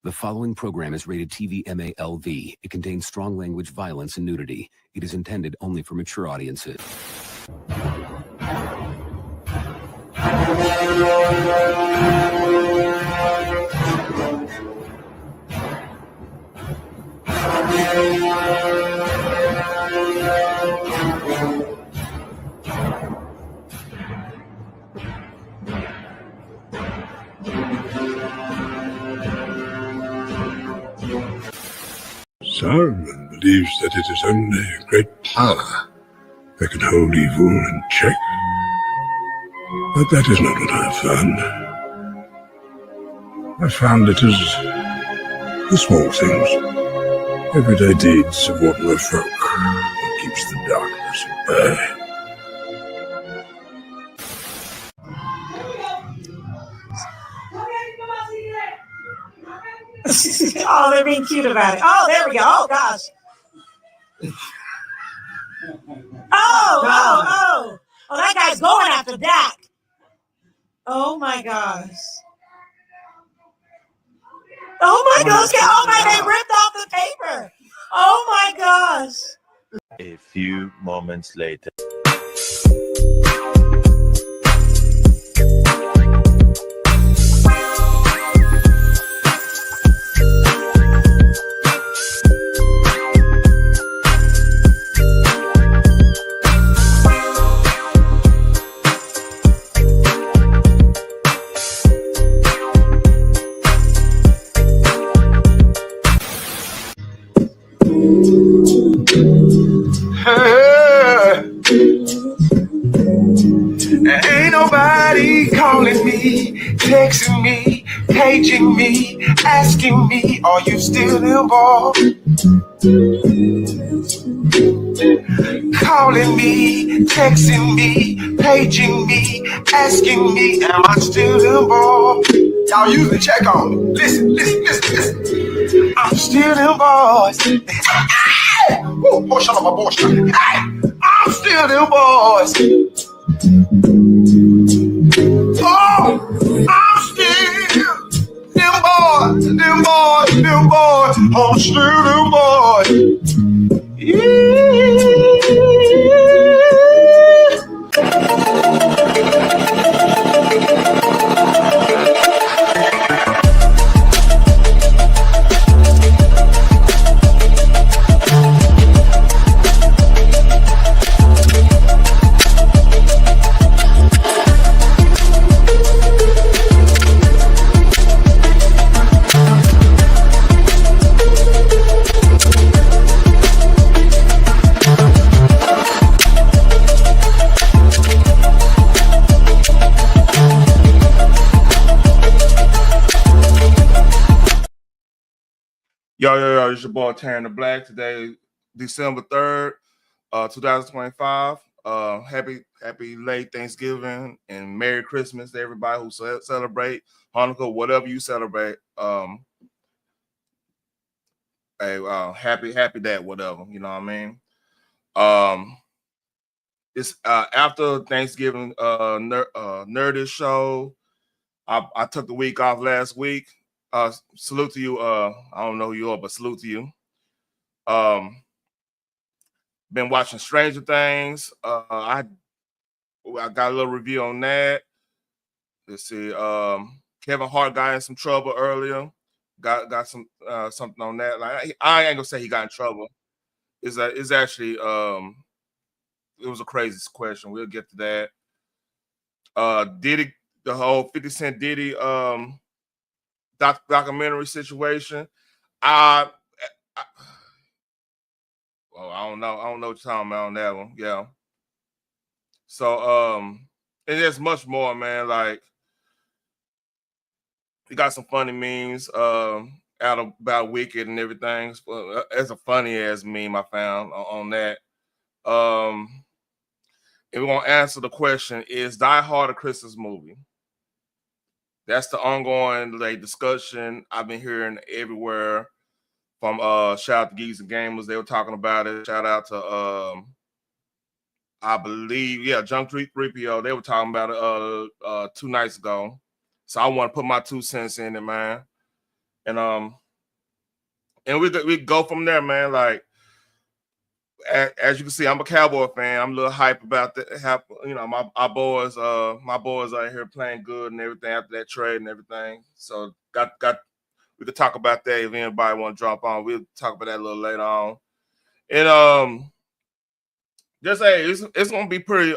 The following program is rated TV MALV. It contains strong language, violence, and nudity. It is intended only for mature audiences. Saruman believes that it is only great power that can hold evil in check. But that is not what I have found. I found it is the small things, everyday deeds of ordinary folk, that keeps the darkness at bay. Oh, they're being cute about it. Oh, there we go. Oh, gosh. Oh, that guy's going after Dak. Oh, my gosh. Oh, my gosh. Oh, my, they ripped off the paper. Oh, my gosh. A few moments later. Ain't nobody calling me, texting me, paging me, asking me, are you still involved? Calling me, texting me, paging me, asking me, am I still involved? Y'all usually check on me. Listen. I'm still involved. Oh, shut up, my boy. Hey, I'm still involved. Oh, I'm still them boys. I'm still them boys. Yeah. Yo, it's your boy Taryn the Black. Today, December 3rd, 2025. Happy late Thanksgiving and Merry Christmas to everybody who celebrate Hanukkah, whatever you celebrate. Happy that, whatever, you know what I mean? It's after Thanksgiving Nerdish show. I took the week off last week. Salute to you. I don't know who you are, but salute to you. Been watching Stranger Things. I got a little review on that. Let's see. Kevin Hart got in some trouble earlier. Got some something on that. Like I ain't gonna say he got in trouble. It's actually it was a crazy question. We'll get to that. Diddy, the whole 50 Cent Diddy documentary situation. I don't know what you're talking about on that one. Yeah. So and there's much more, man. Like we got some funny memes out about Wicked and everything. It's a funny ass meme I found on that. And we're gonna answer the question: is Die Hard a Christmas movie? That's the ongoing discussion I've been hearing everywhere. From shout out to Geeks and Gamers, they were talking about it. Shout out to I believe, Junk 3PO. They were talking about it 2 nights ago. So I want to put my 2 cents in it, man. And we go from there, man. Like as you can see, I'm a Cowboy fan. I'm a little hype about that. You know, my boys out here playing good and everything after that trade and everything. So got we could talk about that if anybody want to drop on. We'll talk about that a little later on. And just hey, it's gonna be pretty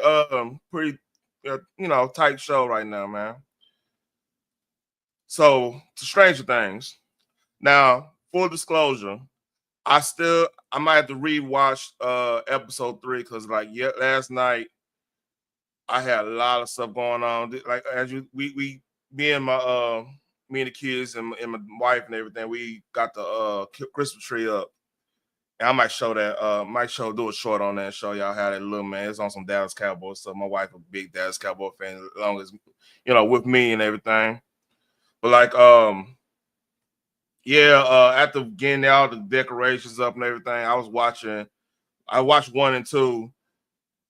tight show right now, man. So to Stranger Things. Now, full disclosure, I might have to rewatch episode 3 because last night I had a lot of stuff going on. Like as you we me and the kids and my wife and everything, we got the Christmas tree up. And I might show that, do a short on that and show y'all how that look, man. It's on some Dallas Cowboys stuff. My wife a big Dallas Cowboy fan, as long as with me and everything. But after getting all the decorations up and everything, I watched 1 and 2,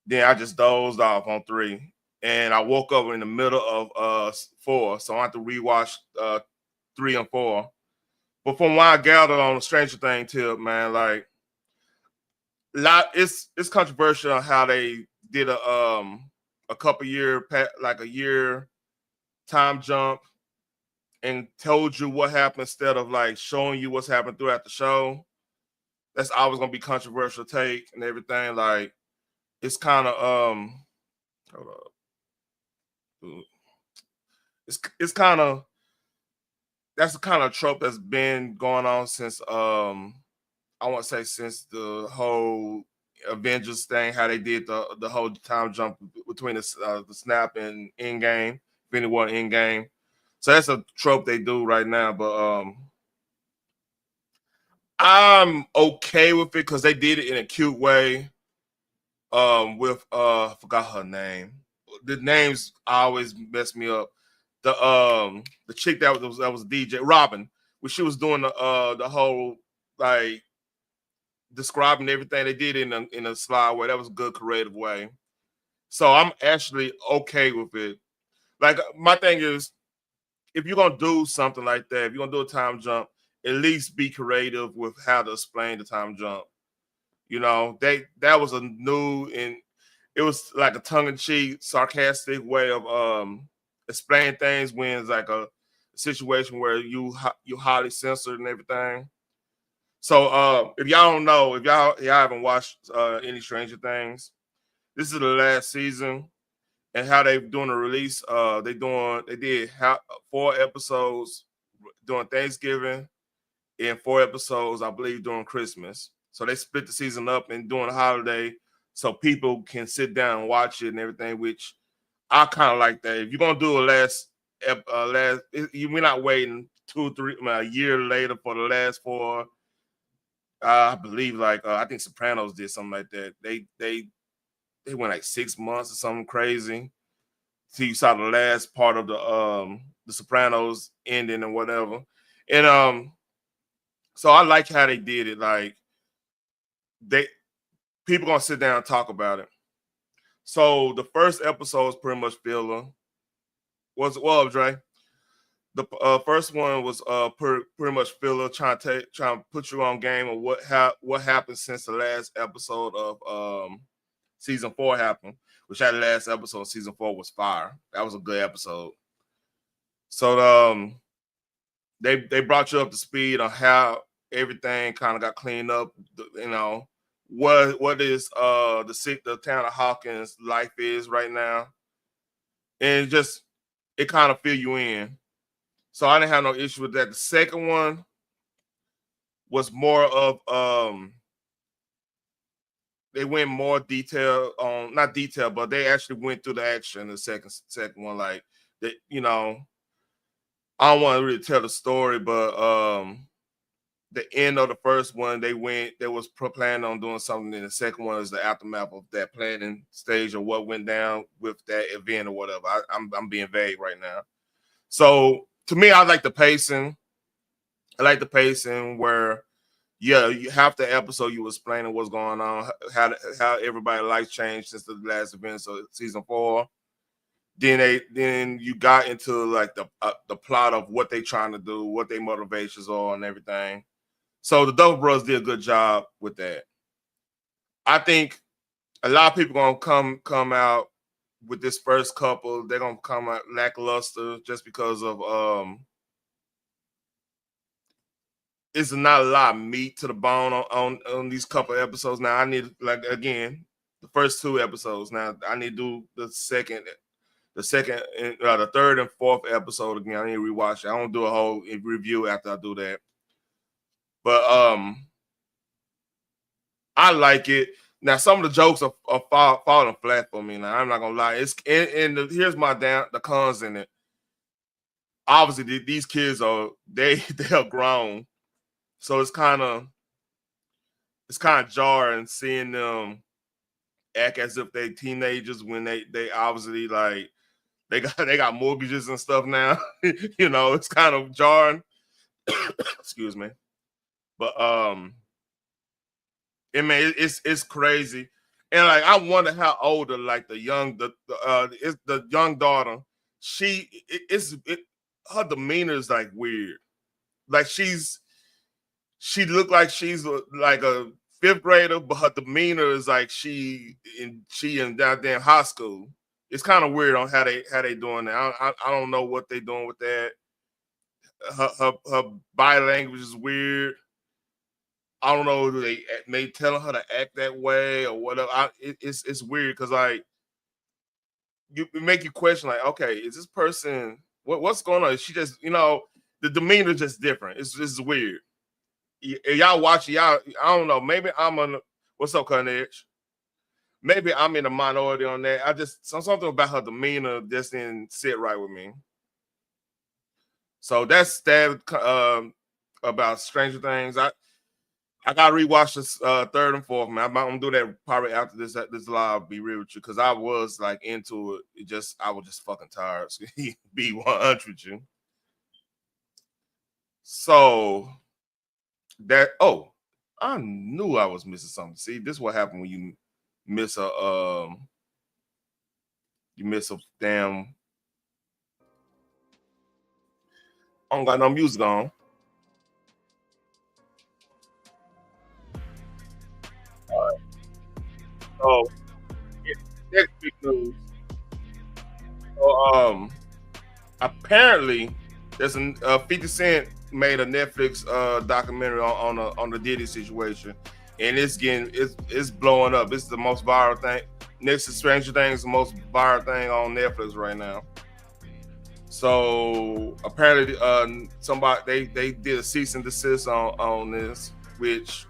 then I just dozed off on 3. And I woke up in the middle of 4, so I have to rewatch 3 and 4. But from what I gathered on the Stranger Thing tip, man, it's controversial how they did a couple year a year time jump and told you what happened instead of showing you what's happened throughout the show. That's always gonna be controversial take and everything. Like it's kind of hold up. It's kind of that's the kind of trope that's been going on since I want to say since the whole Avengers thing, how they did the whole time jump between the snap and Endgame, Infinity War and Endgame. So that's a trope they do right now, but I'm okay with it because they did it in a cute way. With I forgot her name. The names always mess me up. The chick that was DJ Robin, when she was doing the whole describing everything they did in a slide way. That was a good creative way. So I'm actually okay with it. Like my thing is, if you're gonna do something like that, if you're gonna do a time jump, at least be creative with how to explain the time jump. That was a new and it was like a tongue-in-cheek, sarcastic way of explaining things when it's like a situation where you highly censored and everything. So if y'all don't know, if y'all haven't watched any Stranger Things, this is the last season, and how they doing the release. They did 4 episodes during Thanksgiving and 4 episodes, I believe, during Christmas. So they split the season up and during the holiday, so people can sit down and watch it and everything. Which I kind of like that. If you're gonna do we're not waiting 2-3 a year later for the last 4. I believe I think Sopranos did something like that. They went like 6 months or something crazy. So you saw the last part of the Sopranos ending and whatever. And so I like how they did it. Like people gonna sit down and talk about it. So the first episode was pretty much filler. Well, Dre? The first one was pretty much filler, trying to put you on game of what happened since the last episode of season 4 happened, which that last episode of season 4 was fire. That was a good episode. So they brought you up to speed on how everything kind of got cleaned up. What is the town of Hawkins life is right now, and it kind of fill you in. So I didn't have no issue with that. The second one was more of they went more detail on, not detail, but they actually went through the action. The second one, I don't want to really tell the story, but the end of the first one, they was planning on doing something. And the second one is the aftermath of that planning stage of what went down with that event or whatever. I'm being vague right now. So to me, I like the pacing. I like the pacing where, you half the episode you was explaining what's going on, how everybody's life changed since the last event, so season 4. then you got into like the plot of what they trying to do, what their motivations are, and everything. So the Double Brothers did a good job with that. I think a lot of people gonna come out with this first couple. They're gonna come out lackluster just because of it's not a lot of meat to the bone on these couple episodes. Now I need, like, again, the first 2 episodes. Now I need to do the third and fourth episode again. I need to rewatch it. I don't do a whole review after I do that. But I like it. Now some of the jokes are falling flat for me. Now I'm not gonna lie. Here's the cons in it. Obviously, these kids they're grown. So it's kind of jarring seeing them act as if they teenagers when they obviously, like, they got mortgages and stuff now. You know, it's kind of jarring. Excuse me. But it's crazy. And like I wonder how older, like the young daughter, her demeanor is like weird. Like she looked like she's like a 5th grader, but her demeanor is like she in goddamn high school. It's kind of weird on how they doing that. I don't know what they doing with that. Her body language is weird. I don't know, do they telling her to act that way or whatever. It's weird because like it make you question, like, okay, is this person what's going on? Is she just, the demeanor is just different. It's just weird. Y'all watch y'all. I don't know. Maybe what's up, Cutting Edge? Maybe I'm in a minority on that. Something about her demeanor just didn't sit right with me. So that's that about Stranger Things. I gotta rewatch this 3rd and 4th, man. I'm gonna do that probably after this live. Be real with you, because I was like into it. I was just fucking tired. So be 100 with you. So I knew I was missing something. See, this is what happened when you miss a damn. I don't got no music on. All right. So next big news. So apparently there's 50 Cent made a Netflix documentary on the Diddy situation, and it's blowing up. It's the most viral thing. Next to Stranger Things, the most viral thing on Netflix right now. So apparently, somebody they did a cease and desist on this, which,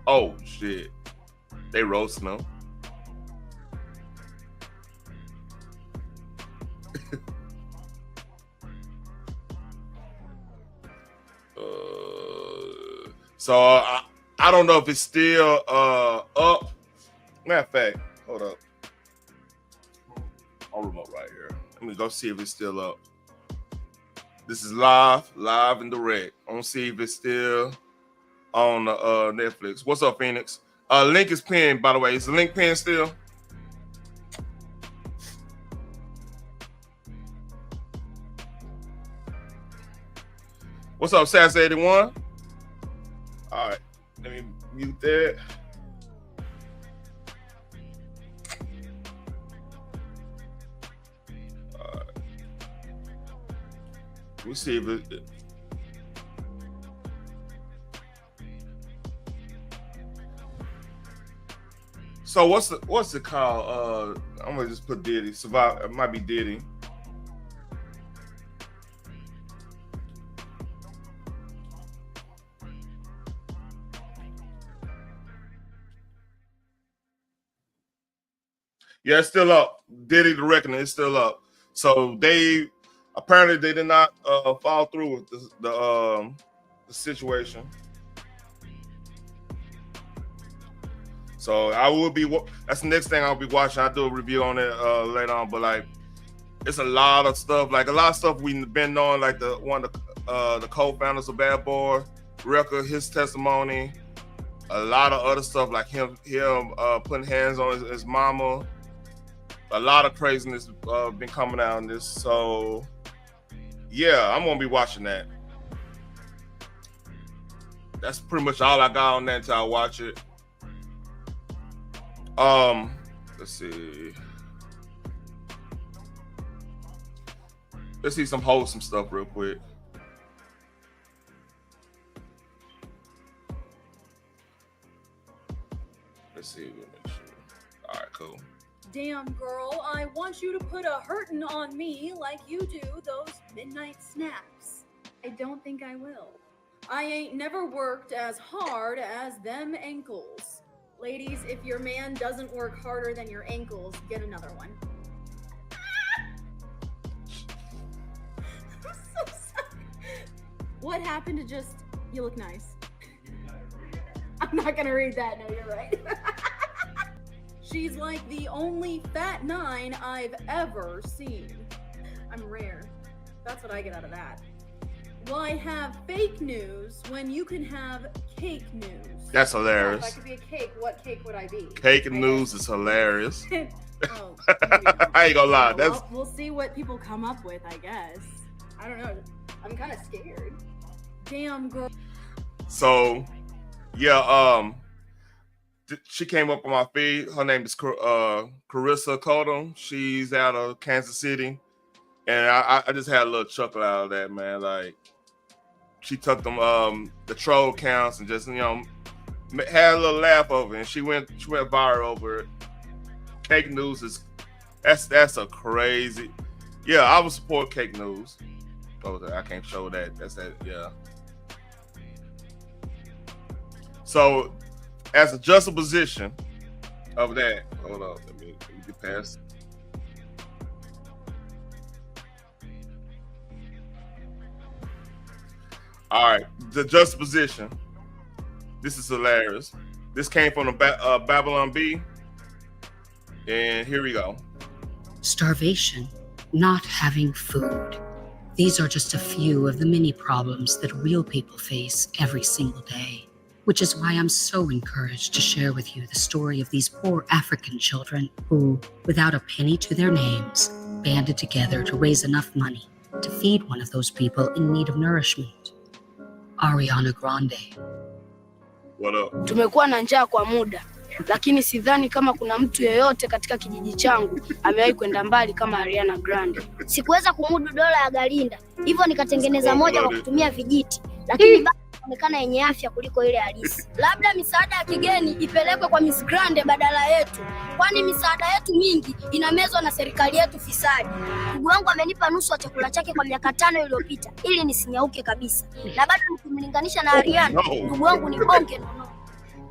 oh shit, they roasting them. So I don't know if it's still up. Matter of fact, hold up. On remote right here. Let me go see if it's still up. This is live and direct. I'm gonna see if it's still on Netflix. What's up, Phoenix? Link is pinned, by the way. Is the link pinned still? What's up, Sass81? All right, let me mute that. All right. Let me see if it. So what's it called? I'm gonna just put Diddy. Survive. It might be Diddy. Yeah, it's still up. Diddy the Reckoning is still up. So they did not follow through with the situation. So I will be. That's the next thing I'll be watching. I'll do a review on it later on. But like, it's a lot of stuff. Like a lot of stuff we've been knowing. Like the co-founders of Bad Boy, Rucker, his testimony. A lot of other stuff like him putting hands on his mama. a lot of craziness been coming out on this. So yeah, I'm gonna be watching that. That's pretty much all I got on that until I watch it. Let's see. Let's see some wholesome stuff real quick. Let's see. All right, cool. Damn, girl, I want you to put a hurtin' on me like you do those midnight snaps. I don't think I will. I ain't never worked as hard as them ankles. Ladies, if your man doesn't work harder than your ankles, get another one. I'm so sorry. What happened to just, you look nice? I'm not gonna read that, no, you're right. She's like the only fat 9 I've ever seen. I'm rare. That's what I get out of that. Why have fake news when you can have cake news? That's hilarious. If I could be a cake, what cake would I be? Cake and news is hilarious. Oh, I ain't gonna lie. well, That's we'll see what people come up with, I guess. I don't know. I'm kind of scared. Damn, girl. so. Yeah. She came up on my feed. Her name is Carissa Cotto. She's out of Kansas City, and I just had a little chuckle out of that, man. Like, she took them the troll counts and just had a little laugh over it, and she went viral over it. Cake news is that's a crazy. Yeah, I would support cake news. Oh, I can't show that. That's that. Yeah. So, as a juxtaposition of that, hold on, let me get past. All right, the juxtaposition. This is hilarious. This came from the Babylon Bee, and here we go. Starvation, not having food. These are just a few of the many problems that real people face every single day. Which is why I'm so encouraged to share with you the story of these poor African children who, without a penny to their names, banded together to raise enough money to feed one of those people in need of nourishment. Ariana Grande. What up? Tumekuwa na njaa kwa muda, lakini sidhani kama kuna mtu yeyote katika kijiji changu amewahi kwenda mbali kama Ariana Grande. Sikuweza kumudu dola ya Galinda, hivyo nikatengeneza moja kwa kutumia vijiti, lakini onekana yenye afya kuliko ile halisi. Labda misaada ya kigeni ipelekwe kwa Miss Grande badala yetu, kwani misaada yetu mingi inamezwa na serikali yetu fisadi. Ndugu wangu amenipa nusu ya chakula chake kwa miaka 5 iliyopita ili nisinyauke kabisa, na bado nikimlinganisha na Ariana, ndugu wangu ni bonge nono.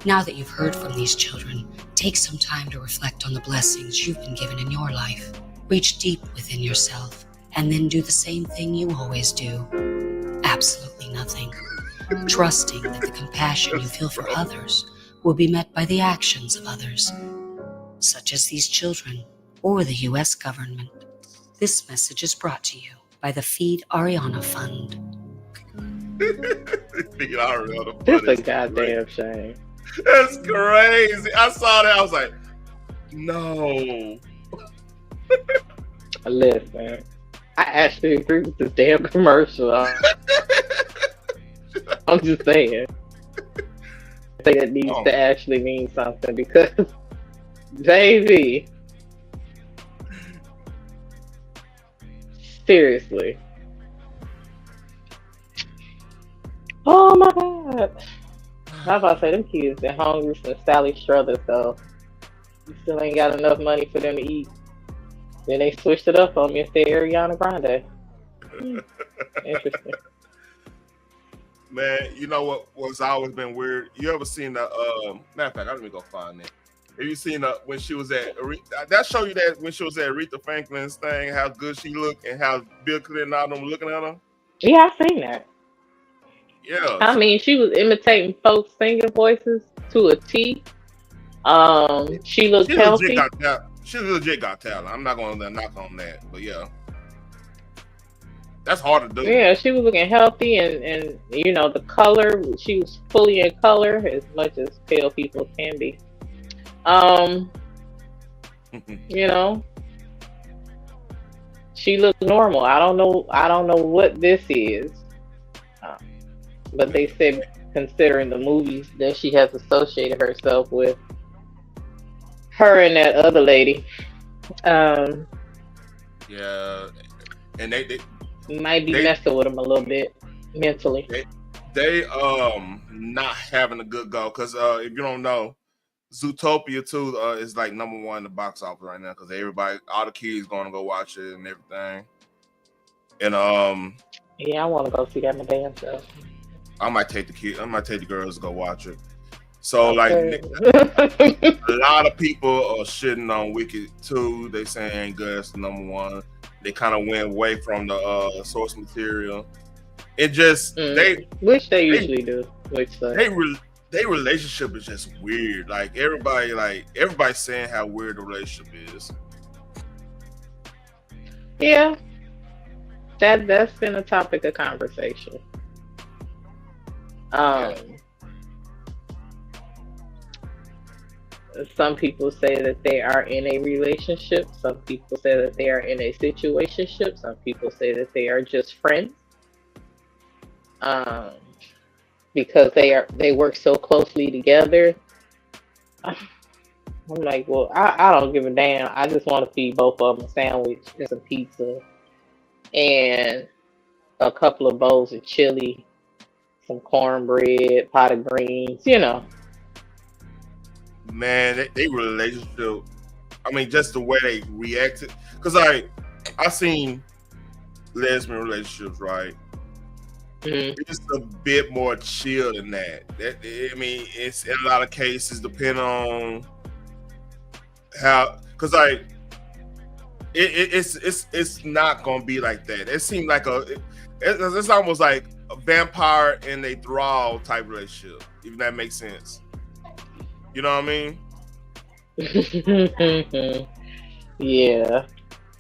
Now that you've heard from these children, take some time to reflect on the blessings you've been given in your life. Reach deep within yourself, and then do the same thing you always do. Absolutely nothing. Trusting that the compassion you feel for others will be met by the actions of others, such as these children or the U.S. government. This message is brought to you by the Feed Ariana Fund. It's a goddamn shame. That's crazy. I saw that. I was like, no. Listen, I actually agree with this damn commercial. I'm just saying. I think it needs to actually mean something because, baby, seriously. Oh my God. I was about to say, them kids been hungry since Sally Struthers, so you still ain't got enough money for them to eat. Then they switched it up on me and said Ariana Grande. Interesting. Man, you know what's always been weird? You ever seen the matter of fact, let me go find it. Have you seen when she was at that show you that when she was at Aretha Franklin's thing, how good she looked and how Bill Clinton and all them looking at her? Yeah, I seen that. Yeah. I mean, she was imitating folks' singing voices to a T. She looked healthy. She legit got talent. I'm not going to knock on that, but yeah. That's hard to do. Yeah, she was looking healthy and you know, the color, she was fully in color as much as pale people can be. You know, she looked normal. I don't know what this is, but they said considering the movies that she has associated herself with, her and that other lady, Yeah, and they might be messing with him a little bit mentally. They not having a good go because if you don't know, Zootopia 2 is like number one in the box office right now because everybody, all the kids, going to go watch it and everything. And yeah, I want to go see that my damn self. I might take the girls to go watch it. So Okay. like a lot of people are shitting on Wicked 2. They saying ain't good as the number one. They kind of went away from the source material. It just which they usually do. Which their relationship is just weird. Like everybody's saying how weird the relationship is. Yeah, that's been a topic of conversation. Some people say that they are in a relationship. Some people say that they are in a situationship. Some people say that they are just friends. Because they work so closely together. I'm like, well, I don't give a damn. I just want to feed both of them a sandwich and some pizza and a couple of bowls of chili, some cornbread, pot of greens, Man, they relationship. I mean, just the way they reacted. Because I seen lesbian relationships, right? It's a bit more chill than that. I mean, it's in a lot of cases depending on how, because it's not gonna be like that. It seemed like it's almost like a vampire and a thrall type relationship, if that makes sense. You know what I mean? Yeah.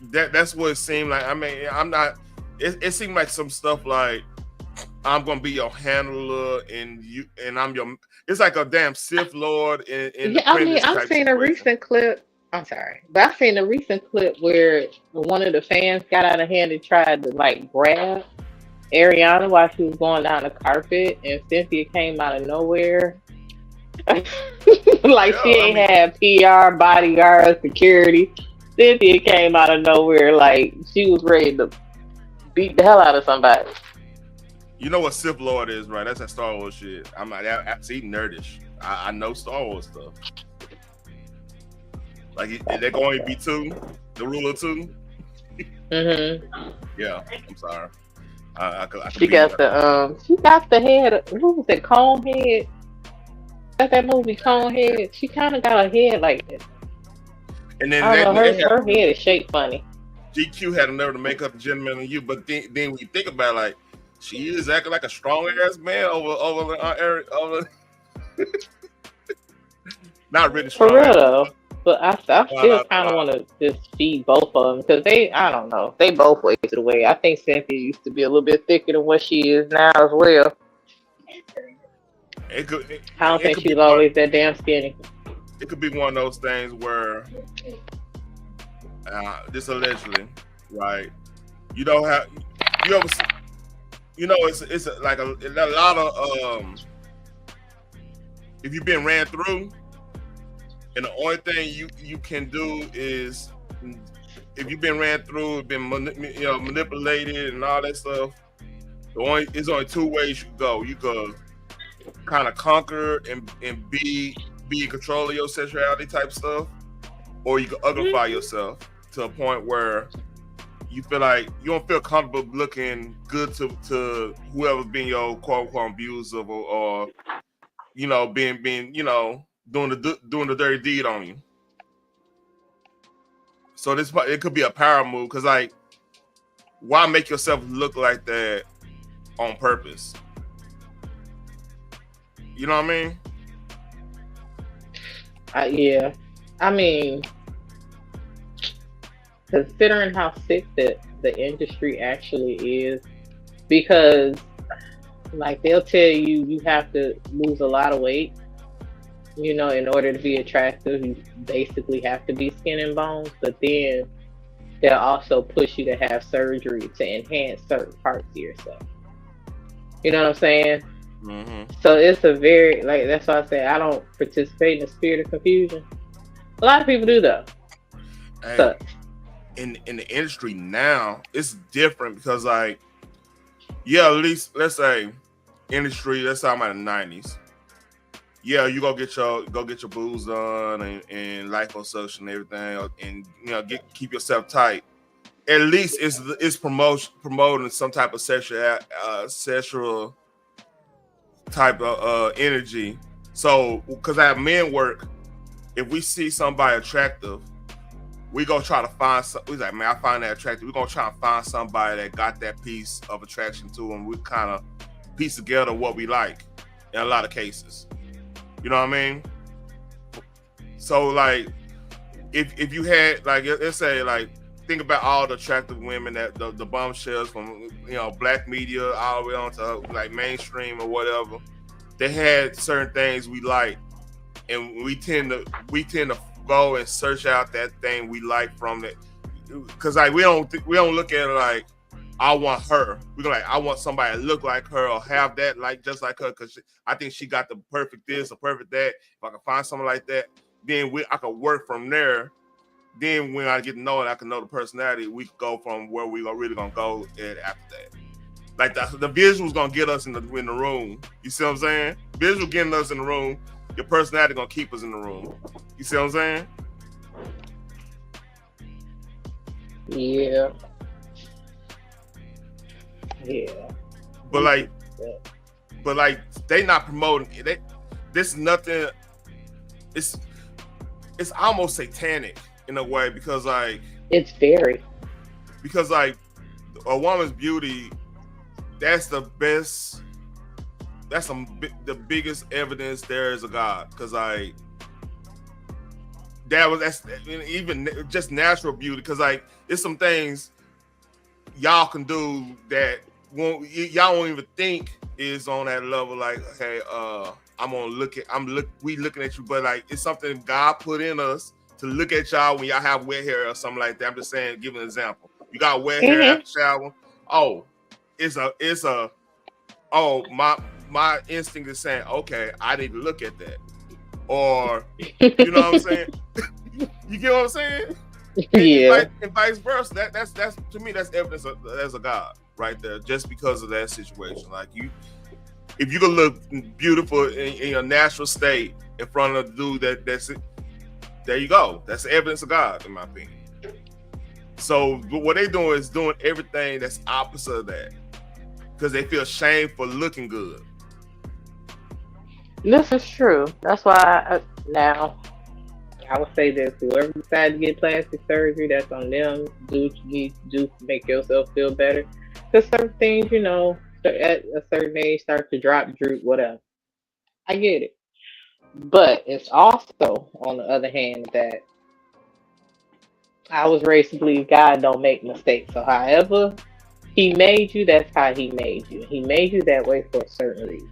That's what it seemed like. I mean, I'm not. It seemed like some stuff like, I'm gonna be your handler, and I'm your. It's like a damn Sith Lord. I mean, I've seen a recent clip. I'm sorry, but I've seen a recent clip where one of the fans got out of hand and tried to like grab Ariana while she was going down the carpet, and Cynthia came out of nowhere. Like she ain't had PR, bodyguard, security. Cynthia came out of nowhere like she was ready to beat the hell out of somebody. You know what Sith Lord is, right? That's that Star Wars shit. I'm not see nerdish. I know Star Wars stuff. Like they're going to be two, the ruler two. Yeah, I'm sorry. She got the head. What was it? Conehead. That movie Conehead. She kind of got a head like that. And then her head is shaped funny. GQ had a nerve to make up the gentleman on you, but then when you think about it, like, she is acting like a strong ass man over not really strong. For real though, but I still kind of want to just feed both of them because I don't know, they both wasted away. I think Cynthia used to be a little bit thicker than what she is now as well. I don't think she's always that damn skinny. It could be one of those things where, this allegedly, right? You don't have, you ever see, it's like a lot of if you've been ran through, and the only thing you can do is, if you've been ran through, been manipulated and all that stuff, there's only two ways you can go. You could kind of conquer and be in control of your sexuality type stuff, or you can uglify yourself to a point where you feel like you don't feel comfortable looking good to whoever's being your quote unquote abuser or being doing the dirty deed on you. So it could be a power move because, like, why make yourself look like that on purpose? You know what I mean? Yeah. I mean, considering how sick the industry actually is, because like they'll tell you have to lose a lot of weight, in order to be attractive. You basically have to be skin and bones, but then they'll also push you to have surgery to enhance certain parts of yourself. You know what I'm saying? Mm-hmm. So it's a very, like, that's why I say I don't participate in the spirit of confusion. A lot of people do though. Hey, So, in the industry now, it's different because like, yeah, at least let's say industry. Let's talk about the '90s. Yeah, you go get your booze done and liposuction and everything, and you know keep yourself tight. At least it's promoting some type of sexual type of energy. So, because at men work, if we see somebody attractive, we gonna try to find. We like, man, I find that attractive. We gonna try to find somebody that got that piece of attraction to them. We kind of piece together what we like in a lot of cases. You know what I mean? So like, if you had like, let's say like, think about all the attractive women that the bombshells from black media all the way on to like mainstream or whatever. They had certain things we like, and we tend to go and search out that thing we like from it, because like we don't look at it like I want her. We go like I want somebody to look like her or have that like just like her, because I think she got the perfect this or perfect that. If I can find something like that, then I could work from there. Then when I get to know it, I can know the personality. We could go from where we really gonna go after that. Like the visual's gonna get us in the room. You see what I'm saying? Visual getting us in the room. Your personality gonna keep us in the room. You see what I'm saying? yeah. Yeah. But like they not promoting it. This nothing. It's almost satanic in a way, because like it's very, because like a woman's beauty, that's the best. That's the biggest evidence there is a God, because like that's even just natural beauty, because like it's some things y'all can do that y'all won't even think is on that level. Like, hey, we looking at you, but like it's something God put in us to look at y'all when y'all have wet hair or something like that. I'm just saying, give an example. You got wet hair after shower. Oh, my instinct is saying, okay, I need to look at that. Or you know what I'm saying? You get what I'm saying? Yeah. And vice versa. That's to me, that's evidence as a God right there, just because of that situation. Like if you can look beautiful in your natural state in front of the dude, that's it. There you go. That's evidence of God, in my opinion. So what they doing is doing everything that's opposite of that, because they feel shame for looking good. This is true. That's why now I would say this: whoever decides to get plastic surgery, that's on them. Do what you need to do to make yourself feel better. Because certain things, at a certain age, start to drop, droop, whatever. I get it. But it's also, on the other hand, that I was raised to believe God don't make mistakes. So however He made you, that's how He made you. He made you that way for a certain reason.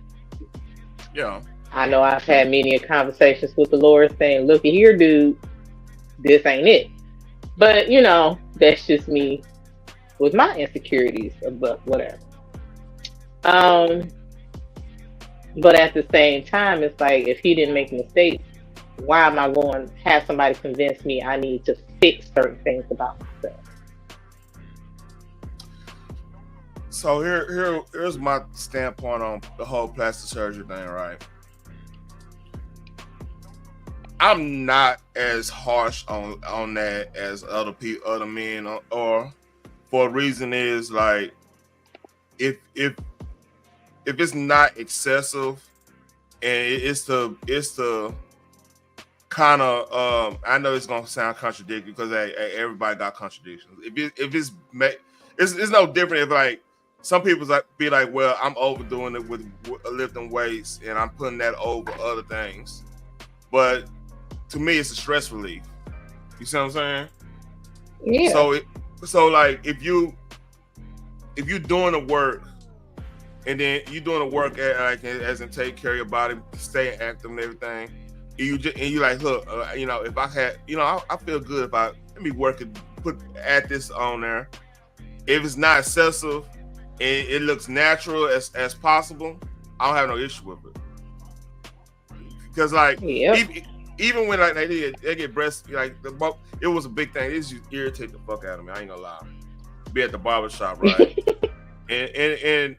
Yeah. I know I've had many conversations with the Lord saying, look here, dude, this ain't it. But, that's just me with my insecurities, but whatever. But at the same time, it's like, if He didn't make mistakes, why am I going to have somebody convince me I need to fix certain things about myself? So here's my standpoint on the whole plastic surgery thing, right? I'm not as harsh on that as other men, or for a reason is like, if it's not excessive and it's the kind of I know it's gonna sound contradictory, because everybody got contradictions. If it's no different if like some people be like, well, I'm overdoing it with lifting weights and I'm putting that over other things, but to me it's a stress relief. You see what I'm saying? Yeah. So like if you doing the work, and then you doing the work as in take care of your body, stay active and everything, and you like, look, if I had, I feel good if let me work add this on there. If it's not excessive and it looks natural as possible, I don't have no issue with it. Because like even when like they get breast, like it was a big thing. It just irritate the fuck out of me. I ain't gonna lie. Be at the barbershop, right? and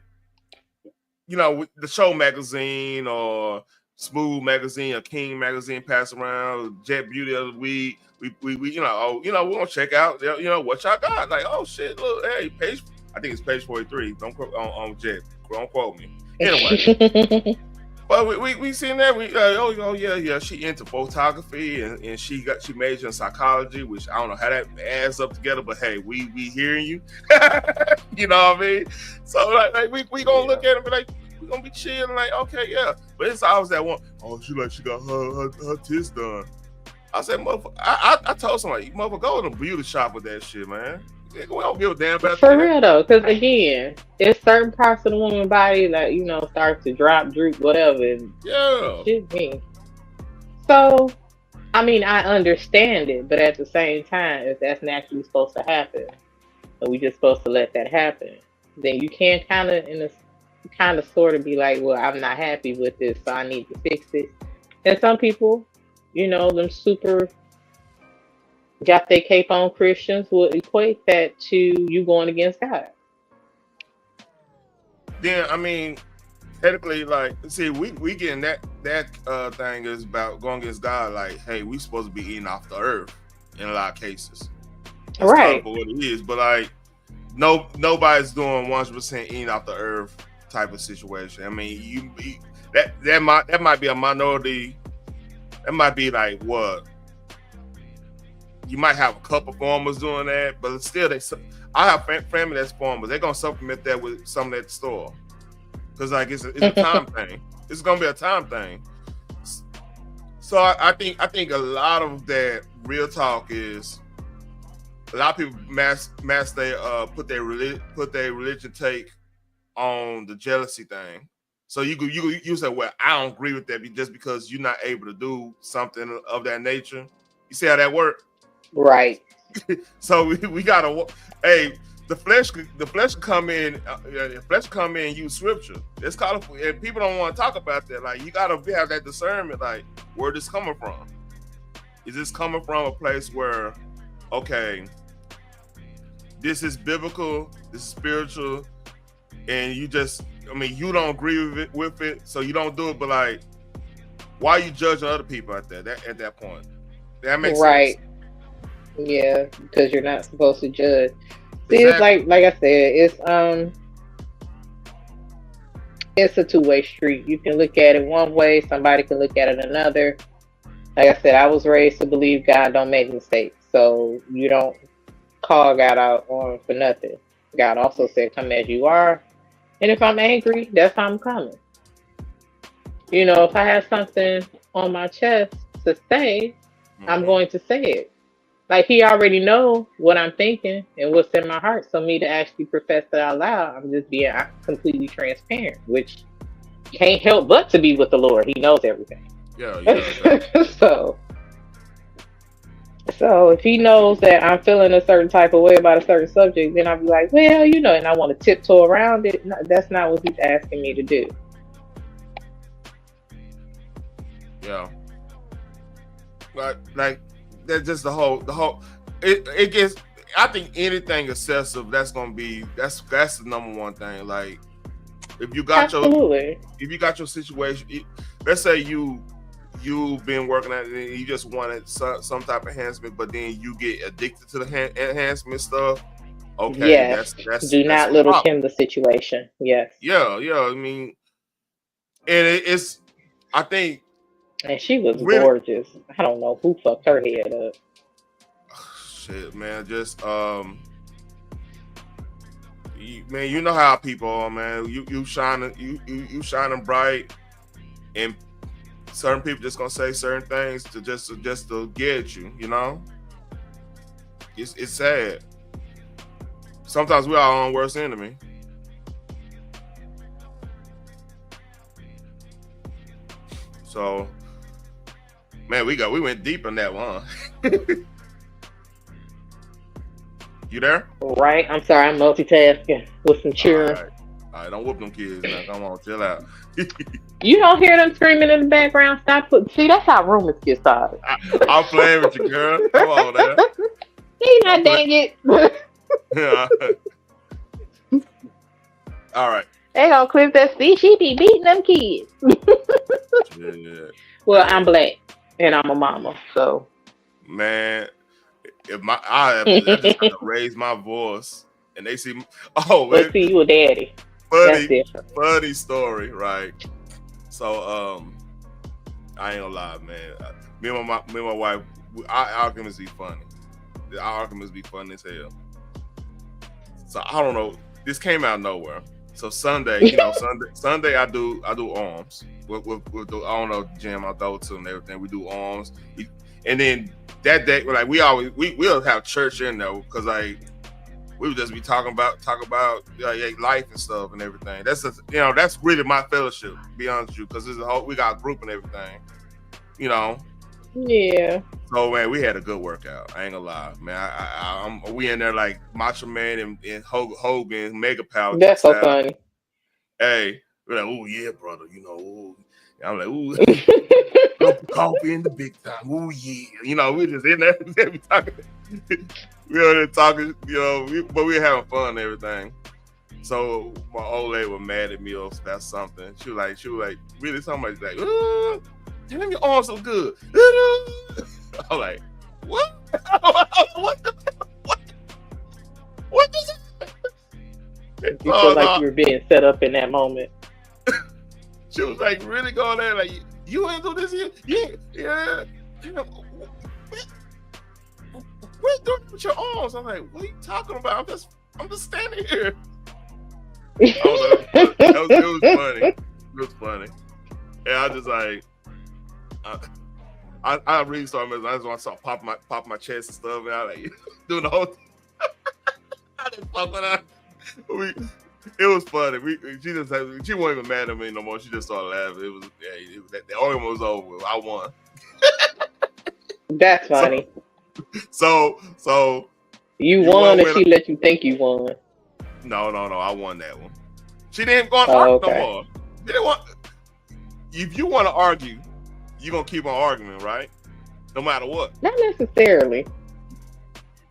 you know, the Show magazine or Smooth magazine or King magazine pass around, Jet Beauty of the Week. We we gonna check out, you know, what y'all got. Like, oh shit, look, hey, page, I think it's page 43. Don't quote on Jet. Don't quote me. Anyway. But we seen that oh yeah, she into photography and she majored in psychology, which I don't know how that adds up together, but hey, we hearing you. You know what I mean? So like we gonna look at it and be like, we gonna be chilling, like, okay, yeah. But it's always that one, oh, she got her tits done. I said, motherfucker, I told somebody, motherfucker, go to the beauty shop with that shit, man. We don't give a damn about for real though, because again, it's certain parts of the woman's body that, you know, start to drop, droop, whatever. And shit mean. So, I mean, I understand it, but at the same time, if that's naturally supposed to happen, and we just supposed to let that happen, then you can kind of sort of be like, well, I'm not happy with this, so I need to fix it. And some people, you know, them super got their cape on Christians will equate that to you going against God. Then I mean, technically, like, see, we getting that thing is about going against God. Like, hey, we supposed to be eating off the earth in a lot of cases. That's right. For what it is, but like, nobody's doing 100% eating off the earth type of situation. I mean, that might be a minority. That might be like what. You might have a couple farmers doing that, but still, I have family that's farmers. They're gonna supplement that with some at the store, because like it's a time thing. It's gonna be a time thing. So I think a lot of that real talk is a lot of people put their religion take on the jealousy thing. So you say, well, I don't agree with that just because you're not able to do something of that nature. You see how that works? Right. So we gotta, hey, the flesh come in. The flesh come in and use scripture. It's called, and people don't want to talk about that. Like, you gotta have that discernment. Like, where this coming from? Is this coming from a place where, okay, this is biblical, this is spiritual, and you just, I mean, you don't agree with it, so you don't do it. But like, why are you judging other people at that point? That makes sense. Yeah, because you're not supposed to judge. See, exactly. It's like I said, it's a two-way street. You can look at it one way, somebody can look at it another. Like I said, I was raised to believe God don't make mistakes, so you don't call God out on for nothing. God also said, "Come as you are," and if I'm angry, that's how I'm coming. You know, if I have something on my chest to say, I'm going to say it. Like, he already know what I'm thinking and what's in my heart. So me to actually profess that out loud, I'm just being completely transparent, which can't help but to be with the Lord. He knows everything. Yeah. So if he knows that I'm feeling a certain type of way about a certain subject, then I'll be like, well, you know, and I want to tiptoe around it. No, that's not what he's asking me to do. Yeah. Like that's just the whole it gets, I think anything excessive, that's the number one thing. Like, if you got your situation, let's say you've been working at it and you just wanted some type of enhancement, but then you get addicted to the enhancement stuff. Okay, yes. that's do not little Kim the situation. Yes. Yeah. I mean, and it's, I think. And she was really gorgeous. I don't know who fucked her head up. Shit, man, just man, you know how people are, man. You shining bright, and certain people just gonna say certain things to just to get at you. You know, it's sad. Sometimes we're our own worst enemy. So, man, we went deep in that one. You there? Right. I'm sorry. I'm multitasking with some cheering. All right, don't whoop them kids now. Come on, chill out. You don't hear them screaming in the background. Stop. See, that's how rumors get started. I'm playing with you, girl. Come on, there. See, not dang it. Yeah. All right. They gonna clip that. See, she be beating them kids. Yeah. Well, I'm black and I'm a mama, so. Man, if I just have to raise my voice and they see, Let's see you a daddy. Funny story, right? So, I ain't gonna lie, man. Me and my wife, our arguments be funny. Our arguments be funny as hell. So I don't know. This came out of nowhere. So Sunday, Sunday I do arms with the, I don't know, gym I go to and everything. We do arms, and then that day, like we'll have church in there because we would just be talking about life and stuff and everything. That's just, that's really my fellowship. To be honest with you, because we got a group and everything. Yeah. So man, we had a good workout. I ain't gonna lie, man. We in there like Macho Man and Hogan, Mega Power. That's so funny. Hey, we're like, oh yeah, brother. Ooh. I'm like, ooh, coffee in the big time. Ooh yeah. We just in there talking. We were there talking, but we were having fun and everything. So my old lady was mad at me about something. She was like, really something like, damn, your arms so good. I'm like, what? What is it? You feel like you were being set up in that moment. She was like really going there, like, you ain't do this here? Yeah. What are you doing with your arms? I'm like, what are you talking about? I'm just standing here. It was funny. It was funny. And I just like, I really started messing. I just want to start pop my chest and stuff, and I like doing the whole thing. I didn't fuck with her. It was funny. She wasn't even mad at me no more. She just started laughing. The argument was over. I won. That's funny. So you won, and she let you think you won. No, I won that one. She didn't go on argue no more. If you want to argue, you're gonna keep on arguing, right? No matter what. Not necessarily.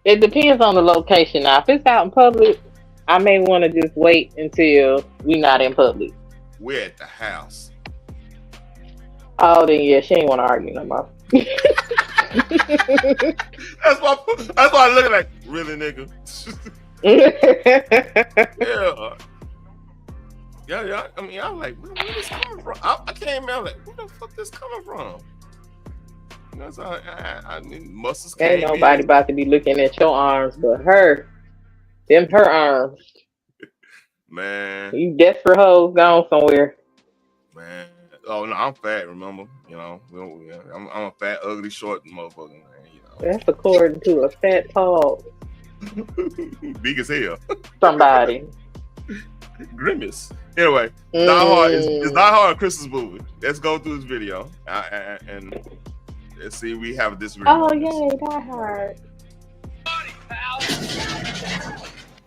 It depends on the location. Now, if it's out in public, I may want to just wait until we're not in public. We're at the house. Oh, then yeah, she ain't want to argue no more. That's why I look like, really, nigga. Yeah. I mean, I'm like, where this coming from? I came out like, where the fuck this coming from? So I mean, muscles came Ain't nobody about to be looking at your arms but her. Them her arms. Man. You desperate hoes gone somewhere. Man. Oh no, I'm fat, remember? I'm a fat, ugly, short motherfucker, man. That's according to a fat tall. Big as hell. Somebody. Grimace. Anyway, Die Hard is Die Hard a Christmas movie. Let's go through this video and let's see. We have this. Oh yay, Die Hard.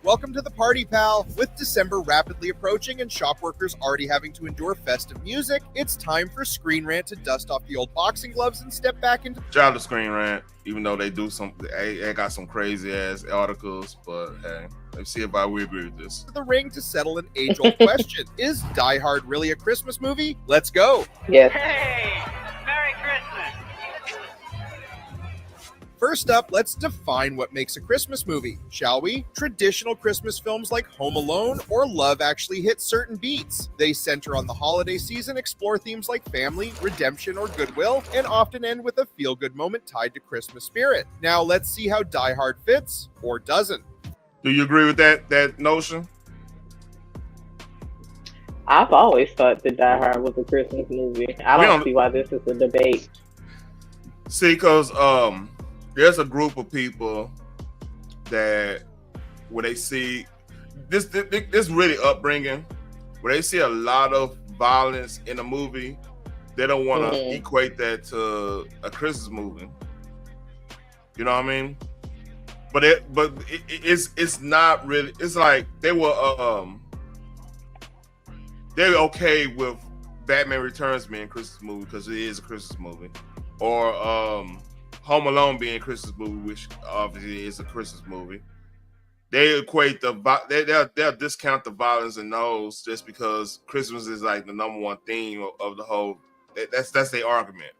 Welcome to the party, pal. With December rapidly approaching and shop workers already having to endure festive music, it's time for Screen Rant to dust off the old boxing gloves and step back into... Shout out to Screen Rant, even though they got some crazy ass articles, but hey, let's see if we agree with this. ...the ring to settle an age-old question. Is Die Hard really a Christmas movie? Let's go. Yes. Hey, Merry Christmas. First up, let's define what makes a Christmas movie, shall we? Traditional Christmas films like Home Alone or Love Actually hit certain beats. They center on the holiday season, explore themes like family, redemption, or goodwill, and often end with a feel-good moment tied to Christmas spirit. Now let's see how Die Hard fits, or doesn't. Do you agree with that notion? I've always thought that Die Hard was a Christmas movie. I don't see why this is a debate. See, because there's a group of people that when they see this really upbringing, where they see a lot of violence in a movie, they don't want to equate that to a Christmas movie. You know what I mean? But it's not really. It's like they're okay with Batman Returns being a Christmas movie because it is a Christmas movie, or Home Alone being a Christmas movie, which obviously is a Christmas movie. They equate they'll discount the violence in those just because Christmas is like the number one theme of the whole. That's their argument.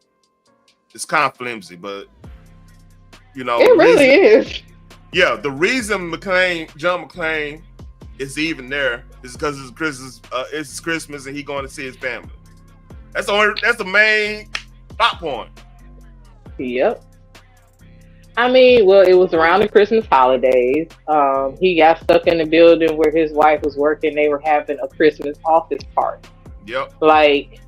It's kind of flimsy, but you know it really is. Yeah, the reason John McClane is even there is because it's Christmas. It's Christmas, and he's going to see his family. That's the main plot point. Yep. I mean, well, it was around the Christmas holidays. He got stuck in the building where his wife was working. They were having a Christmas office party. Yep. Like,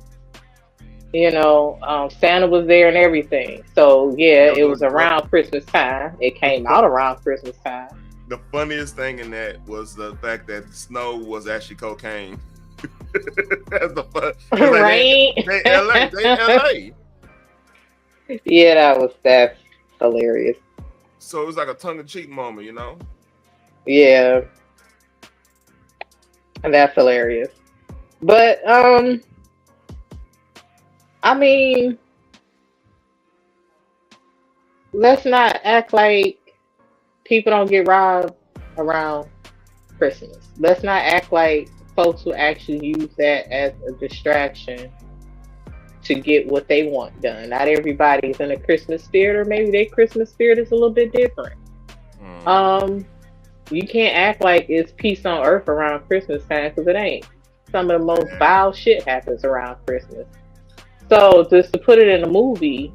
you know, Santa was there and everything. So yeah, it was around Christmas time. It came out around Christmas time. The funniest thing in that was the fact that the snow was actually cocaine. That's the fun. Right? They LA. Yeah, that's hilarious. So it was like a tongue-in-cheek moment, you know? Yeah. And that's hilarious. But I mean, let's not act like people don't get robbed around Christmas. Let's not act like folks will actually use that as a distraction to get what they want done. Not everybody's in a Christmas spirit, or maybe their Christmas spirit is a little bit different. You can't act like it's peace on earth around Christmas time, because it ain't. Some of the most vile shit happens around Christmas. So just to put it in a movie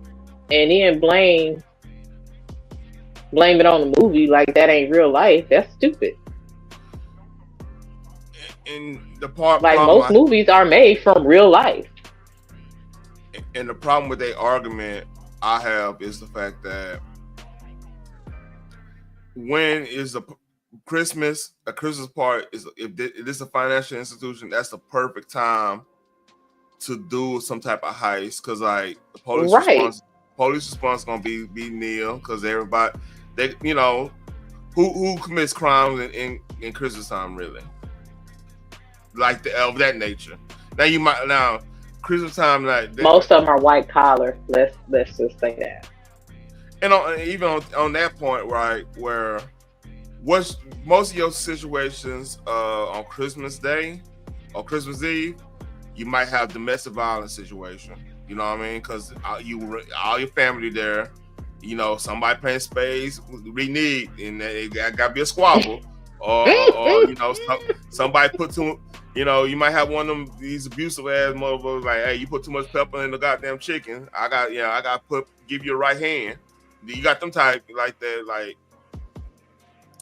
and then blame it on the movie like that ain't real life, that's stupid. And the part like most movies are made from real life. And the problem with their argument I have is the fact that when is a Christmas part is if this is a financial institution, that's the perfect time to do some type of heist, because like the police response gonna be nil, because everybody who commits crimes in Christmas time really, like of that nature. Now Christmas time, like most of them are white collar. Let's just say that. And even on that point, right, where what's most of your situations on Christmas Day or Christmas Eve, you might have domestic violence situation. You know what I mean? Because all your family there. You know, somebody playing spades, renege, and it got to be a squabble, or you know, somebody put too. You know, you might have one of these abusive ass motherfuckers like, hey, you put too much pepper in the goddamn chicken. I got give you a right hand. You got them type like that, like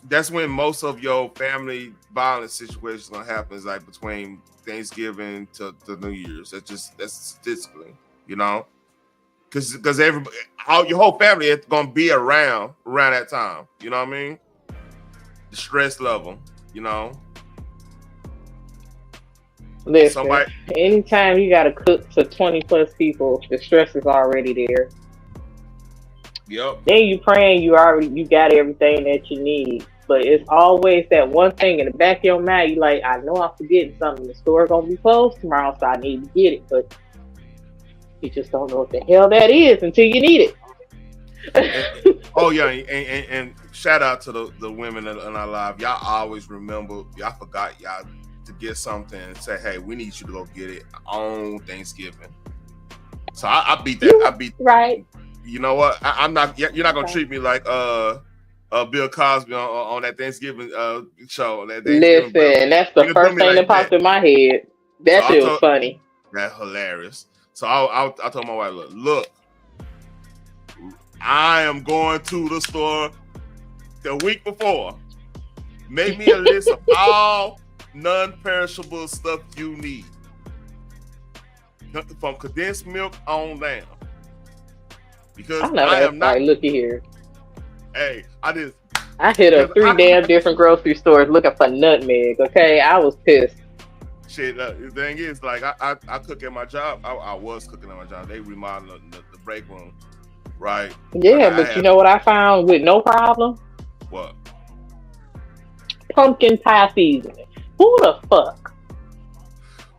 that's when most of your family violence situations gonna happen, is like between Thanksgiving to New Year's. That's statistically, you know, because everybody, your whole family is gonna be around that time. You know what I mean? The stress level, you know. Listen, anytime you gotta cook for 20 plus people, the stress is already there. Yep. Then you praying you got everything that you need. But it's always that one thing in the back of your mind, you like, I know I'm forgetting something. The store gonna be closed tomorrow, so I need to get it. But you just don't know what the hell that is until you need it. And shout out to the women in our live. Y'all always remember, y'all forgot y'all to get something and say, hey, we need you to go get it on Thanksgiving. So I beat that. Right. You know what? I'm not. You're not gonna treat me like Bill Cosby on that Thanksgiving show. Listen, that's the first thing that popped in my head. That shit was funny. That's hilarious. So I told my wife, look, I am going to the store the week before. Make me a list of all non-perishable stuff you need, from condensed milk on down. Because I am not. Looky here. Hey, I hit up 3 damn different grocery stores looking for nutmeg. Okay, I was pissed. Shit, the thing is, like, I cook at my job. I was cooking at my job. They remodeled the break room, right? Yeah, but you know what I found with no problem? What? Pumpkin pie seasoning. Who the fuck?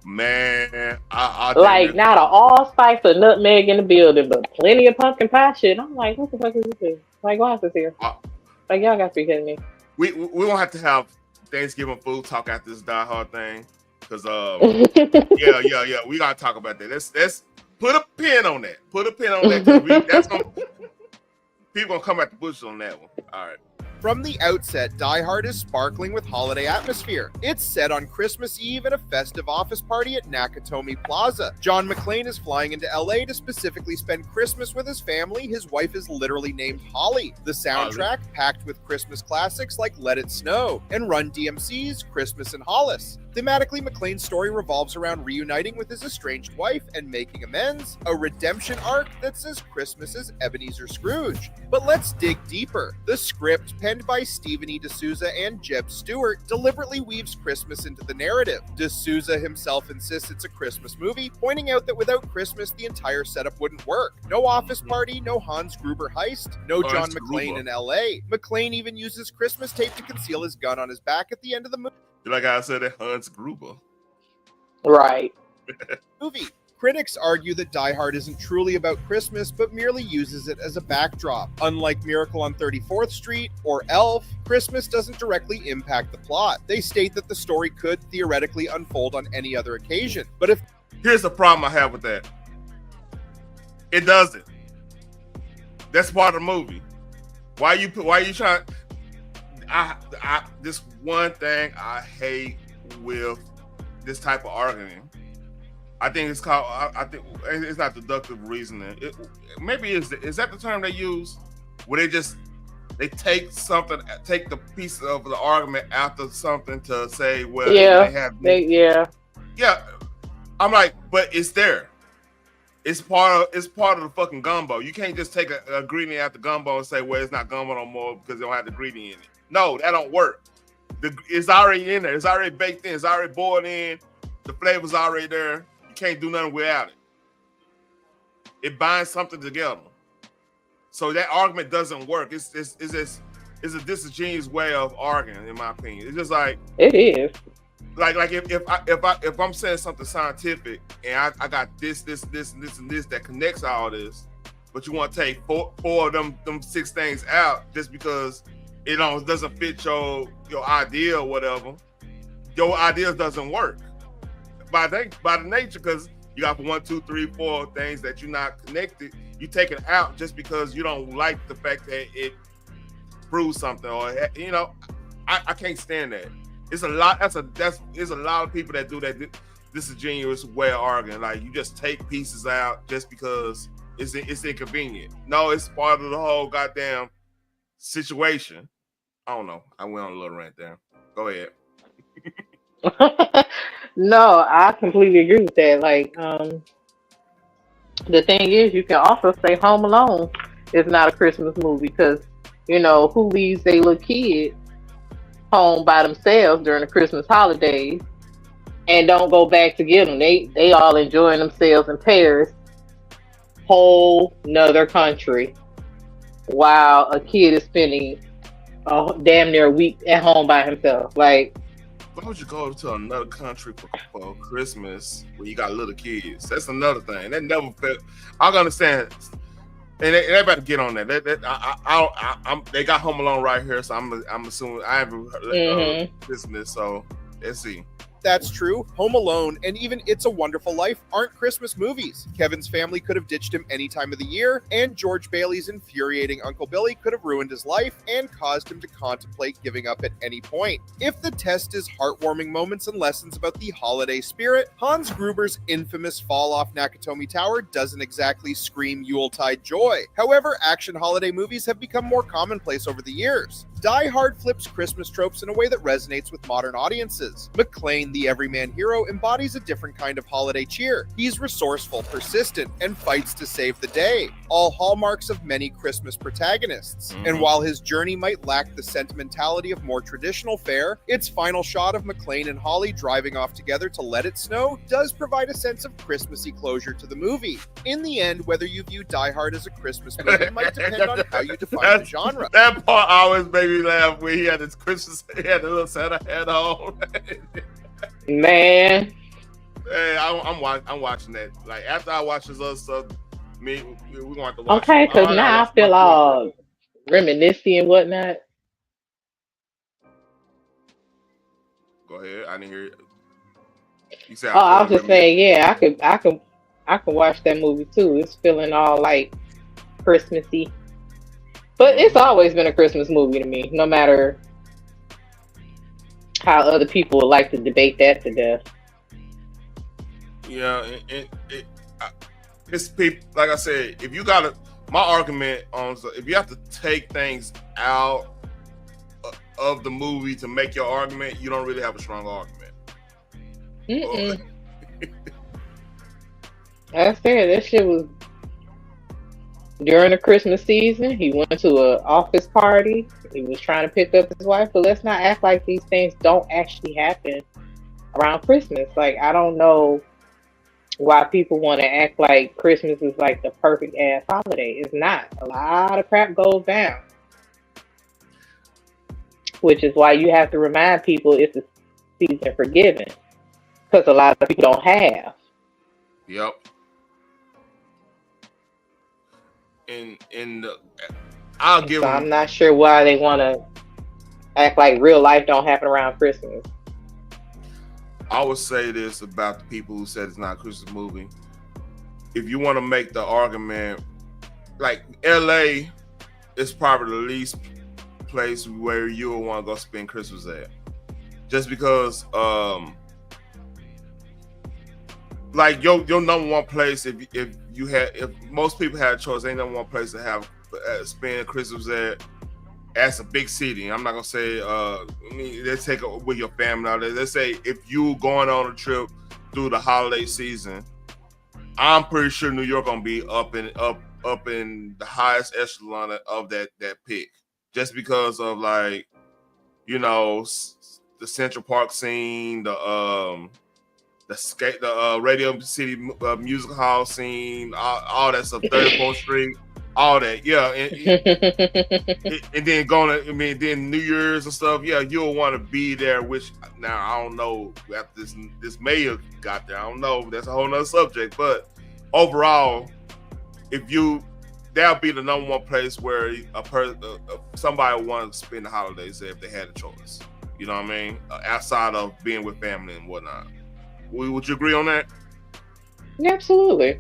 Man, I Like, not an allspice or nutmeg in the building, but plenty of pumpkin pie shit. I'm like, what the fuck is this? Like, why is this here? Like, y'all got to be kidding me. We won't have to have Thanksgiving food talk after this Die Hard thing, because yeah, we gotta talk about that. Let's put a pin on that. Put a pin on that, because that's gonna people gonna come at the bush on that one. All right. From the outset, Die Hard is sparkling with holiday atmosphere. It's set on Christmas Eve at a festive office party at Nakatomi Plaza. John McClane is flying into LA to specifically spend Christmas with his family. His wife is literally named Holly. The soundtrack, packed with Christmas classics like Let It Snow and Run DMC's Christmas in Hollis. Thematically, McClane's story revolves around reuniting with his estranged wife and making amends, a redemption arc that's as Christmas as Ebenezer Scrooge. But let's dig deeper. The script, penned by Stephen E. D'Souza and Jeb Stewart, deliberately weaves Christmas into the narrative. D'Souza himself insists it's a Christmas movie, pointing out that without Christmas, the entire setup wouldn't work. No office party, no Hans Gruber heist, no John McClane in LA. McClane even uses Christmas tape to conceal his gun on his back at the end of the movie. Like I said, that Hans Gruber. Right. Movie. Critics argue that Die Hard isn't truly about Christmas, but merely uses it as a backdrop. Unlike Miracle on 34th Street or Elf, Christmas doesn't directly impact the plot. They state that the story could theoretically unfold on any other occasion. But if here's the problem I have with that, it doesn't. That's part of the movie. Why you trying? This one thing I hate with this type of arguing. I think it's called. I think it's not deductive reasoning. Maybe is that the term they use, where they take the piece of the argument after something to say, well, yeah. I'm like, but it's there. It's part of the fucking gumbo. You can't just take a ingredient out the gumbo and say, well, it's not gumbo no more because they don't have the ingredient in it. No, that don't work. It's already in there. It's already baked in. It's already boiled in. The flavor's already there. You can't do nothing without it. It binds something together. So that argument doesn't work. It's a disingenuous way of arguing, in my opinion. It's just like it is. Like if I'm saying something scientific and I got this and this that connects all this, but you want to take four of them 6 things out just because it doesn't fit your idea or whatever. Your idea doesn't work by the nature, because you got 1, 2, 3, 4 things that you're not connected. You take it out just because you don't like the fact that it proves something, or I can't stand that. It's a lot. There's a lot of people that do that. This is a genuine way of arguing. Like, you just take pieces out just because it's inconvenient. No, it's part of the whole goddamn situation. I don't know. I went on a little rant there. Go ahead. No, I completely agree with that. Like, the thing is, you can also say Home Alone is not a Christmas movie because, who leaves their little kid home by themselves during the Christmas holidays and don't go back to get them. They all enjoying themselves in Paris, whole nother country, while a kid is spending damn near a week at home by himself. Like, why would you go to another country for Christmas when you got little kids? That's another thing. That never felt. I can understand. And they better get on that. They got Home Alone right here, so I'm assuming I haven't listened to this. So let's see. That's true. Home Alone and even It's a Wonderful Life aren't Christmas movies. Kevin's family could have ditched him any time of the year, and George Bailey's infuriating Uncle Billy could have ruined his life and caused him to contemplate giving up at any point. If the test is heartwarming moments and lessons about the holiday spirit, Hans Gruber's infamous fall off Nakatomi Tower doesn't exactly scream Yuletide joy. However, action holiday movies have become more commonplace over the years. Die Hard flips Christmas tropes in a way that resonates with modern audiences. McClane, the everyman hero, embodies a different kind of holiday cheer. He's resourceful, persistent, and fights to save the day, all hallmarks of many Christmas protagonists. And while his journey might lack the sentimentality of more traditional fare, its final shot of McClane and Holly driving off together to Let It Snow does provide a sense of Christmassy closure to the movie. In the end, whether you view Die Hard as a Christmas movie might depend on how you define the genre. That part always makes made me laugh when he had his Christmas, he had the little Santa hat on. Man. Hey, I'm watching that. Like after I watch this other stuff, we gonna have to watch. Okay, because now I feel all reminiscing and whatnot. Go ahead. I didn't hear it. You said Oh, I was just saying, yeah, I can watch that movie too. It's feeling all like Christmassy. But it's always been a Christmas movie to me, no matter how other people would like to debate that to death. Yeah, it's people. Like I said, if you got my argument on, if you have to take things out of the movie to make your argument, you don't really have a strong argument. I said that shit was during the Christmas season. He went to an office party. He was trying to pick up his wife, but let's not act like these things don't actually happen around Christmas. Like, I don't know why people want to act like Christmas is like the perfect ass holiday. It's not. A lot of crap goes down. Which is why you have to remind people it's a season for giving. Because a lot of people don't have. Yep. I'll give them. I'm not sure why they want to act like real life don't happen around Christmas. I would say this about the people who said it's not a Christmas movie. If you want to make the argument, like LA is probably the least place where you would want to go spend Christmas at. Just because, like your number one place, if most people had a choice, ain't number one place to have spend Christmas at. That's a big city. I'm not gonna say. Let's take it with your family out there. Let's say if you going on a trip through the holiday season, I'm pretty sure New York gonna be up in the highest echelon of that pick, just because of like, you know, the Central Park scene, the Radio City Music Hall scene, all that stuff, 34th Street. All that, yeah, and then then New Year's and stuff, yeah, you'll want to be there. Which now I don't know after this may have got there. I don't know. That's a whole nother subject. But overall, that'll be the number one place where somebody would want to spend the holidays if they had a choice. You know what I mean? Outside of being with family and whatnot. Would you agree on that? Absolutely.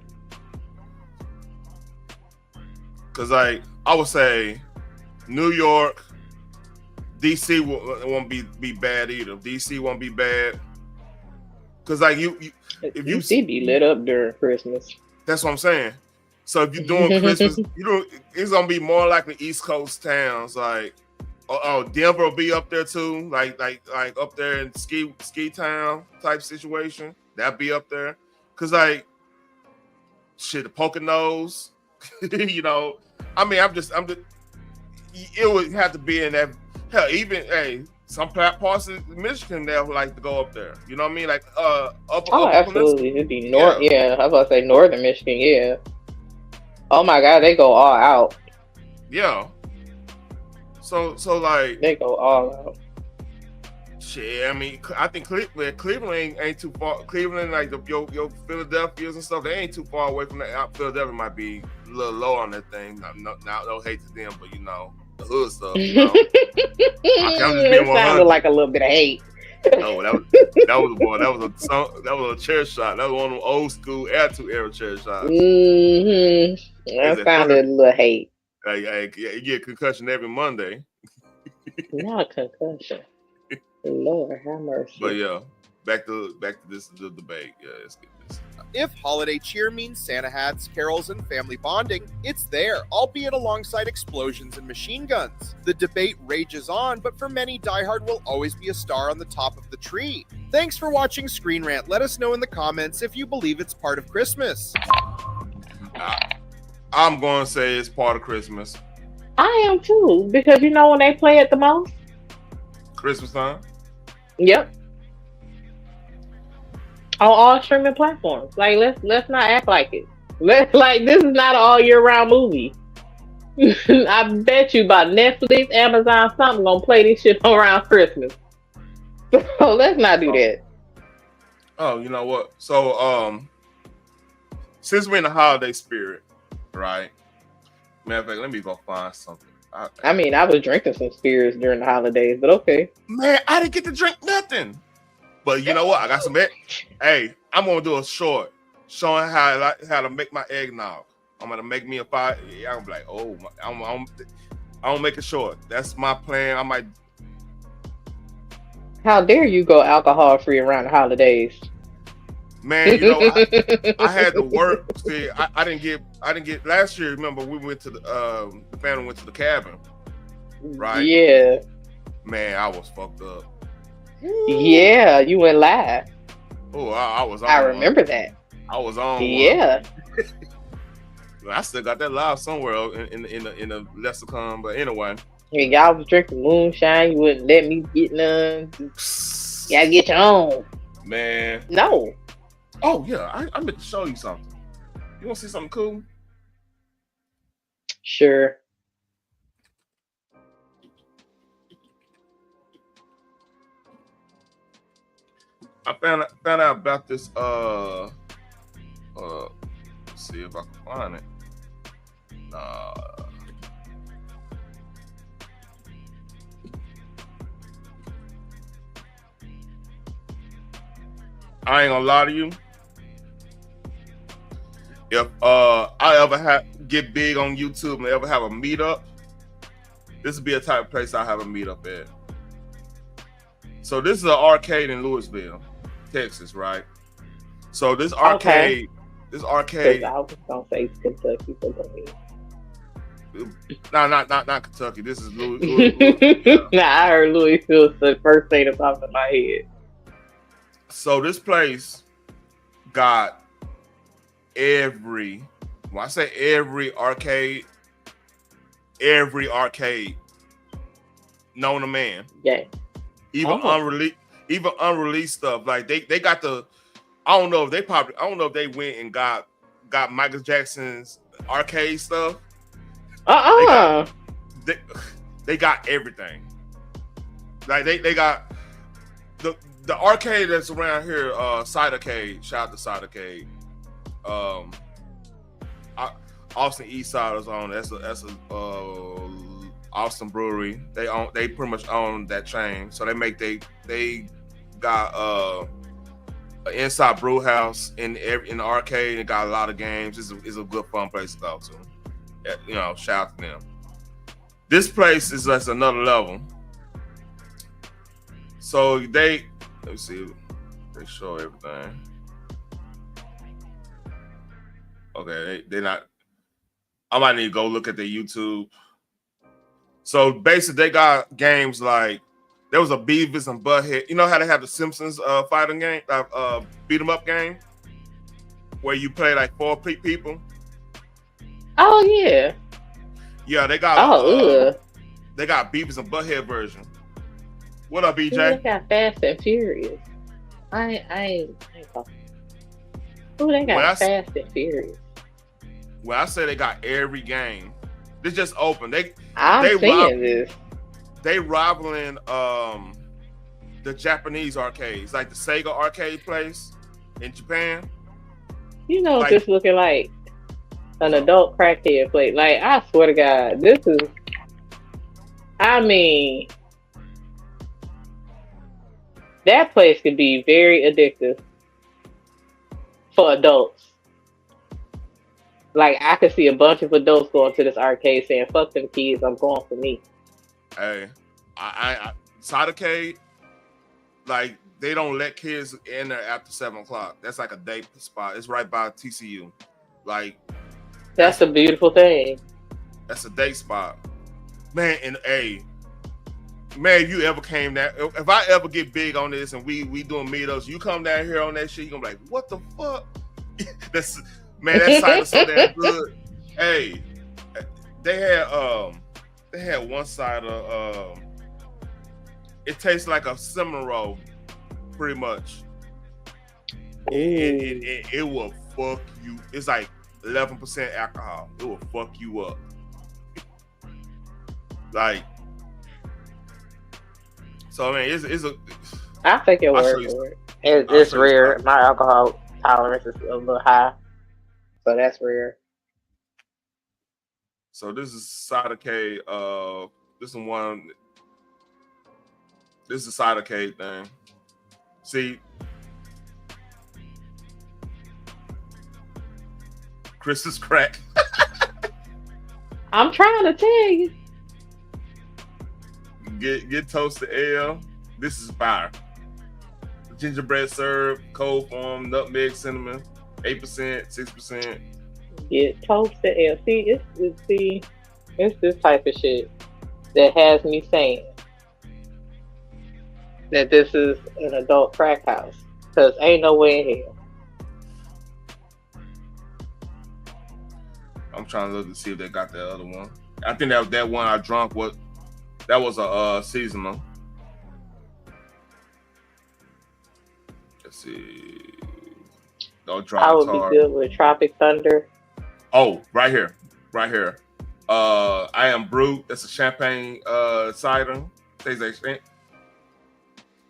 Because, like, I would say New York, DC won't be bad either. DC won't be bad. Because, like, if you DC be lit up during Christmas. That's what I'm saying. So if you're doing Christmas, it's gonna be more like the East Coast towns. Like, Denver will be up there too. Like up there in ski town type situation. That'll be up there. Because, like, shit, the Poconos, you know. I mean, I'm just. It would have to be in that. Hell, even some parts of Michigan they would like to go up there. You know what I mean? Like absolutely. It'd be north. Yeah, I was about to say northern Michigan. Yeah. Oh my God, they go all out. Yeah. So like they go all out. Shit, I mean, I think Cleveland ain't too far. Cleveland, like your Philadelphia's and stuff, they ain't too far away from that. Philadelphia might be a little low on that thing. No hate to them, but you know the hood stuff. You know, it sounded like a little bit of hate. No, that was a chair shot. That was one of them old school Attitude Era chair shots. That sounded a little hate. You get a concussion every Monday. Not a concussion. Lord have mercy. But yeah, back to this debate. Yeah, let's get this. If holiday cheer means Santa hats, carols, and family bonding, it's there, albeit alongside explosions and machine guns. The debate rages on, but for many, Die Hard will always be a star on the top of the tree. Thanks for watching Screen Rant. Let us know in the comments if you believe it's part of Christmas. I'm going to say it's part of Christmas. I am too, because you know when they play it the most? Christmas time? Yep. On all streaming platforms. Like let's not act like it. This is not an all year round movie. I bet you by Netflix, Amazon, something gonna play this shit around Christmas. So let's not do that. Oh, you know what? So, since we're in the holiday spirit, right? Matter of fact, let me go find something. I mean, I was drinking some spirits during the holidays, but okay. Man, I didn't get to drink nothing. But you know what? I got some. Hey, I'm gonna do a short showing how to make my eggnog. I'm gonna make me a fire. Yeah, I'm like, oh, I'm gonna make it short. That's my plan. I might. How dare you go alcohol free around the holidays? Man, you know, I had to work. See, I didn't get last year. Remember, we went to the family went to the cabin, right? Yeah. Man, I was fucked up. Yeah, you went live. Oh, I was on. I remember that. I was on. Yeah. I still got that live somewhere in the lexicon, but anyway. Yeah, y'all was drinking moonshine. You wouldn't let me get none. You gotta get your own. Man. No. Oh yeah, I meant to show you something. You want to see something cool? Sure. I found out about this. Let's see if I can find it. I ain't gonna lie to you. If I ever get big on YouTube and ever have a meetup, this would be a type of place I have a meetup at. So this is an arcade in Louisville, Texas, right? So this arcade, I was gonna say Kentucky, but go ahead. No, not Kentucky. This is Louisville. Yeah. Nah, I heard Louisville the first thing that popped in my head. So this place got when I say every arcade known to man. Yeah. Even unreleased stuff. Like they got the I don't know if they went and got Michael Jackson's arcade stuff. They got everything. Like they got the arcade that's around here, Cidercade. Shout out to Cidercade. Austin East Side is on. That's a Austin brewery. They pretty much own that chain. So they got an inside brew house in the arcade. It got a lot of games. It's a good fun place to go to. You know, shout out to them. This place is just another level. So let me see. They show everything. Okay, they're not. I might need to go look at their YouTube. So basically, they got games like there was a Beavis and Butthead. You know how they have the Simpsons fighting game, beat 'em up game, where you play like 4 people. Oh yeah. Yeah, they got. They got Beavis and Butthead version. What up, BJ? They got Fast and Furious. I ain't talking. Ooh, they got Fast and Furious. Well, I say they got every game. This just open. I'm seeing this. They rivaling the Japanese arcades, like the Sega arcade place in Japan. You know, like, just looking like an adult crackhead place. Like, I swear to God, this is. I mean, that place could be very addictive for adults. Like, I could see a bunch of adults going to this arcade saying, fuck them kids, I'm going for me. Hey, I Cidercade, like, they don't let kids in there after 7 o'clock. That's like a day spot. It's right by TCU. Like, that's a beautiful thing. That's a day spot. Man, and hey, man, if you ever came down, if I ever get big on this and we doing meetups, you come down here on that shit, you're gonna be like, what the fuck? Man, that side is so damn good. Hey, they had one side of it tastes like a cinnamon roll, pretty much. It will fuck you. It's like 11% alcohol. It will fuck you up. Like, so I mean, it's a. I take your word for it. It's rare. My alcohol tolerance is a little high, so that's rare. So this is Cider-K. This is one. This is a Cider-K thing. See, Chris is crack. I'm trying to tell you. Get toasted ale. This is fire. Gingerbread syrup, cold foam, nutmeg, cinnamon, 8%, 6%. Get toasted ale. See, it's this type of shit that has me saying that this is an adult crack house. Cause ain't no way in hell. I'm trying to look to see if they got that other one. I think that one I drunk that was a seasonal. Let's see. Don't drop. I would be good with Tropic Thunder. Oh, right here. I Am Brute. That's a champagne cider.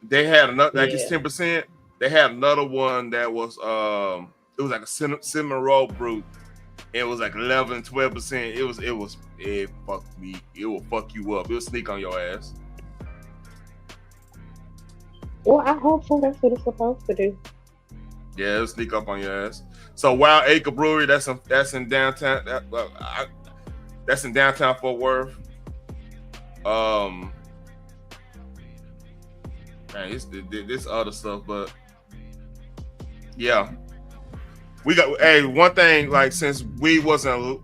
They had another, like it's 10%. They had another one that was it was like a cinnamon roll brute. It was like 11, 12%. It fucked me. It will fuck you up. It'll sneak on your ass. Well, I hope so. That's what it's supposed to do. Yeah, it'll sneak up on your ass. So Wild Acre Brewery, that's in downtown. That's in downtown Fort Worth. Man, it's this other stuff, but yeah. We got one thing, like, since we wasn't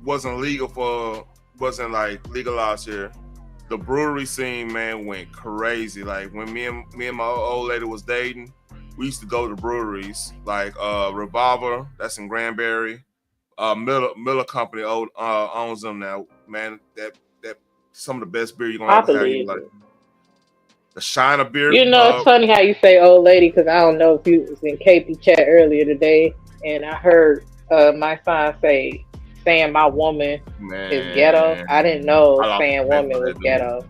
legalized here, the brewery scene, man, went crazy. Like when me and my old lady was dating, we used to go to breweries like Revolver, that's in Granbury. Miller Company owns them now, man. That some of the best beer you're gonna ever have. Like the Shiner beer. You know, it's funny how you say old lady, because I don't know if you was in KP chat earlier today, and I heard my son say saying my woman is ghetto. I didn't know saying woman was ghetto.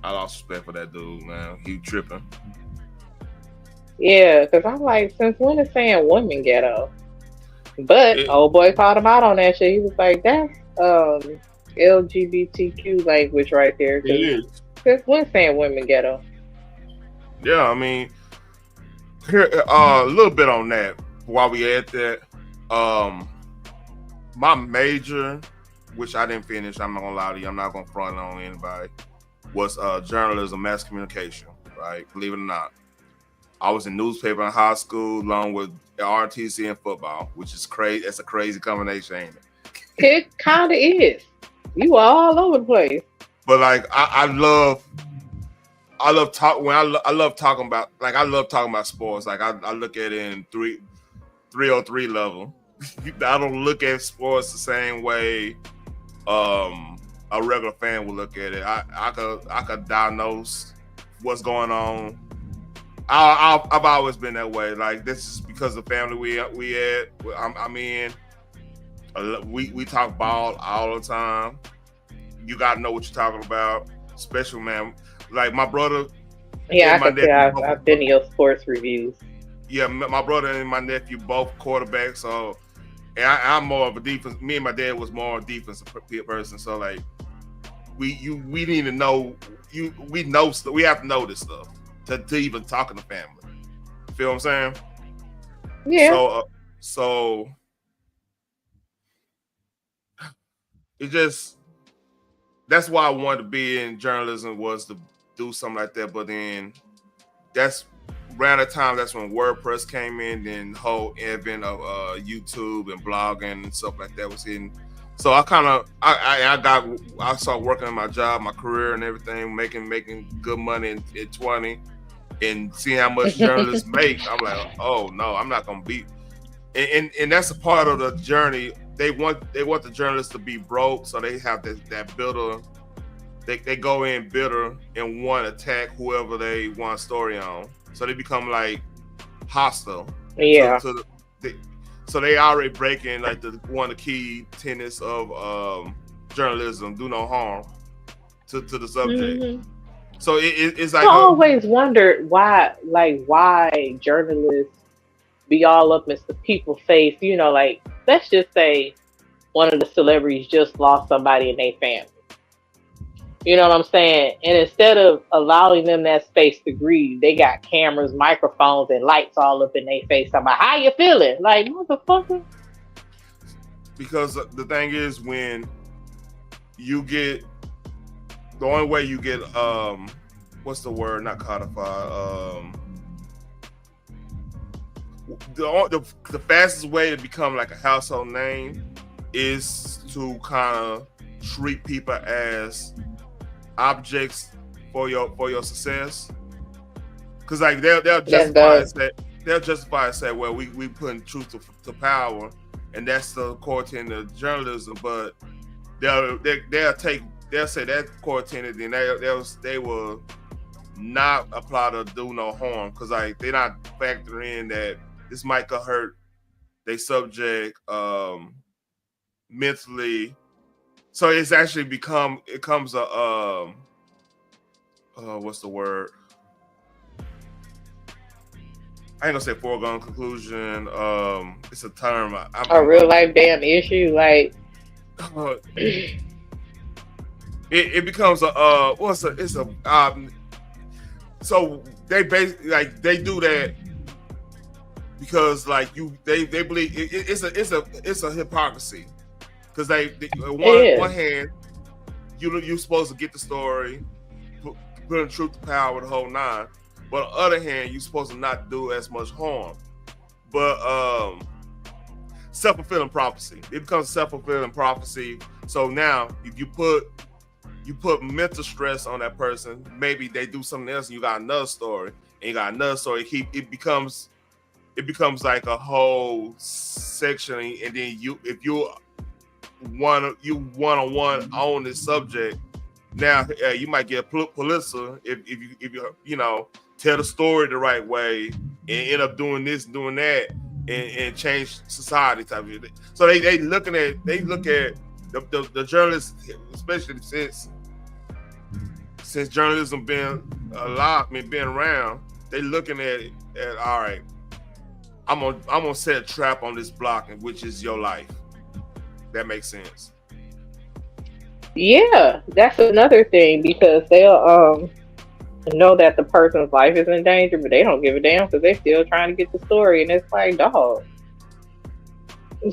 I lost respect for that dude, man. He tripping. Yeah, because I'm like, since when is saying woman ghetto? But old boy called him out on that shit. He was like, that's LGBTQ language right there. It is. Since when saying women ghetto? Yeah, I mean, here a little bit on that while we at that. My major, which I didn't finish, I'm not gonna lie to you, I'm not gonna front on anybody, was journalism, mass communication, right? Believe it or not. I was in newspaper in high school along with RTC and football, which is crazy. That's a crazy combination, ain't it? It kind of is. You are all over the place. But like, I love talking about sports. Like I look at it in 303 level. I don't look at sports the same way a regular fan would look at it. I could diagnose what's going on. I've always been that way. Like, this is because of the family we had. I'm in. We talk ball all the time. You gotta know what you're talking about, especially, man. Like my brother. Yeah, I can say I've been in your sports reviews. Yeah, my brother and my nephew both quarterbacks. So, and I'm more of a defense. Me and my dad was more a defensive person. So like, we need to know. We have to know this stuff to even talk in the family. You feel what I'm saying? Yeah. So it just, that's why I wanted to be in journalism, was to do something like that. But then that's around the time that's when WordPress came in, then the whole advent of YouTube and blogging and stuff like that was hitting. So I started working on my job, my career and everything, making good money at 20, and seeing how much journalists make. I'm like, oh no, I'm not gonna be. And that's a part of the journey. They want the journalists to be broke, so they have that bitter. They go in bitter and want to attack whoever they want a story on. So they become like hostile. Yeah. So they already breaking like one of the key tenets of journalism: do no harm. to the subject. Mhm. So it's like I always wondered why journalists be all up in the people's face. You know, like let's just say one of the celebrities just lost somebody in their family. You know what I'm saying? And instead of allowing them that space to grieve, they got cameras, microphones, and lights all up in their face. I'm like, how you feeling? Like, motherfucker. because the thing is, when you get the only way you get what's the word? Not codified. The fastest way to become like a household name is to kind of treat people as objects for your success. Because like they'll justify and say, well, we putting truth to power, and that's the core tenet of journalism. But they'll say that core tenet, then they will not apply to do no harm, because like they're not factoring in that this might could hurt they subject mentally. So it's actually becomes a what's the word? I ain't gonna say foregone conclusion. It's a term. A real life damn issue, like it becomes a so they basically like they do that because like they believe it's a hypocrisy, because they one hand you're supposed to get the story, putting truth to power, the whole nine. But on the other hand, you're supposed to not do as much harm. But self-fulfilling prophecy. It becomes self-fulfilling prophecy. So now if you put mental stress on that person, maybe they do something else and you got another story. And you got another story. It becomes like a whole section, and then if you one-on-one on this subject, now you might get political if you know, tell the story the right way and end up doing this, doing that, and change society type of thing. So they look at the journalists, especially since journalism been been around, they looking at it at, all right, I'm gonna set a trap on this block, which is your life. That makes sense. Yeah, that's another thing, because they'll know that the person's life is in danger, but they don't give a damn because they're still trying to get the story. And it's like, dog, and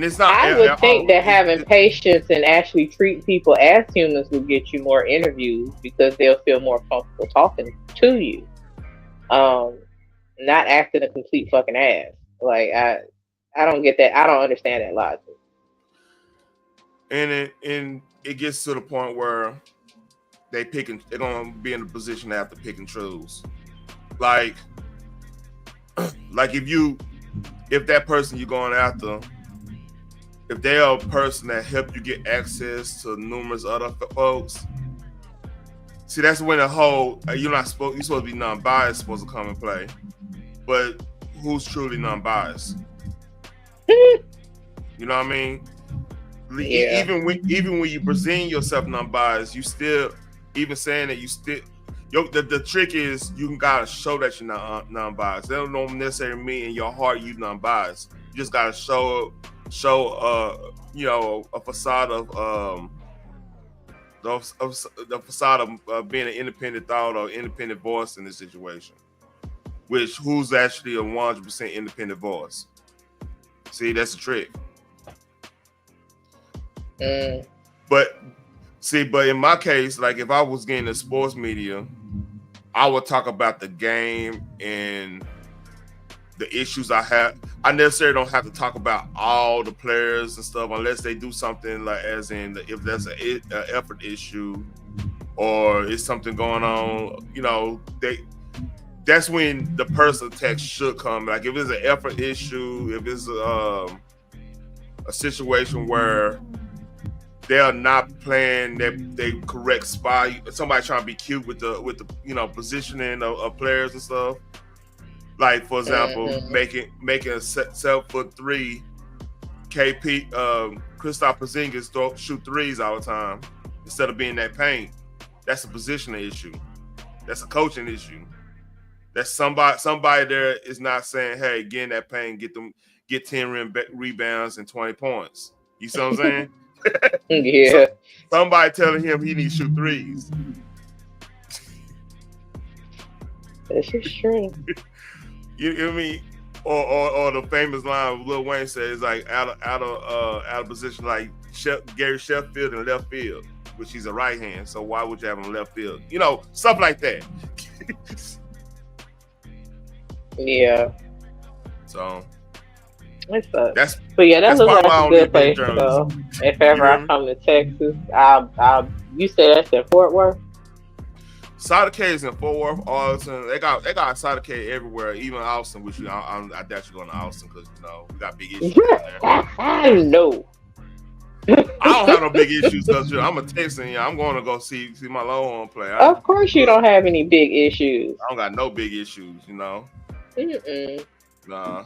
it's not. I would think that having patience and actually treat people as humans will get you more interviews, because they'll feel more comfortable talking to you, not acting a complete fucking ass. Like I don't get that. I don't understand that logic. And it gets to the point where they're gonna be in a position to have to pick and choose. Like if that person you're going after, if they're a person that helped you get access to numerous other folks, see, that's when the whole you're supposed to be non-biased supposed to come and play. But who's truly non-biased? You know what I mean? Yeah. Even when you present yourself non-biased, you still, even saying that you still, the trick is you gotta show that you're not non-biased. That don't necessarily mean in your heart you non-biased. You just gotta show you know, a facade of the facade of being an independent thought or independent voice in this situation. Which who's actually a 100% independent voice? See, that's the trick. But in my case, like if I was getting the sports media, I would talk about the game and the issues I have. I necessarily don't have to talk about all the players and stuff unless they do something like, as in if there's an effort issue or it's something going on, you know, that's when the personal text should come. Like if it's an effort issue, if it's a situation where they're not playing they correct spot, somebody trying to be cute with the you know, positioning of players and stuff. Like for example, making a 7'3" KP, Kristaps Porzingis shoot threes all the time instead of being that paint. That's a positional issue. That's a coaching issue. That's somebody there is not saying, "Hey, get in that paint, get 10 rebounds and 20 points." You see what I'm saying? Yeah. Somebody telling him he needs to shoot threes. That's just true. You know what I mean? Or the famous line Lil Wayne says like out of position, like Gary Sheffield in left field, which he's a right hand. So why would you have him in left field? You know, stuff like that. Yeah. So it sucks. That's that looks like why a good place to go. If ever I come to Texas, I'll you say that's in Fort Worth? Cider K is in Fort Worth, Arlington. They got Cider K everywhere, even Austin, which I doubt you're going to Austin because we got big issues down there. No. I don't have no big issues because I'm a Texan. I'm going to go see my Longhorn play. Of course you don't have any big issues. I don't got no big issues, Mm-mm. Nah.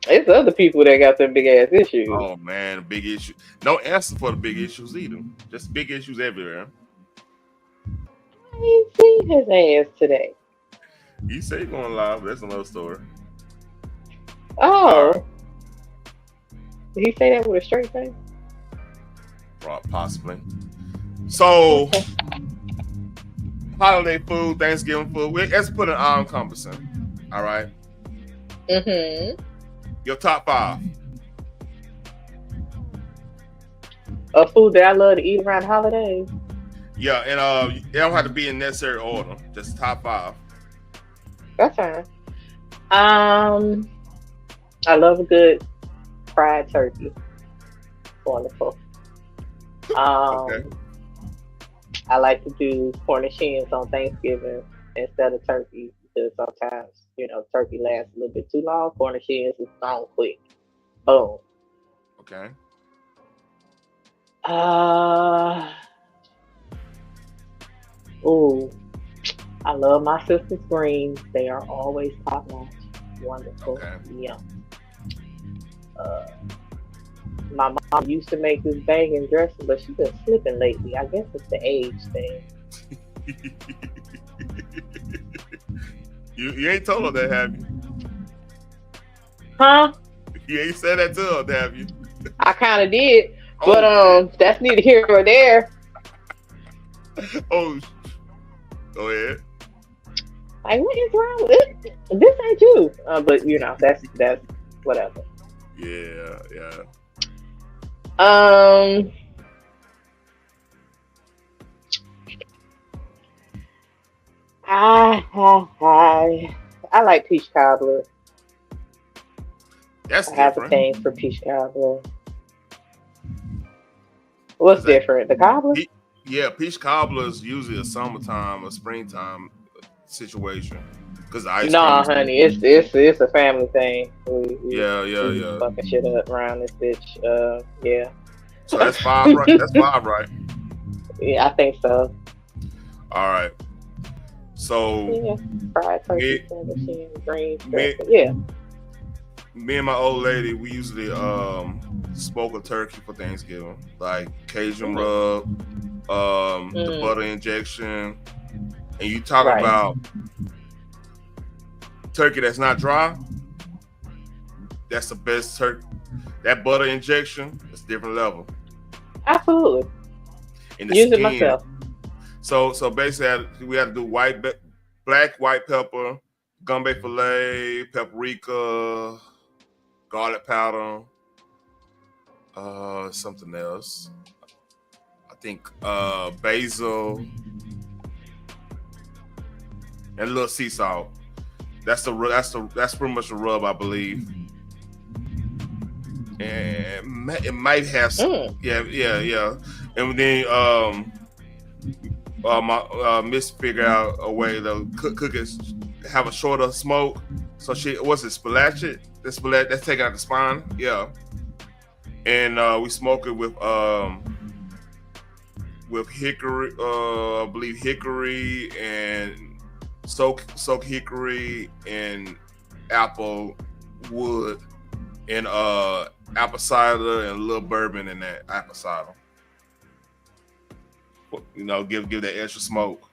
It's other people that got them big ass issues. Oh man, big issue. No answer for the big issues either. Just big issues everywhere. I ain't seen his ass today. You say you're going live, but that's another story. Oh. Did he say that with a straight face? Possibly. So, holiday food, Thanksgiving food. Let's put an all-encompassing. All right. Mm-hmm. Your top 5. A food that I love to eat around holidays. Yeah, and it don't have to be in necessary order. Just top 5. That's fine. I love a good fried turkey. Wonderful. Okay. I like to do Cornishins on Thanksgiving instead of turkey because sometimes, turkey lasts a little bit too long. Cornishins is gone quick. Boom. Okay. I love my sister's greens. They are always top notch. Wonderful. Okay. Yum. My mom used to make this banging dressing, but she's been slipping lately. I guess it's the age thing. You ain't told her that, have you? Huh? You ain't said that to her, have you? I kind of did, but that's neither here nor there. Oh, go ahead. Like, what is wrong with it? This ain't you. But that's whatever. Yeah. I like peach cobbler. That's I have a thing for peach cobbler. What's different? The cobbler? Yeah, peach cobbler is usually a summertime or springtime situation. Because honey, it's a family thing. We yeah. Fucking shit up around this bitch. Yeah. So that's 5, right? That's 5, right? Yeah, I think so. All right. So fried turkey, greens, me and my old lady, we usually smoke a turkey for Thanksgiving, like Cajun rub, the butter injection, and you talk about turkey that's not dry. That's the best turkey. That butter injection is a different level. Absolutely. Use it myself. So basically, we had to do black, white pepper, gumbo filet, paprika, garlic powder, something else. I think basil and a little sea salt. That's pretty much the rub, I believe. And it might have some, yeah. And then my miss figured out a way to cook it, have a shorter smoke. So spalachit? That's taking out the spine, yeah. And we smoke it with hickory, I believe hickory and soak hickory and apple wood and apple cider and a little bourbon in that apple cider. You know, give that extra smoke.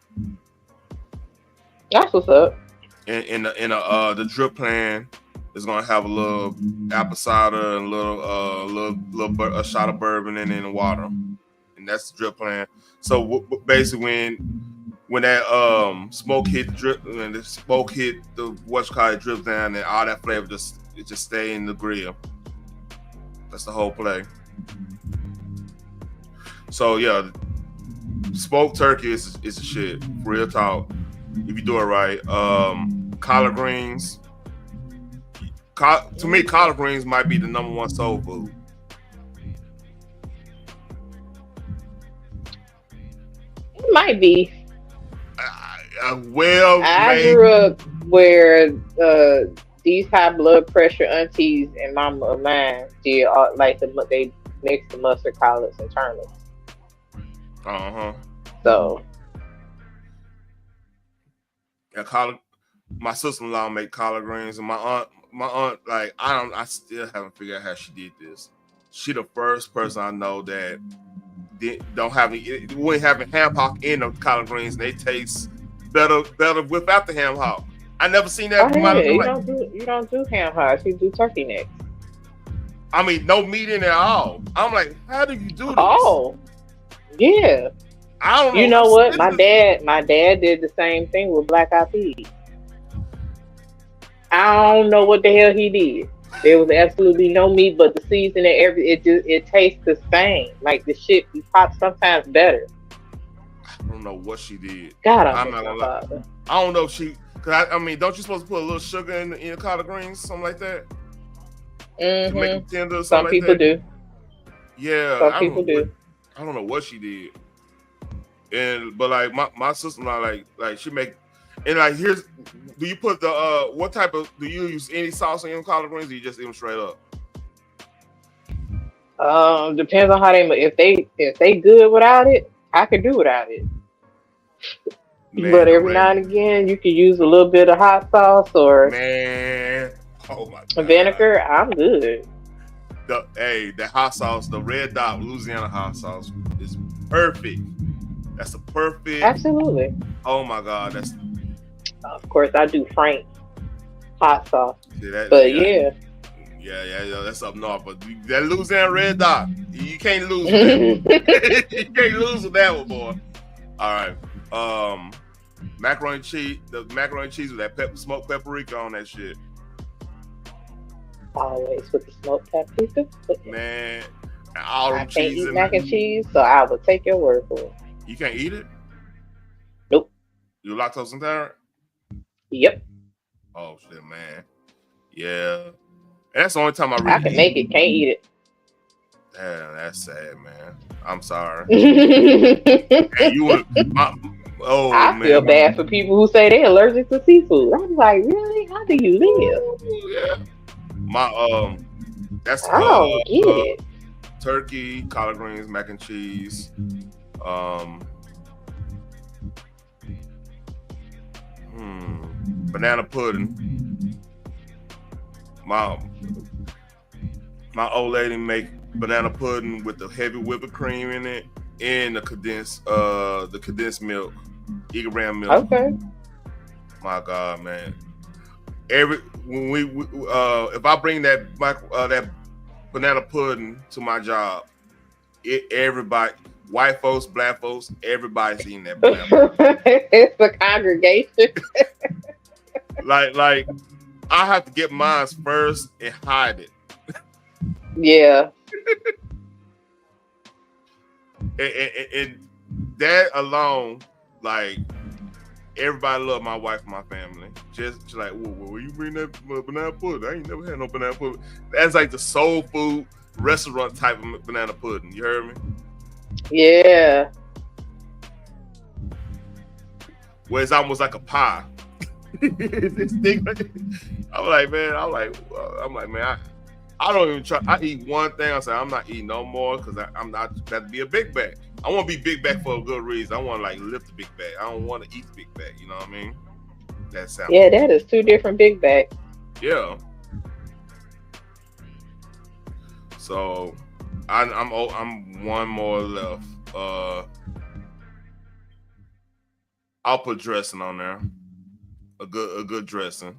That's what's up. In the drip plan is gonna have a little apple cider and a shot of bourbon and then water, and that's the drip plan. So basically, when that smoke hit drip, when the smoke hit the drip down, and all that flavor just stay in the grill. That's the whole play. So yeah, smoked turkey is a shit. Real talk. If you do it right, collard greens. To me, collard greens might be the #1 soul food. It might be. Well, I grew up where these high blood pressure aunties and mama of mine did they mix the mustard, collards, and turnips. So. Yeah, my sister-in-law make collard greens, and my aunt, like I still haven't figured out how she did this. She the first person I know that wouldn't have a ham hock in the collard greens. And they taste better without the ham hock. I never seen that. You don't do ham hocks. You do turkey necks. I mean, no meat in it at all. I'm like, how do you do this? Oh, yeah. I don't know. You know what? My dad did the same thing with black eyed peas. I don't know what the hell he did. There was absolutely no meat, but the seasoning, it tastes the same. Like the shit be popped sometimes better. I don't know what she did. God, I'm not gonna lie. I don't know if she. Cause I mean, don't you supposed to put a little sugar in the collard greens, something like that? To make them tender. Some people do. Yeah, some people do. I don't know what she did. But like my sister-in-law, like she make, and like do you put the what type of, do you use any sauce on your collard greens, or you just eat them straight up? Depends on how if they good without it, I could do without it. Man, but every now and again, you can use a little bit of hot sauce or oh my God, vinegar. I'm good. The hot sauce, the Red Dot Louisiana hot sauce is perfect. That's a perfect. Absolutely. Oh my God, that's. Of course, I do Frank hot sauce. Yeah, that's up north. But that Louisiana Red Dot, you can't lose with that. You can't lose with that one, boy. All right, macaroni cheese. The macaroni cheese with that smoked paprika on that shit. Always with the smoked paprika. Man, all them I can't cheese eat mac and cheese, so I will take your word for it. You can't eat it? Nope. You lactose intolerant? Yep. Oh shit, man. Yeah. And that's the only time I can make it, can't eat it. Damn, that's sad, man. I'm sorry. And you would, I feel bad for people who say they're allergic to seafood. I'm like, really? How do you live? Yeah. That's I don't get it. Turkey, collard greens, mac and cheese. Banana pudding. My old lady make banana pudding with the heavy whipped cream in it and the condensed milk, Eagle brand milk. Okay. My God, man. When we if I bring that banana pudding to my job, everybody, white folks, black folks, everybody's eating that banana. It's a congregation. like I have to get mine first and hide it. Yeah. and that alone, like, everybody love my wife and my family. Just like, where you bring that banana pudding? I ain't never had no banana pudding. That's like the soul food restaurant type of banana pudding. You heard me? Yeah. Where it's almost like a pie. It's thick. I'm like, man, I don't even try. I eat one thing. I say I'm not eating no more because I'm not got to be a big bag. I want to be big bag for a good reason. I want to like lift the big bag. I don't want to eat the big bag. You know what I mean? That sounds. Yeah, that is two different big bags. Yeah. So I'm one more left. I'll put dressing on there. A good dressing.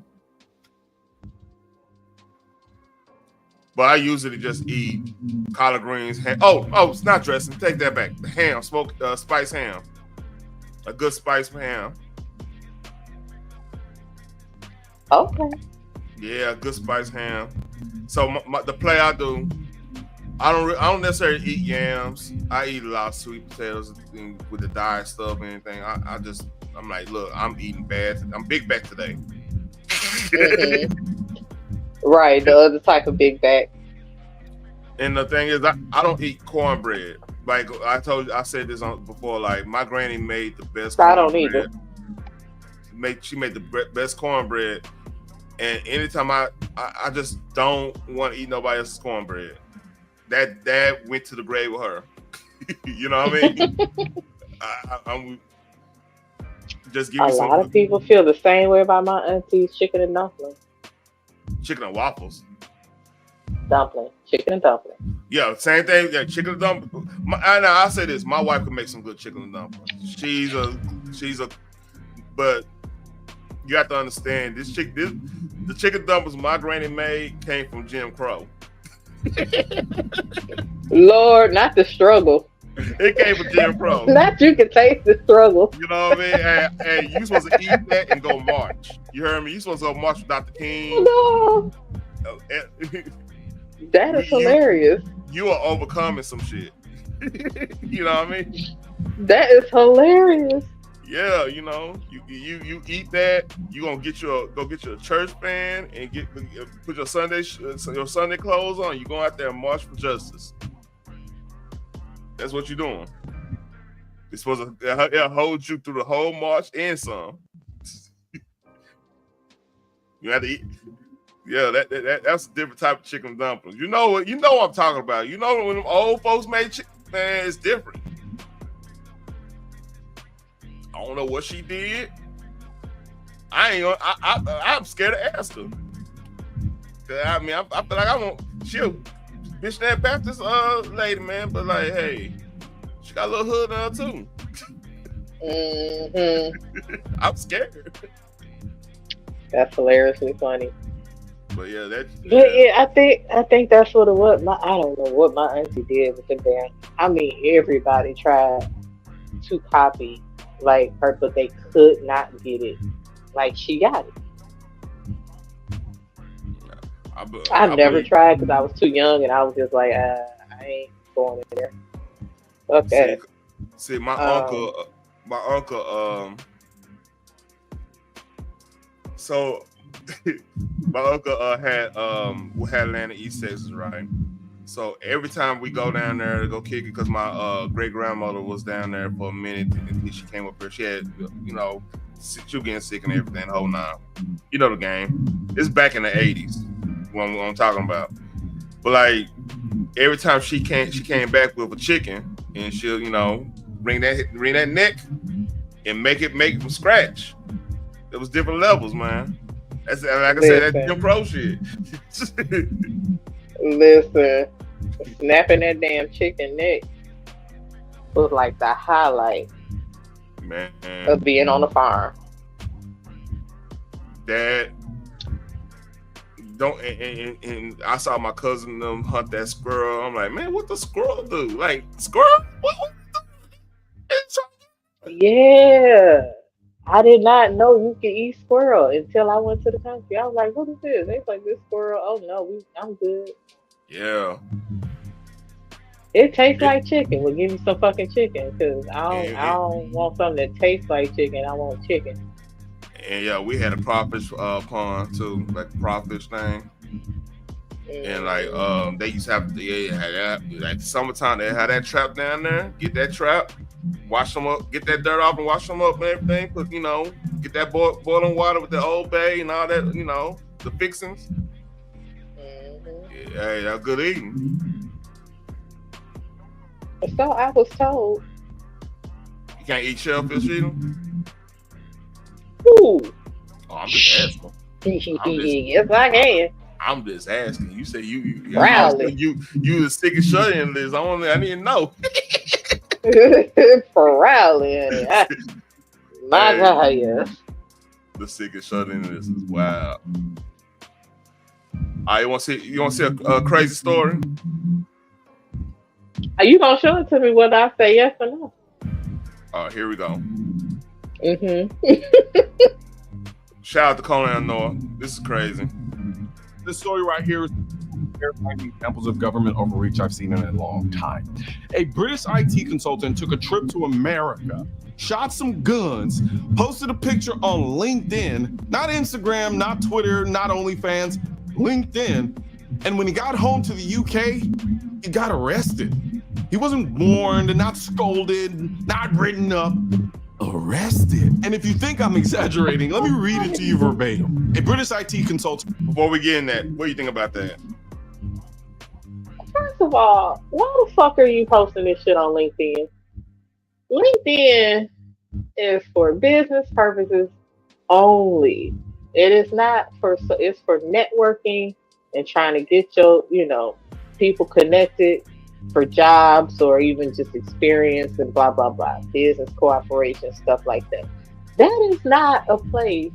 But I usually just eat collard greens. Oh, it's not dressing. Take that back. The ham, smoked spiced ham. A good spiced ham. Okay. Yeah, a good spiced ham. So the play I do, I don't necessarily eat yams. I eat a lot of sweet potatoes with the diet stuff and anything. I'm like, look, I'm eating bad. I'm big back today. Right, the other type of big back. And the thing is, I don't eat cornbread. Like I said this before. Like my granny made the best. I don't either. She made the best cornbread, and anytime I just don't want to eat nobody else's cornbread. That went to the grave with her. You know what I mean? I'm just give me some. A lot of people feel the same way about my auntie's chicken and dumpling. Chicken and waffles. Dumpling. Chicken and dumpling. Yeah, same thing. Yeah, chicken and dumpling. I'll say this: my wife can make some good chicken and dumplings. She's a, but you have to understand the chicken dumplings my granny made came from Jim Crow. Lord, not the struggle. It came from Jim Crow. Not you can taste the struggle. You know what I mean? And you supposed to eat that and go march. You heard me? You supposed to go march with Dr. King. No. That is hilarious. You are overcoming some shit. You know what I mean? That is hilarious. Yeah, you know, you eat that. You gonna go get you a church band and put your Sunday clothes on. You go out there and march for justice. That's what you're doing. It's supposed to hold you through the whole march and some. You have to eat. Yeah, that's a different type of chicken dumplings. You know what I'm talking about. You know when them old folks made chicken, man, it's different. I don't know what she did. I'm scared to ask her. I mean, I feel like I won't. She'll bitch that Baptist lady, man. But like, hey, she got a little hood in her too. I'm scared. That's hilariously funny. But yeah, I think that's what it was. I don't know what my auntie did with the band. I mean, everybody tried to copy like her, but they could not get it like she got it. I've never tried because I was too young and I was just like, I ain't going in there. Okay. See, my uncle. So my uncle had land in East Texas, right? So every time we go down there to go kick it, because my great grandmother was down there for a minute, and she came up here. She had, she was getting sick and everything, the whole nine. You know the game. It's back in the 80s. What I'm talking about. But like every time she came back with a chicken, and she'll bring that neck and make it from scratch. It was different levels, man. That's like I said, that's Jim Crow shit. Listen, snapping that damn chicken neck was like the highlight, man, of being on the farm. That don't and I saw my cousin them hunt that squirrel. I'm like, man, what the squirrel do? Like squirrel? What Yeah. I did not know you could eat squirrel until I went to the country. I was like, what is this? They was like, this squirrel. Oh no, I'm good. Yeah. It tastes like chicken. We'll give you some fucking chicken because I don't want something that tastes like chicken. I want chicken. And yeah, we had a crawfish pond too, like a crawfish thing. And like they used to have like summertime they had that trap down there. Get that trap, wash them up, get that dirt off and wash them up and everything. Put get that boiling water with the Old Bay and all that, the fixings. Yeah, hey, that's good eating. So I was told you can't eat shellfish either. Ooh. Oh, I'm just asking. Yes, I can. I'm just asking. You say you the sickest shut-in list. I didn't know. For rally, my God, yes. The sickest shut-in list is wild. All right, you want to see a crazy story? Are you gonna show it to me whether I say yes or no? All right, here we go. Mm-hmm. Shout out to Conan Noah. This is crazy. This story right here is terrifying examples of government overreach I've seen in a long time. A British IT consultant took a trip to America, shot some guns, posted a picture on LinkedIn, not Instagram, not Twitter, not OnlyFans, LinkedIn. And when he got home to the UK, he got arrested. He wasn't warned and not scolded, not written up. Arrested. And if you think I'm exaggerating, let me read it to you verbatim. A British IT consultant. Before we get in that, what do you think about that? First of all, why the fuck are you posting this shit on LinkedIn? LinkedIn is for business purposes only. It is not it's for networking and trying to get your, people connected for jobs or even just experience and blah, blah, blah. Business cooperation, stuff like that. That is not a place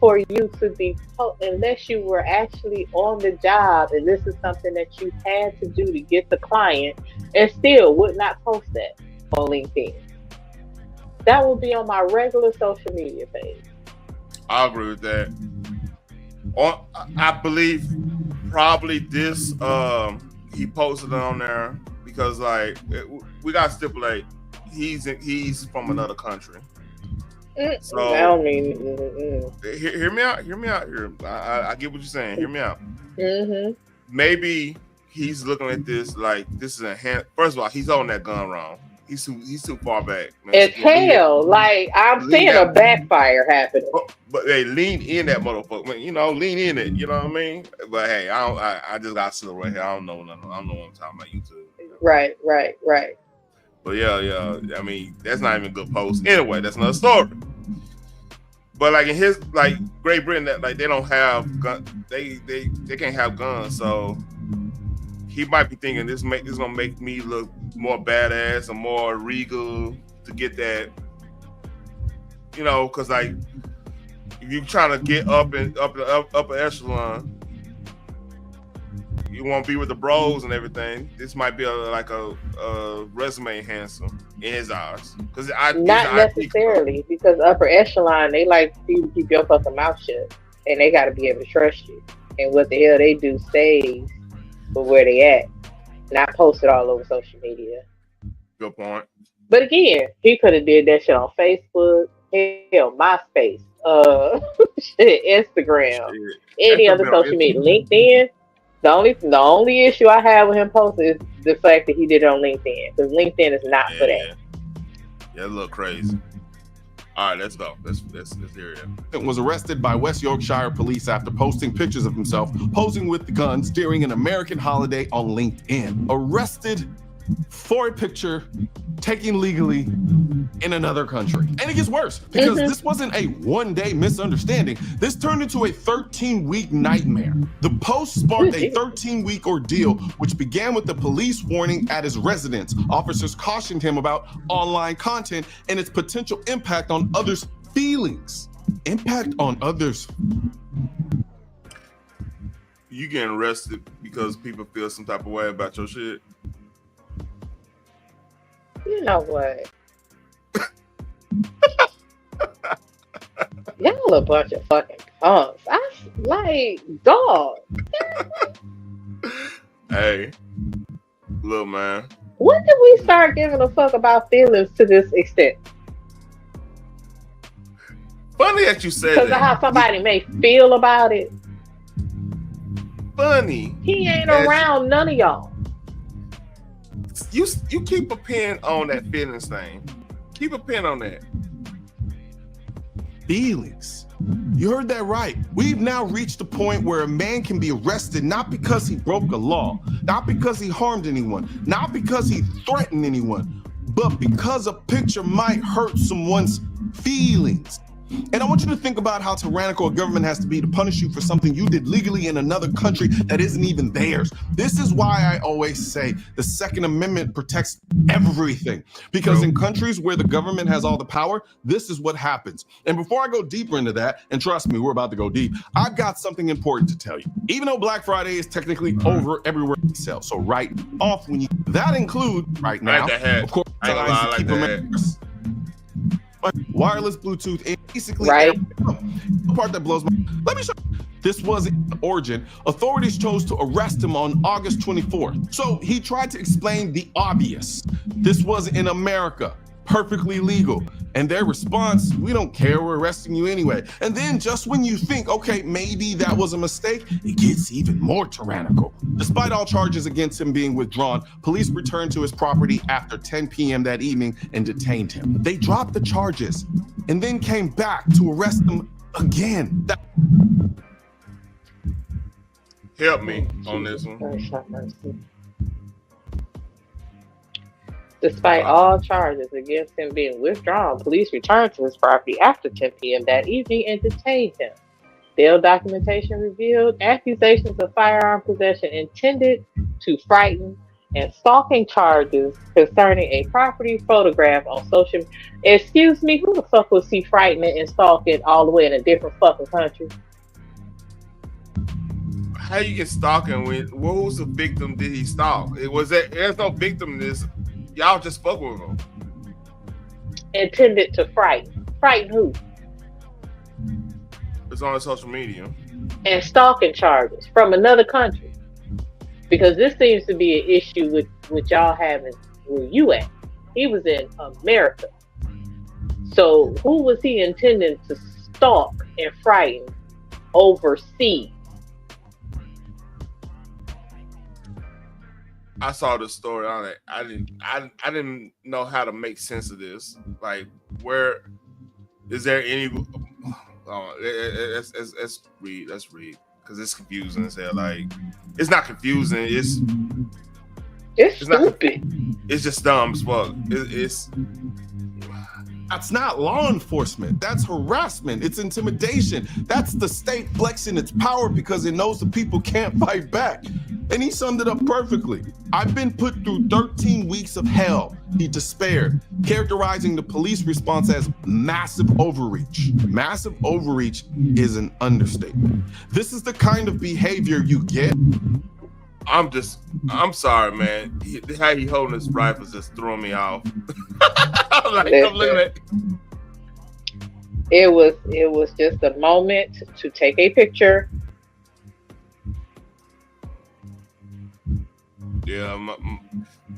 for you to be, unless you were actually on the job and this is something that you had to do to get the client, and still would not post that on LinkedIn. That will be on my regular social media page. I agree with that. I believe probably this, he posted it on there because we got to stipulate he's from another country. So hear me out here. I get what you're saying. Hear me out. Mm-hmm. Maybe he's looking at this like this is first of all, he's holding that gun wrong. He's too far back. Man. It's hell. I'm seeing a backfire happening. But they lean in that motherfucker. Lean in it. You know what I mean? But hey, I just got to sit right here. I don't know nothing. I don't know what I'm talking about YouTube. Right. But yeah. I mean, that's not even a good post. Anyway, that's another story. But in his Great Britain, that they don't have gun. They can't have guns. So he might be thinking this gonna make me look more badass or more regal to get that. Because if you're trying to get up an echelon, you want to be with the bros and everything. This might be a resume enhancer in his eyes. Not necessarily, because upper echelon, they like you to keep your fucking mouth shut, and they got to be able to trust you. And what the hell they do stays for where they at, not post it all over social media. Good point. But again, he could have did that shit on Facebook, hell, MySpace, Instagram, any other social media, LinkedIn. The only issue I have with him posting is the fact that he did it on LinkedIn, because LinkedIn is not for that. Yeah, a little crazy. All right, let's go. Let's hear it. Was arrested by West Yorkshire police after posting pictures of himself posing with the guns during an American holiday on LinkedIn. Arrested for a picture taken legally in another country. And it gets worse because this wasn't a one-day misunderstanding. This turned into a 13-week nightmare. The post sparked a 13-week ordeal, which began with the police warning at his residence. Officers cautioned him about online content and its potential impact on others' feelings. Impact on others. You getting arrested because people feel some type of way about your shit? You know what? Y'all a bunch of fucking punks. Dog. Hey, little man. When did we start giving a fuck about feelings to this extent? Funny that you said that. Because of how somebody may feel about it. Funny. He ain't around none of y'all. You keep a pin on that feelings thing. Keep a pin on that. Feelings. You heard that right. We've now reached the point where a man can be arrested not because he broke a law, not because he harmed anyone, not because he threatened anyone, but because a picture might hurt someone's feelings. And I want you to think about how tyrannical a government has to be to punish you for something you did legally in another country that isn't even theirs. This is why I always say the Second Amendment protects everything. Because in countries where the government has all the power, this is what happens. And before I go deeper into that, and trust me, we're about to go deep, I've got something important to tell you. Even though Black Friday is technically over everywhere we sell, so right off when you, that includes right now, of course, wireless Bluetooth, and basically the part that blows my, let me show you. This was the origin. Authorities chose to arrest him on August 24th. So he tried to explain the obvious. This was in America, perfectly legal. And their response, we don't care, we're arresting you anyway. And then just when you think, okay, maybe that was a mistake, it gets even more tyrannical. Despite all charges against him being withdrawn, police returned to his property after 10 p.m. that evening and detained him. They dropped the charges and then came back to arrest him again. Help me on this one. Despite all charges against him being withdrawn, police returned to his property after 10 p.m. that evening and detained him. Bail documentation revealed accusations of firearm possession intended to frighten and stalking charges concerning a property photograph on social media. Excuse me, who the fuck was he frightening and stalking all the way in a different fucking country? How you get stalking with who's the victim did he stalk? It was that there's no victim in this. Y'all just fuck with him. Intended to frighten. Frighten who? It's on his social media. And stalking charges from another country. Because this seems to be an issue with y'all having where you at. He was in America. So who was he intending to stalk and frighten overseas? I saw the story on it. I didn't know how to make sense of this. Like, where is there any? Let's read. Let's read because it's confusing as hell. Like, it's not confusing. It's not. It's just dumb as fuck. It's. That's not law enforcement. That's harassment. It's intimidation. That's the state flexing its power because it knows the people can't fight back. And he summed it up perfectly. I've been put through 13 weeks of hell, he despaired, characterizing the police response as massive overreach. Massive overreach is an understatement. This is the kind of behavior you get. I'm sorry, man. How he holding his rifles just throwing me off. I'm looking at it was just a moment to take a picture. Yeah,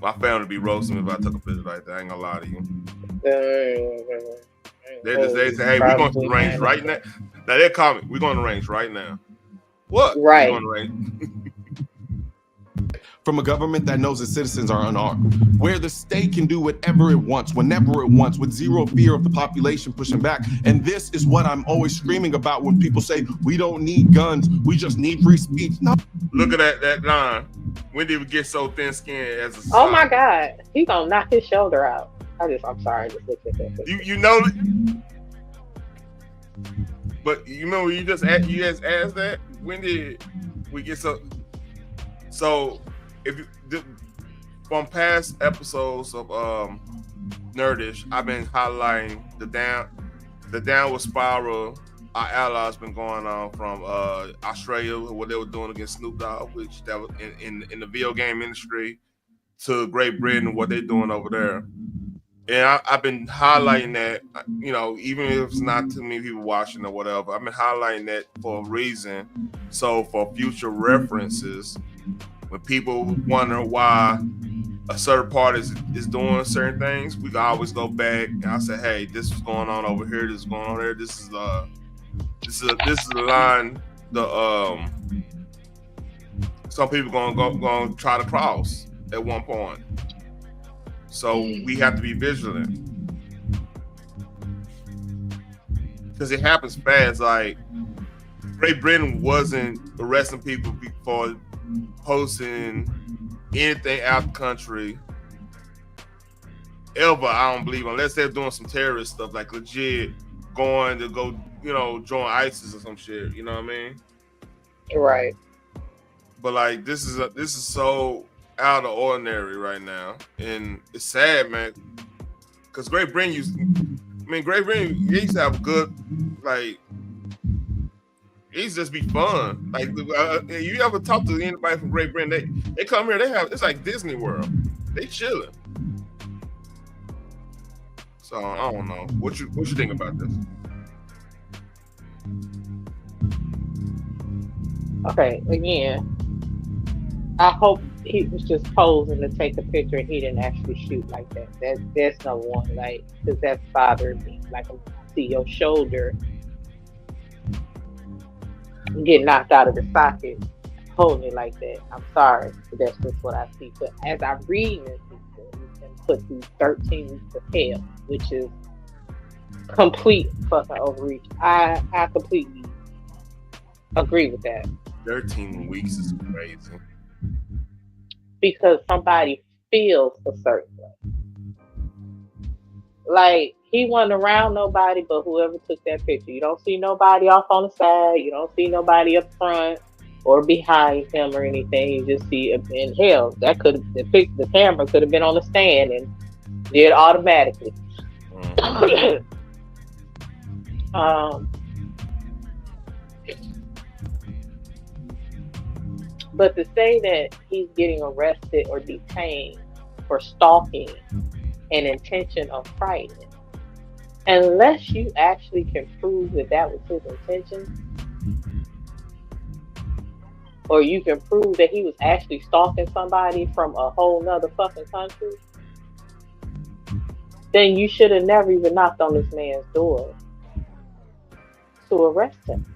my family would be roasting me if I took a picture like that. I ain't gonna lie to you. They say, hey, we're going to the range right now. Now they call me, we're going to the range right now. What? Right. We're going to the range. From a government that knows its citizens are unarmed, where the state can do whatever it wants, whenever it wants, with zero fear of the population pushing back. And this is what I'm always screaming about when people say, we don't need guns, we just need free speech. No. Look at that line. When did we get so thin-skinned as a society? Oh my God, he's gonna knock his shoulder out. I'm sorry, I just looked at that. You know, but you remember you just asked that? When did we get so if you from past episodes of Nerdish, I've been highlighting the downward spiral our allies been going on from Australia, what they were doing against Snoop Dogg, which that was in the video game industry, to Great Britain, what they're doing over there. And I've been highlighting that, you know, even if it's not too many people watching or whatever, I've been highlighting that for a reason. So for future references, when people wonder why a certain party is doing certain things, we can always go back and I say, hey, this is going on over here, this is going on there, this is the line some people gonna try to cross at one point. So we have to be vigilant because it happens fast. Like Great Britain wasn't arresting people for posting anything out the country ever. I don't believe, unless they're doing some terrorist stuff, like legit going to go, join ISIS or some shit. You know what I mean? Right. But like this is so out of ordinary right now, and it's sad, man. Because Great Britain used to have good, like, it used to just be fun. Like, you ever talk to anybody from Great Britain? They come here, it's like Disney World. They chilling. So I don't know. What you think about this? Okay, again, I hope he was just posing to take a picture and he didn't actually shoot like that. That's number one, like, because that's bothering me. Like, I see your shoulder get knocked out of the socket, holding it like that. I'm sorry, but that's just what I see. But as I read this, you can put through 13 weeks of hell, which is complete fucking overreach. I completely agree with that. 13 weeks is crazy. Because somebody feels a certain way. Like, he wasn't around nobody but whoever took that picture. You don't see nobody off on the side. You don't see nobody up front or behind him or anything. You just see it in hell. That could have the camera could have been on the stand and did automatically. But to say that he's getting arrested or detained for stalking and intention of fighting, unless you actually can prove that that was his intention, or you can prove that he was actually stalking somebody from a whole nother fucking country, then you should have never even knocked on this man's door to arrest him.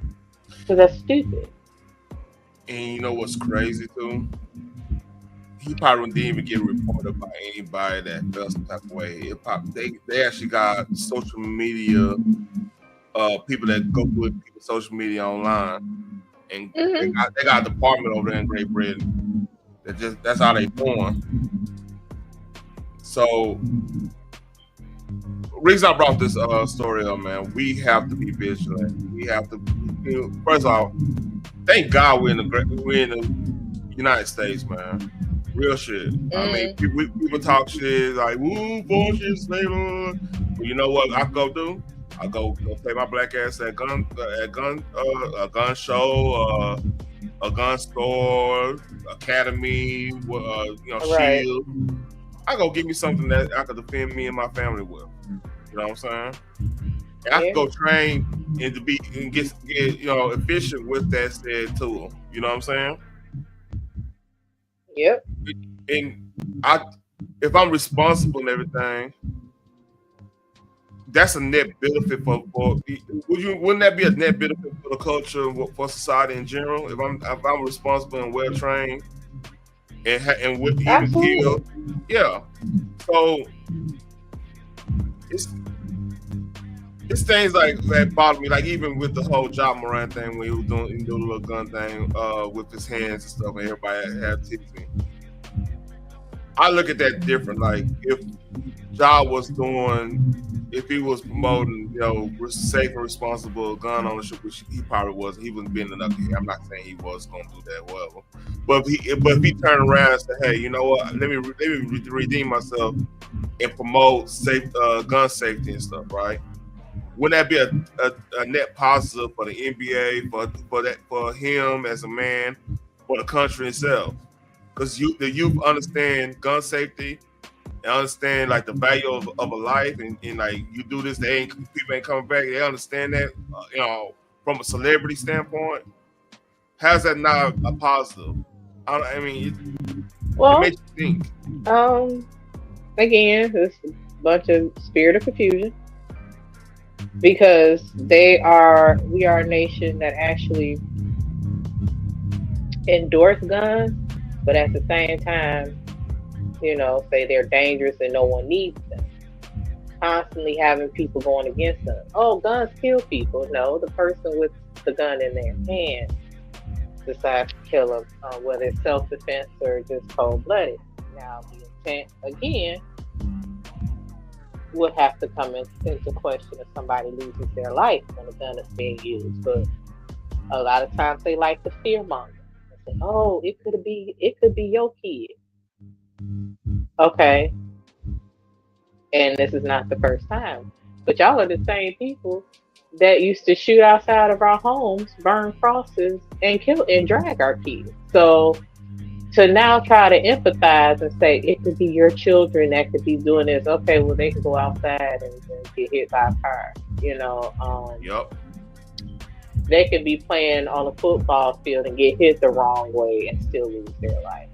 Because that's stupid. And you know what's crazy too? He probably didn't even get reported by anybody that felt some type of way. They actually got social media, people that go with people's social media online, and they got a department over there in Great Britain. That's how they born. So, reason I brought this story up, man, we have to be vigilant. We have to, first of all, thank God we're in the United States, man. Real shit. I mean, people talk shit like, "Woo, bullshit, slavery." But you know what I go do? I go play my black ass at a gun show, a gun store, academy, Right. Shield. I go get me something that I could defend me and my family with. You know what I'm saying? And I can go train and get efficient with that said tool. You know what I'm saying? Yep. And if I'm responsible and everything, that's a net benefit for wouldn't that be a net benefit for the culture, for society in general? If I'm responsible and well trained and with even skilled, yeah. So it's things like that bother me. Like even with the whole Ja Morant thing when he was doing the little gun thing with his hands and stuff, and everybody had tips me. I look at that different. Like if Ja was if he was promoting, safe and responsible gun ownership, which he probably wasn't. He wasn't being enough. I'm not saying he was going to do that, whatever. But if he turned around and said, "Hey, you know what? Let me redeem myself and promote gun safety and stuff," right? Wouldn't that be a net positive for the NBA, for him as a man, for the country itself? Because the youth understand gun safety and understand like the value of a life, and like you do this, people ain't coming back. They understand that, from a celebrity standpoint. How's that not a positive? I mean, it makes you think. Again, it's a bunch of spirit of confusion. Because we are a nation that actually endorse guns, but at the same time, say they're dangerous and no one needs them. Constantly having people going against them. Oh, guns kill people. No, the person with the gun in their hand decides to kill them, whether it's self-defense or just cold-blooded. Now, the intent, again, would have to come into question if somebody loses their life when a gun is being used. But a lot of times they like to fearmonger. They say, "Oh, it could be your kid." Okay, and this is not the first time. But y'all are the same people that used to shoot outside of our homes, burn crosses, and kill and drag our kids. So to now try to empathize and say it could be your children that could be doing this. Okay, well they can go outside and get hit by a car. Yep. They could be playing on a football field and get hit the wrong way and still lose their life.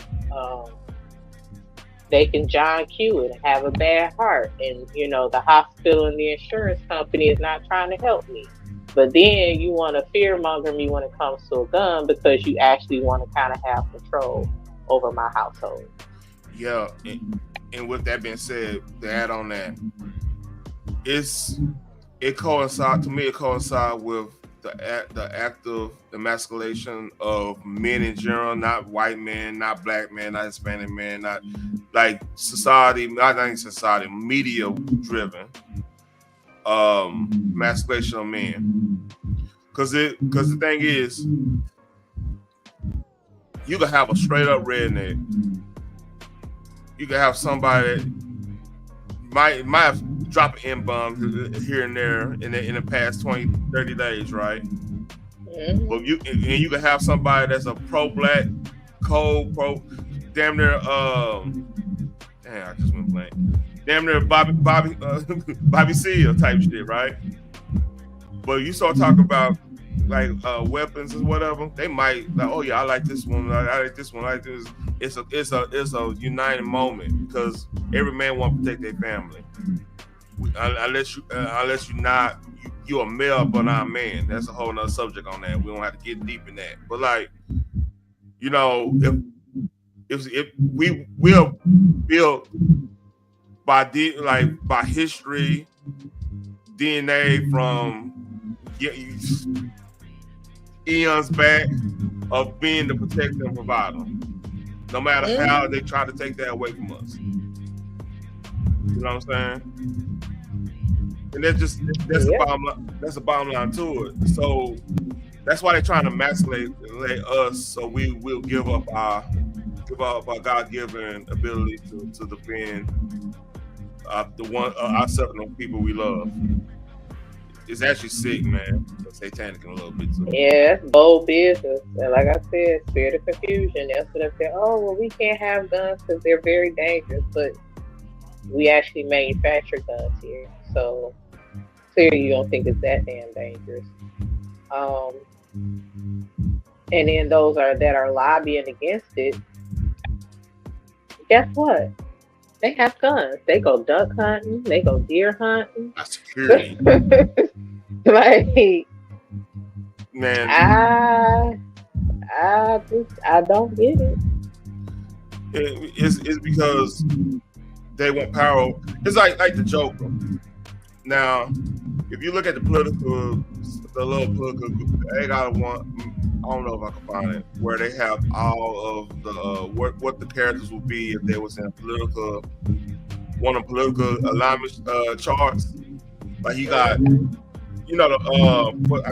They can John Q it and have a bad heart, and the hospital and the insurance company is not trying to help me. But then you want to fearmonger me when it comes to a gun because you actually want to kind of have control over my household. Yeah, and with that being said, to add on that, it coincides with the active emasculation of men in general, not white men, not black men, not Hispanic men, not like society, not even society, media driven emasculation of men. Because the thing is, you can have a straight up redneck. You can have somebody that might have dropped an N-bomb here and there in the past 20, 30 days, right? Mm-hmm. But you can have somebody that's a pro-black, pro damn near damn, I just went blank. Damn near Bobby Seale type shit, right? But you start talking about like weapons or whatever, they might like, oh yeah, I like this one, I like this one, I like this. It's a united moment because every man wants to protect their family. Unless you're a male but not a man. That's a whole nother subject on that. We don't have to get deep in that. But like, if we're built by history, DNA from eons back of being the protector and provider, no matter how they try to take that away from us. You know what I'm saying? And that's the bottom line to it. So that's why they're trying to emasculate us, so we will give up our God-given ability to defend ourselves and the people we love. It's actually sick, man. It's satanic in a little bit too. Yeah, it's bold business. And like I said, spirit of confusion. That's what they say. Oh, well, we can't have guns because they're very dangerous. But we actually manufacture guns here. So clearly you don't think it's that damn dangerous. And then those that are lobbying against it, guess what? They have guns. They go duck hunting. They go deer hunting. That's security. Like, man, I don't get it. It's because they want power. It's like the Joker. Now, if you look at the little political, they got one. I don't know if I can find it where they have all of the what the characters would be if they was in political alignment charts. Like you got, I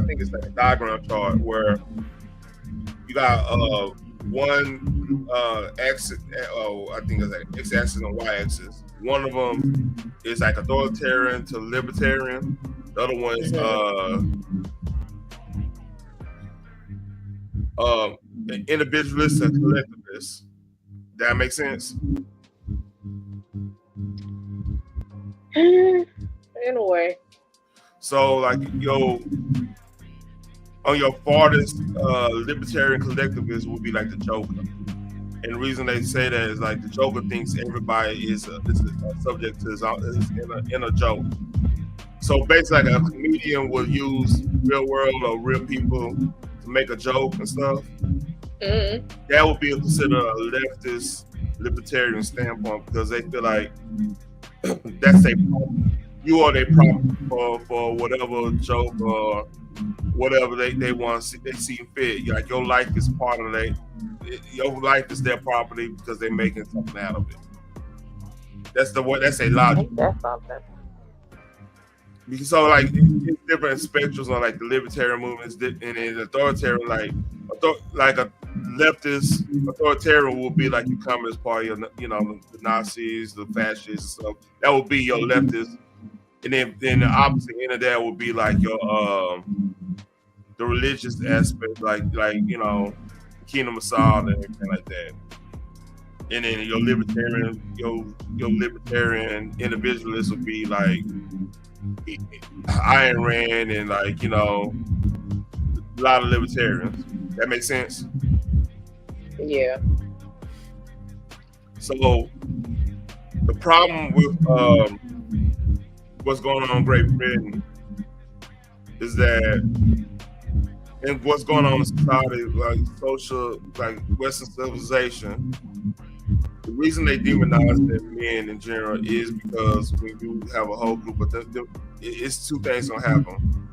think it's like a diagram chart where you got one axis. I think it's like x-axis and y-axis. One of them is like authoritarian to libertarian. The other one is individualist and collectivist. That makes sense? In a way. So like on your farthest libertarian collectivist would be like the Joker. And the reason they say that is like the Joker thinks everybody is subject to his in a joke. So basically, like a comedian would use real world or real people to make a joke and stuff. Mm-hmm. That would be considered a leftist libertarian standpoint because they feel like that's you are their property for whatever joke or whatever they want to see, they see fit. Like your life is part of your life is their property because they're making something out of it. That's a logic. That's something. So like it's different spectrums on like the libertarian movements and then the authoritarian like a leftist authoritarian will be like the Communist Party or the Nazis, the fascists and stuff. That would be your leftist, and then the opposite end of that would be like your the religious aspect, like Kingdom of Saul and everything like that. And then your libertarian individualists would be like Ayn Rand and like a lot of libertarians. That makes sense. Yeah. So the problem with what's going on in Great Britain is that, and what's going on in society, like social, like Western civilization, the reason they demonize their men in general is because when you have a whole group of them, it's two things gonna happen.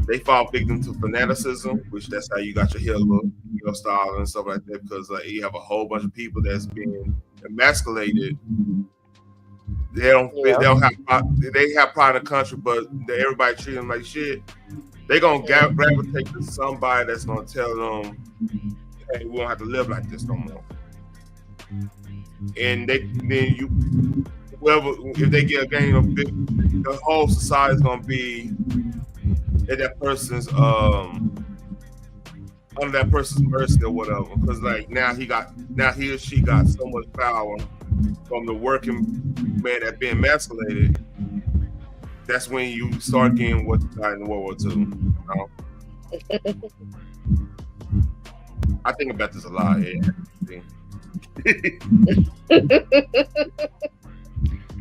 They fall victim to fanaticism, which that's how you got your Hitler, your Stalin and stuff like that, because you have a whole bunch of people that's being emasculated. They don't have pride in the country, but everybody treat them like shit. They're gonna gravitate to somebody that's gonna tell them, "Hey, we don't have to live like this no more." And if they get a gain of the whole society is gonna be at that person's under that person's mercy or whatever. Because like now he or she got so much power from the working man that being emasculated. That's when you start getting what you got in World War II. I think about this a lot.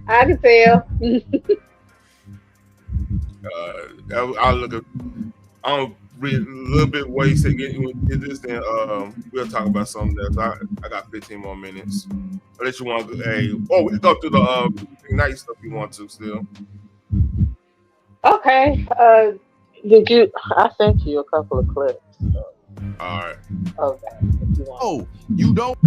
I can tell. I'll look at. I'll read a little bit what he said. Get this, then we'll talk about something else. I got 15 more minutes. Unless you want to, we can go through the night stuff you want to still. Okay. I sent you a couple of clips. So. All right. Okay. Oh, you don't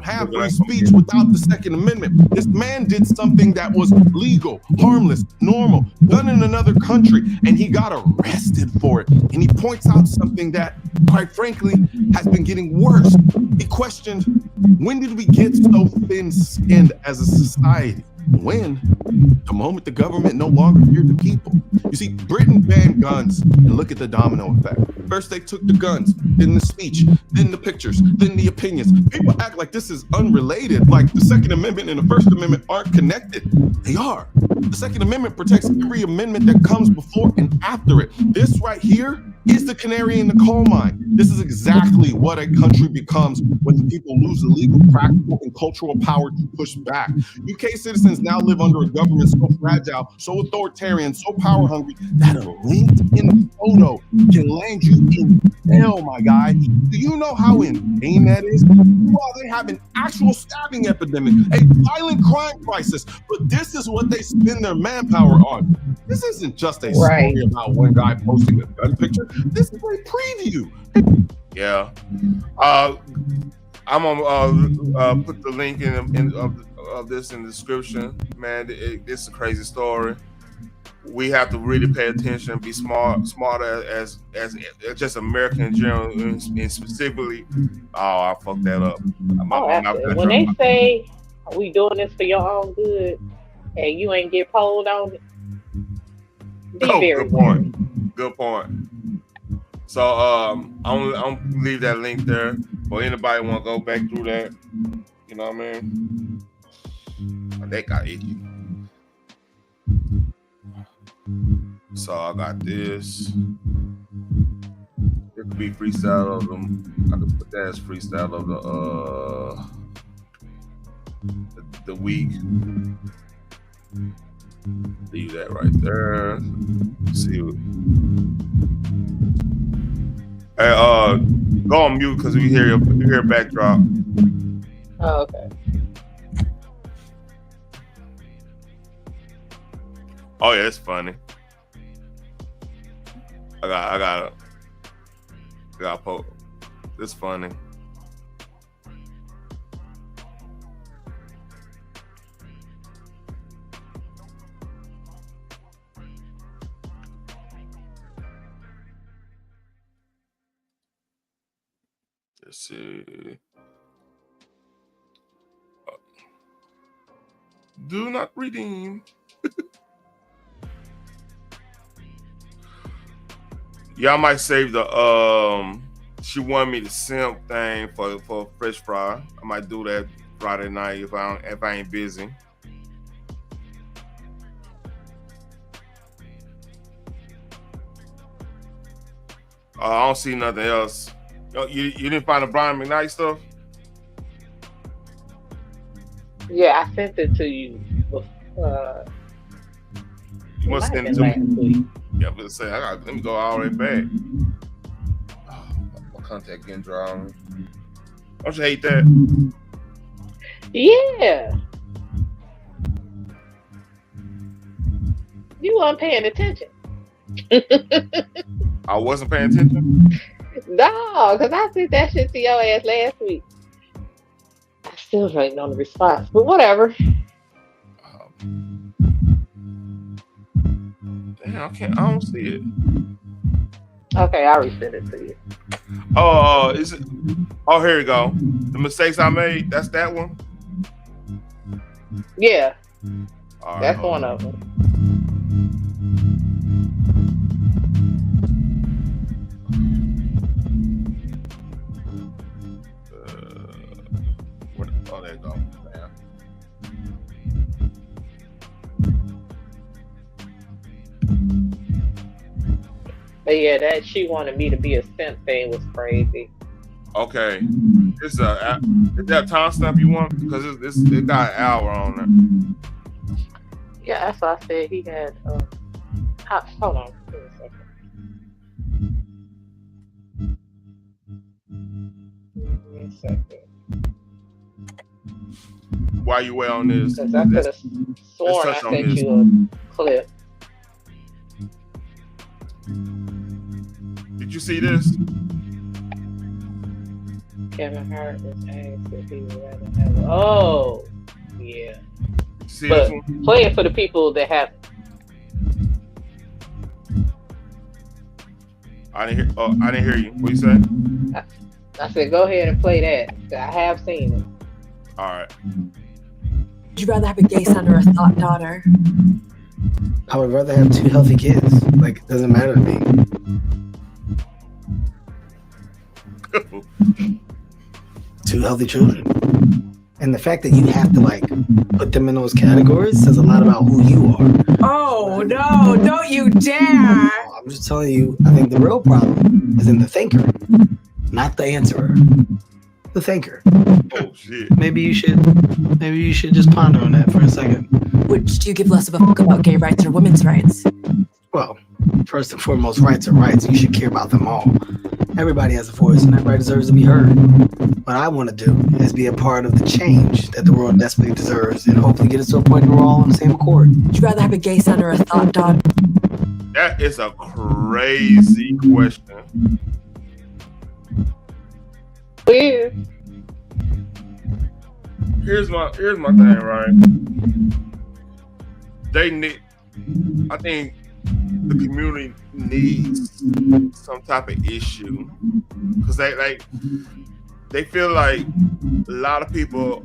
have free speech without the Second Amendment. This man did something that was legal, harmless, normal, done in another country, and he got arrested for it. And he points out something that, quite frankly, has been getting worse. He questioned, when did we get so thin-skinned as a society? When? The moment the government no longer feared the people. You see, Britain banned guns, and look at the domino effect. First they took the guns, then the speech, then the pictures, then the opinions. People act like this is unrelated, like the Second Amendment and the First Amendment aren't connected. They are. The Second Amendment protects every amendment that comes before and after it. This right here is the canary in the coal mine. This is exactly what a country becomes when the people lose the legal, practical, and cultural power to push back. UK citizens now live under a government so fragile, so authoritarian, so power hungry that a LinkedIn photo can land you in hell, my guy. Do you know how insane that is? Well, they have an actual stabbing epidemic, a violent crime crisis, but this is what they spend their manpower on. This isn't just a story about one guy posting a gun picture. This is a preview. Yeah. I'm gonna put the link of this in the description. Man, it's a crazy story. We have to really pay attention, be smarter as just American in general, and specifically. Oh, I fucked that up. When they say we doing this for your own good, and you ain't get polled on it, be very good point. Good point. So I'm leave that link there for anybody want to go back through that. You know what I mean? That got icky. So I got this. It could be freestyle of them. I could put that as freestyle of the week. Leave that right there. Let's see. Hey, go on mute because we hear a backdrop. Oh, okay. Oh yeah, it's funny. I got a poke. It's funny. Let's see. Do not redeem. Y'all might save the she wanted me to simp thing for fresh fry. I might do that Friday night if I ain't busy. I don't see nothing else. You didn't find the Brian McKnight stuff? Yeah, I sent it to you. You must send it to me. Yeah, but say let me go all the way back. Oh, my contact getting dry on me. Don't you hate that? Yeah. You weren't paying attention. I wasn't paying attention? No, because I sent that shit to your ass last week. I still waiting on the response, but whatever. Damn, I don't see it. Okay, I'll resend it to you. Oh, is it? Oh, here you go. The mistakes I made. That's that one. Yeah, right, that's one of them. Oh, there you go. Man. But yeah, that she wanted me to be a simp thing was crazy. Okay, is that a timestamp you want? Because it got an hour on it. Yeah, that's what I said. He had. Hold on. Give me a second. Give me a second. While you wait on this, Because I could have sworn I sent you a clip. Did you see this? Kevin Hart was asked if he would rather have. Oh, yeah. See but this one? Play it for the people that have. I didn't hear you. What you say? I said, go ahead and play that. I have seen it. All right. Would you rather have a gay son or a thought daughter? I would rather have 2 healthy kids. Like, it doesn't matter to me. 2 healthy children. And the fact that you have to, like, put them in those categories says a lot about who you are. Oh, no, don't you dare. I'm just telling you, I think the real problem is in the thinker, not the answerer. The thinker. Oh, shit. Maybe you should just ponder on that for a second. Would you give less of a fuck about gay rights or women's rights? Well, first and foremost, rights are rights. You should care about them all. Everybody has a voice, and everybody deserves to be heard. What I want to do is be a part of the change that the world desperately deserves, and hopefully get us to a point where we're all on the same accord. Would you rather have a gay son or a thought daughter? That is a crazy question. Weird. Here's my thing, right? I think the community needs some type of issue because they feel like a lot of people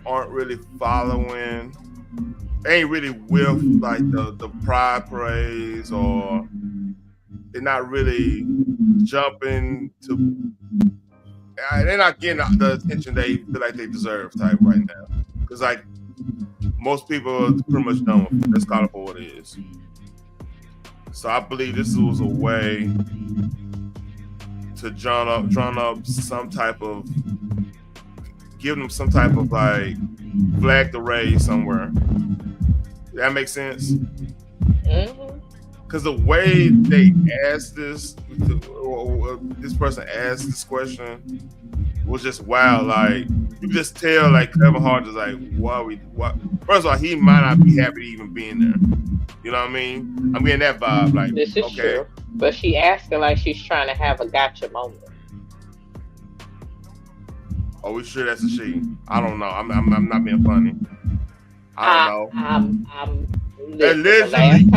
aren't really following. They ain't really with like the pride parades, or they're not really jumping to. They're not getting the attention they feel like they deserve type right now. Because like most people are pretty much done with it. Let's call it for what it is. So I believe this was a way to draw up some type of, give them some type of like flag to raise somewhere. That makes sense? Because the way they asked this, this person asked this question was just wild. Like you just tell, like Kevin Hart is like, what? First of all, he might not be happy to even being there. You know what I mean? I'm getting that vibe. Like this is true, but she asking like she's trying to have a gotcha moment. Are we sure that's a she? I don't know. I'm not being funny. I don't know. Listen, the last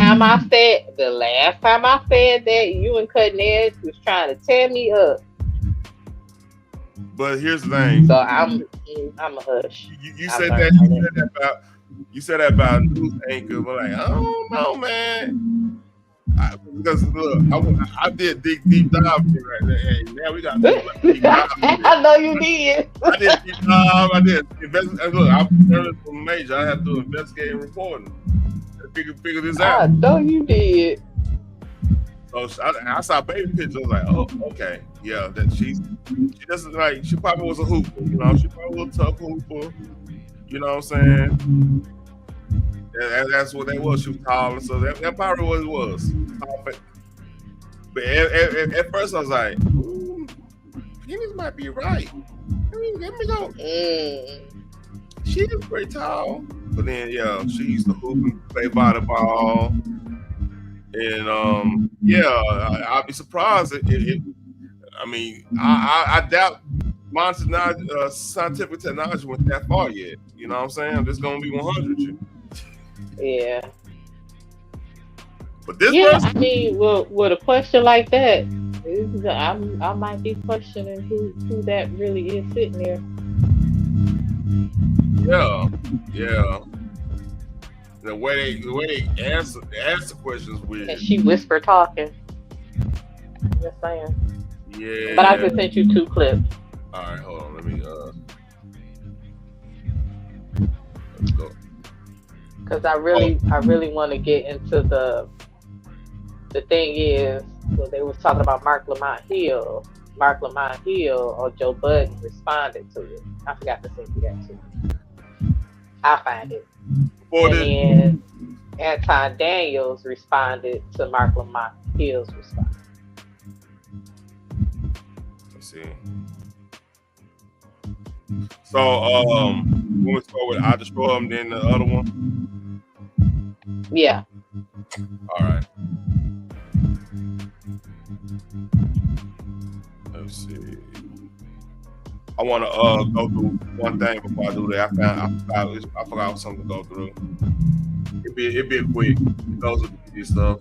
time I said that you and Cutting Edge was trying to tear me up. But here's the thing. So I'm a hush. You said that about news anchor. But like, I don't know, man. Because look, I did deep dive right there. Hey, now we got deep dive. I know you did. I did deep dive. I did investigate. Look, I'm learning from major. I have to investigate and reporting to figure this out. I know you did. So I saw baby pictures. I was like, oh, okay, yeah. That she doesn't like. She probably was a hooper. You know, she probably was a tough hooper. You know what I'm saying? That's what that was. She was tall, and so that probably what it was. But at first I was like, ooh, Penny might be right. Let me go. She is pretty tall. But then, yeah, she used to hoop and play volleyball. And, I'd be surprised. I doubt modern scientific technology went that far yet. You know what I'm saying? I'm just going to be 100. Yeah. But this person, I mean, with a question like that, I might be questioning who that really is sitting there. Yeah. The way they answer the questions weird. And she whisper talking. Just saying. Yeah. But I just sent you 2 clips. All right, hold on. Let me let's go. Because I really want to get into the thing is, when they was talking about Mark Lamont Hill or Joe Budden responded to it. I forgot to send you that too. I'll find it. And then Anton Daniels responded to Mark Lamont Hill's response. Let's see. So, when we start with I Destroy Him, then the other one? Yeah. All right. Let's see. I want to go through one thing before I do that. I forgot something to go through. It'd be a quick. Those are the stuff.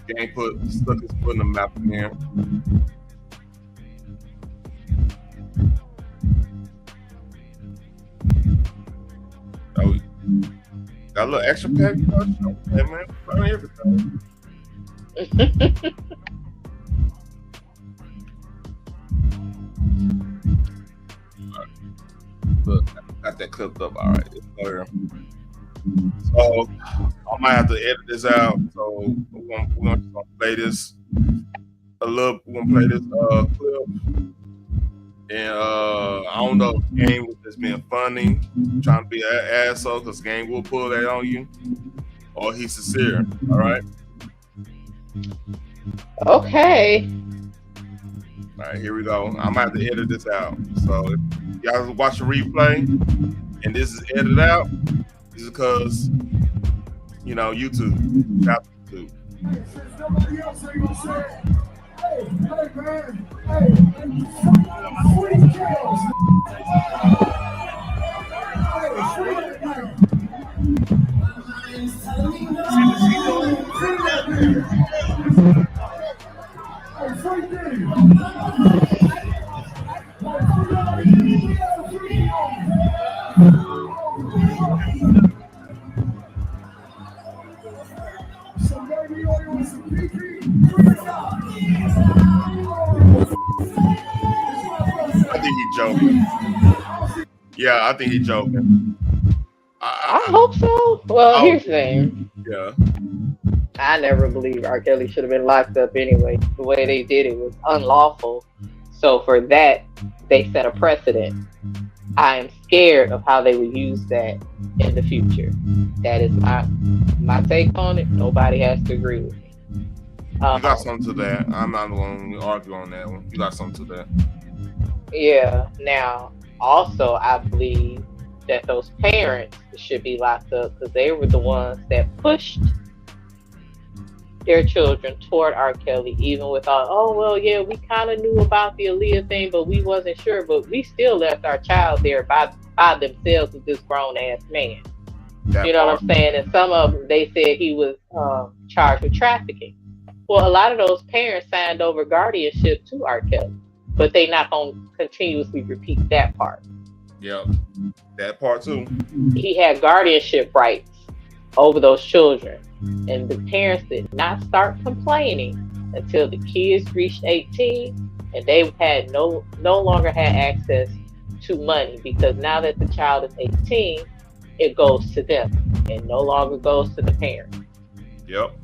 Game stuck his foot in the map again. Oh, got a little extra pack. Hey man, learn everything. Look, got that clipped up. All right, it's clear. So I might have to edit this out. So we're gonna play this a little. We're gonna play this clip. And I don't know if Game was just being funny, trying to be an asshole, because Game will pull that on you, or he's sincere. All right. Okay. All right, here we go. I might have to edit this out. So if y'all watch the replay and this is edited out, this is because, you know, YouTube. Got YouTube. Somebody else ain't gonna say, hey, man, hey, sweet kills. I think he's joking. Yeah, I think he's joking. I hope so. Well, here's the thing. Yeah. I never believed R. Kelly should have been locked up anyway. The way they did it was unlawful. So for that, they set a precedent. I am scared of how they would use that in the future. That is my take on it. Nobody has to agree with me. You got something to that. I'm not going to argue on that one. You got something to that. Yeah. Now, also, I believe that those parents should be locked up because they were the ones that pushed their children toward R. Kelly, even without, oh, well, yeah, we kind of knew about the Aaliyah thing, but we wasn't sure. But we still left our child there by themselves with this grown-ass man. You know what I'm saying? And some of them, they said he was charged with trafficking. Well, a lot of those parents signed over guardianship to R. Kelly. but they not gonna continuously repeat that part. Yep, that part too. He had guardianship rights over those children, and the parents did not start complaining until the kids reached 18, and they had no longer had access to money, because now that the child is 18, it goes to them and no longer goes to the parents. Yep.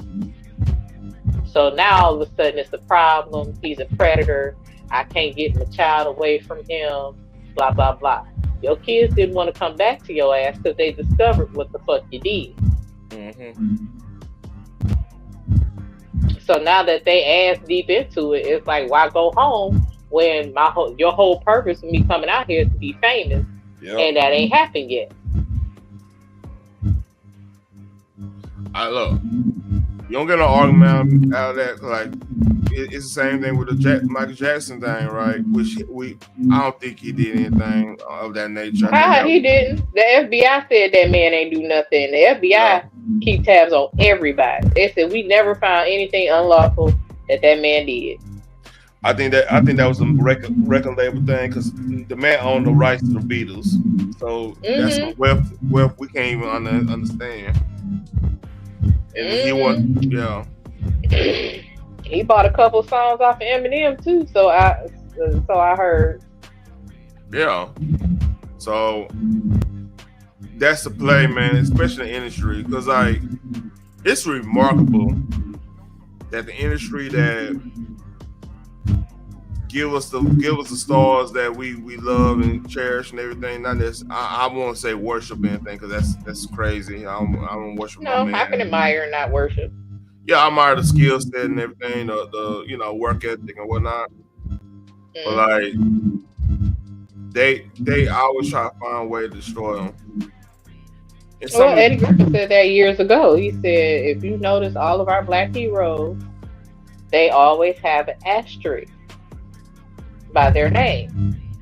So now all of a sudden it's a problem. He's a predator. I can't get my child away from him. Blah blah blah. Your kids didn't want to come back to your ass because they discovered what the fuck you did. Mm-hmm. So now that they ass deep into it, it's like, why go home when your whole purpose of me coming out here is to be famous, and that ain't happened yet. Look, you don't get no argument out of that. Like, it's the same thing with the Michael Jackson thing, right? Which I don't think he did anything of that nature. He didn't. The FBI said that man ain't do nothing. The FBI keep tabs on everybody. They said we never found anything unlawful that man did. I think that was a record label thing, because the man owned the rights to the Beatles, so that's some wealth we can't even understand. And he won, He bought a couple songs off of Eminem too, so I heard. Yeah, so that's the play, man, especially in the industry, because like it's remarkable that the industry that give us the stars that we love and cherish and everything. Not this. I won't say worship anything, because that's crazy. I don't worship. No, I can admire and not worship. Yeah, I admire the skill set and everything, the work ethic and whatnot. But like they always try to find a way to destroy them. Well, Eddie Griffin said that years ago. He said, if you notice all of our black heroes, they always have an asterisk by their name.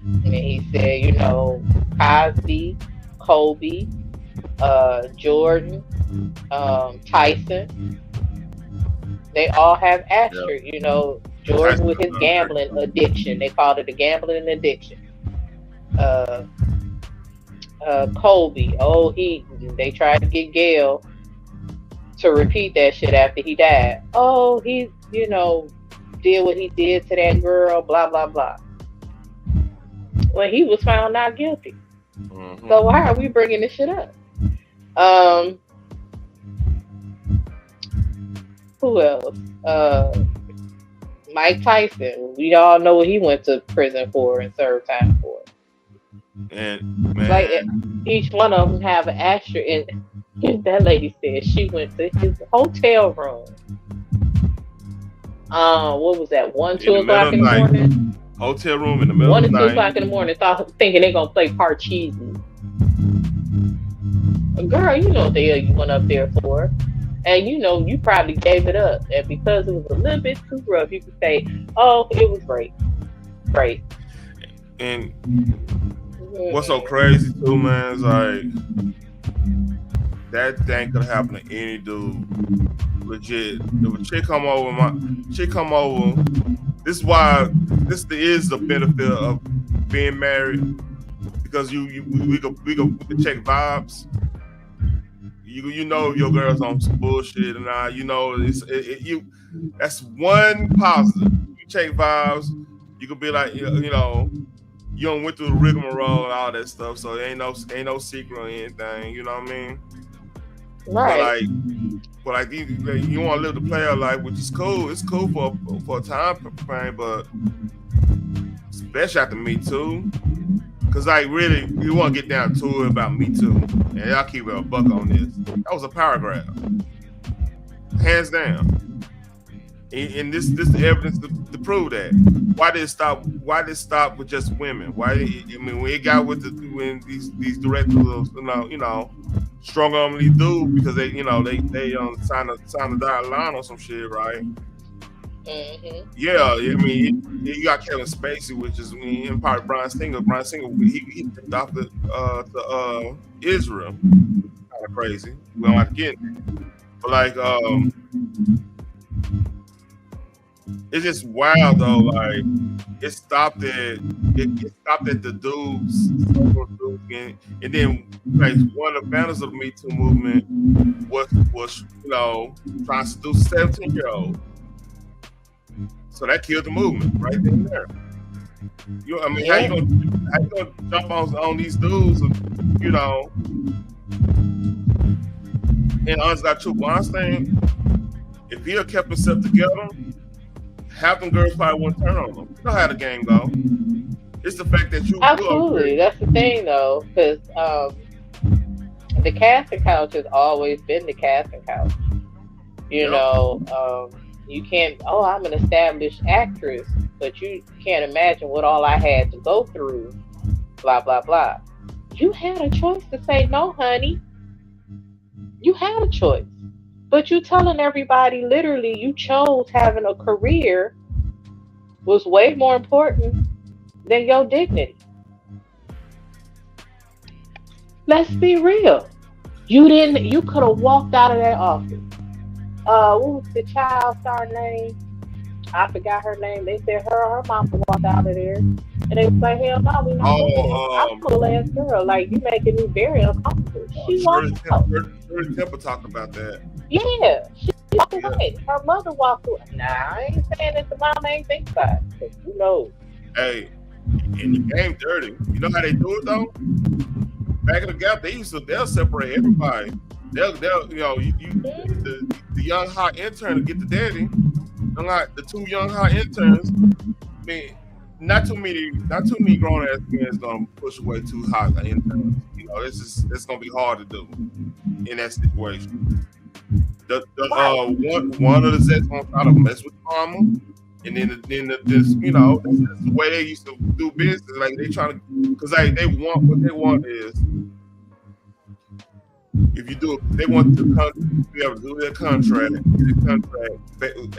And he said, Cosby, Kobe, Jordan, Tyson, they all have asterisks. Jordan with his gambling addiction. They called it a gambling addiction. Kobe, they tried to get Gail to repeat that shit after he died. Oh, he, did what he did to that girl, blah, blah, blah. Well, he was found not guilty. Mm-hmm. So why are we bringing this shit up? Who else? Mike Tyson. We all know what he went to prison for and served time for. And man, like each one of them have an asterisk. And that lady said she went to his hotel room. What was that? 2 o'clock in the morning. Hotel room in the middle of the night. 1 and 2 o'clock in the morning, thinking they're gonna play Parcheesi. Girl, you know what the hell you went up there for, and you probably gave it up. And because it was a little bit too rough, you could say, "Oh, it was great." And what's so crazy too, man, is like that thing could happen to any dude. Legit. If a chick come over, this is why this is the benefit of being married, because we can check vibes. You know your girl's on some bullshit, and that's one positive. You check vibes, you could be like, you don't went through the rigmarole and all that stuff, so there ain't no secret or anything. You know what I mean? Right. But like you want to live the player life, which is cool. It's cool for a time frame, but especially after Me Too, because like really, you want to get down to it about Me Too, and y'all keep it a buck on this. That was a power grab, hands down. And this is the evidence to prove that. Why did it stop? Why did it stop with just women? When it got when these directors, strong on these dudes, because they signed a dotted line on some shit, right? Mm-hmm. Yeah, you got Kevin Spacey, which is part of Bryan Singer. Bryan Singer, he adopted to Israel. Kind of crazy. We don't have to get it. But like it's just wild though. Like it stopped at the dudes, and then like one of the founders of the Me Too movement was trying to seduce a 17-year-old. So that killed the movement right then and there. I mean, how you gonna jump on these dudes, and honestly, got true. Weinstein, if he had kept himself together, half them girls probably wouldn't turn on him. You know how the game go. It's the fact that you absolutely. That's the thing, though, because the casting couch has always been the casting couch. You know, you can't. Oh, I'm an established actress, but you can't imagine what all I had to go through. Blah blah blah. You had a choice to say no, honey. You had a choice, but you telling everybody literally you chose having a career was way more important than your dignity. Let's be real. You could have walked out of that office. What was the child star name? I forgot her name. They said her mom walked out of there. And they was like, hell no, we not doing it. I'm a cool ass girl. Like, you making me very uncomfortable. She walked out. Shirley Temple talked about that. Yeah, she walked away. Her mother walked away. Nah, I ain't saying that the mom ain't think about it. Cause who knows? Hey, and the game dirty. You know how they do it though? Back in the Gap, they'll separate everybody. They'll the young hot intern to get the daddy. Unlike the two young hot interns, I mean, not too many grown ass men is gonna push away two hot interns. You know, it's gonna be hard to do in that situation. One of the Zets gonna try to mess with mama, and then this the way they used to do business. Like they trying to, because they want what they want is. If you do it, they want the country to be able to do their contract,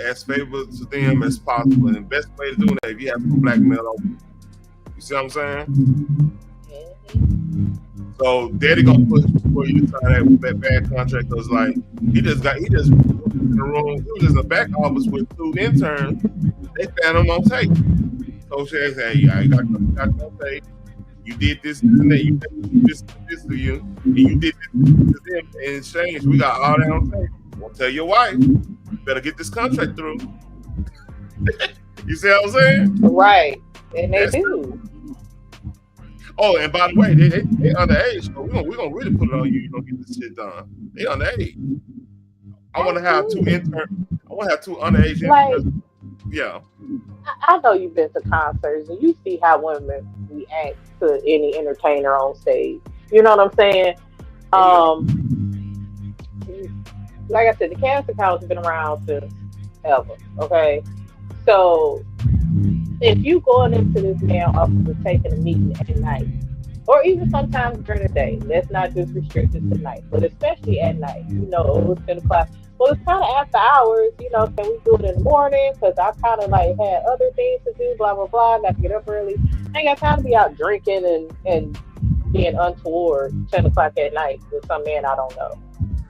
as favorable to them as possible. And the best way to do that, if you have to blackmail over. You see what I'm saying? So Daddy gonna push before you to sign that bad contract. Cause like he just in the room. He was just in the back office with two interns. They found him on tape. So she said, "Hey, I got no tape. You did this and that. You did this to you, and you did this to them. In exchange, we got all that on tape. Well, tell your wife, you better get this contract through." You see what I'm saying? Right, and they do. Oh, and by the way, they underage, so we're gonna really put it on you. You don't get this shit done. They underage. I want to have two underage interns. Yeah. I know you've been to concerts and you see how women react to any entertainer on stage. You know what I'm saying? Like I said, the casting couch has been around since ever. Okay, so if you going into this now officer taking a meeting at night, or even sometimes during the day, that's not just restricted to night, but especially at night. You know, it's 10 o'clock. Well, it's kind of after hours, you know, can we do it in the morning? Because I kind of like had other things to do, blah, blah, blah. Got to get up early. I ain't got time to be out drinking and being untoward 10 o'clock at night with some man I don't know.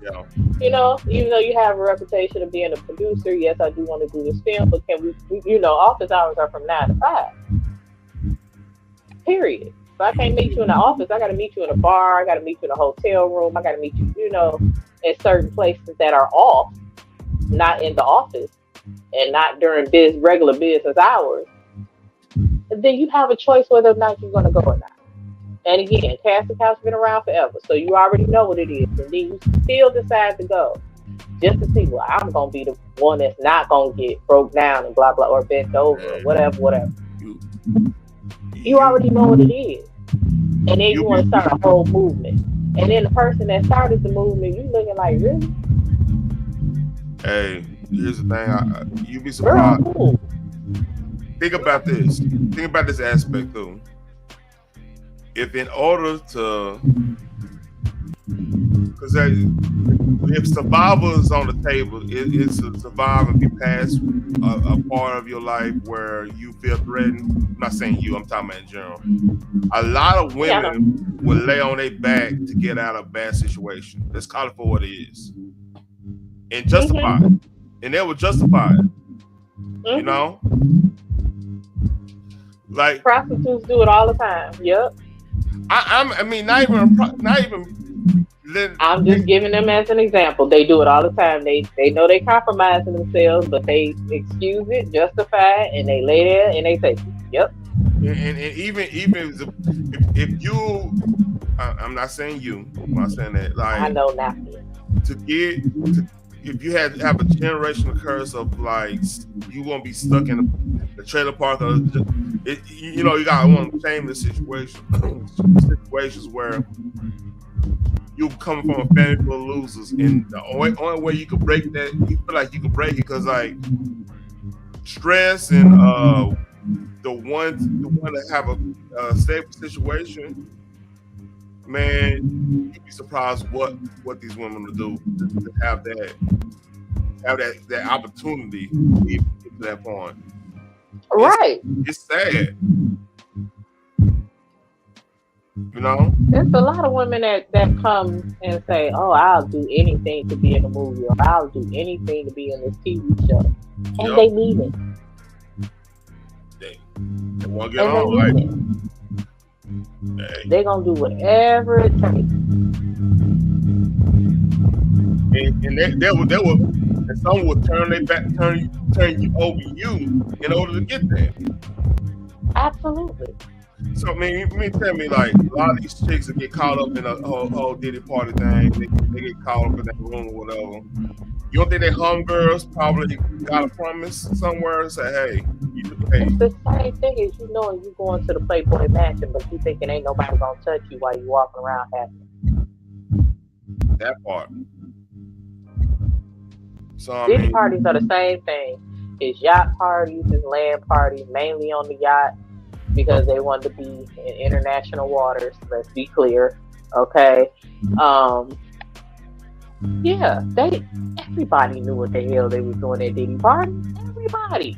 Yeah. You know, even though you have a reputation of being a producer, yes, I do want to do this film, but can we, you know, office hours are from 9 to 5. Period. So I can't meet you in the office. I got to meet you in a bar. I got to meet you in a hotel room. I got to meet you, you know, at certain places that are off, not in the office and not during regular business hours. And then you have a choice whether or not you're going to go or not. And again, casting couch been around forever, so you already know what it is. And then you still decide to go just to see, well, I'm going to be the one that's not going to get broke down and blah, blah, or bent over or whatever. You already know what it is. And then you want to start a whole movement. And then the person that started the movement, you looking like, really? Hey, here's the thing. You'd be surprised. Think about this. Think about this aspect, though. If in order to, because if survival is on the table, it's to survive and be past a part of your life where you feel threatened. I'm not saying you, I'm talking about in general. A lot of women will lay on their back to get out of a bad situation. Let's call it for what it is. And justify it. And they will justify it. You know, like prostitutes do it all the time. Yep. I mean, not even. I'm just giving them as an example. They do it all the time. They know they compromising themselves, but they excuse it, justify it, and they lay there and they say, "Yep." And even if you, I'm not saying you. I'm not saying that. Like I know nothing. If you have a generational curse of like you won't be stuck in the trailer park, or you know, you got one of the shameless situations where you come from a family full of losers, and the only way you can break that, you feel like you can break it because like stress and the one that have a stable situation, man, you'd be surprised what these women will do to have that opportunity to even get to that point. Right. It's sad. You know? There's a lot of women that come and say, "Oh, I'll do anything to be in a movie, or I'll do anything to be in this TV show," and they mean it. They want to get on, like they're gonna do whatever it takes. And they will, and some will turn their back, turn you over you in order to get there. Absolutely. So I mean, tell me, like a lot of these chicks that get caught up in a whole Diddy party thing, they get caught up in that room or whatever. You don't think that homegirls probably got a promise somewhere and say, "Hey, It's the same thing as you knowing you going to the Playboy Mansion, but you thinking ain't nobody gonna touch you while you walking around happy." That part. So These parties are the same thing. It's yacht parties, it's land parties, mainly on the yacht because they want to be in international waters. Let's be clear, okay? Yeah, everybody knew what the hell they was doing at Diddy party. Everybody,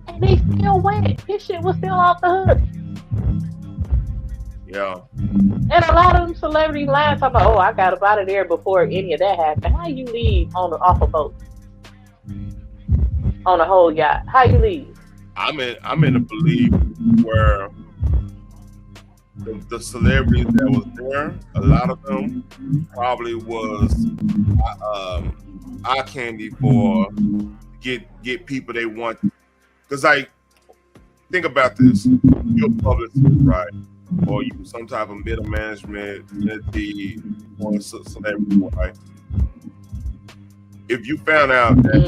and they still went. His shit was still off the hook. Yeah. And a lot of them celebrities lying talking about, "Oh, I got up out of there before any of that happened." How you leave off a boat on a whole yacht? How you leave? I'm in a belief where the celebrities that was there, a lot of them probably was eye candy for get people they want. Because like, think about this: you're a publicist, right? Or you some type of middle management entity or celebrity, right? If you found out that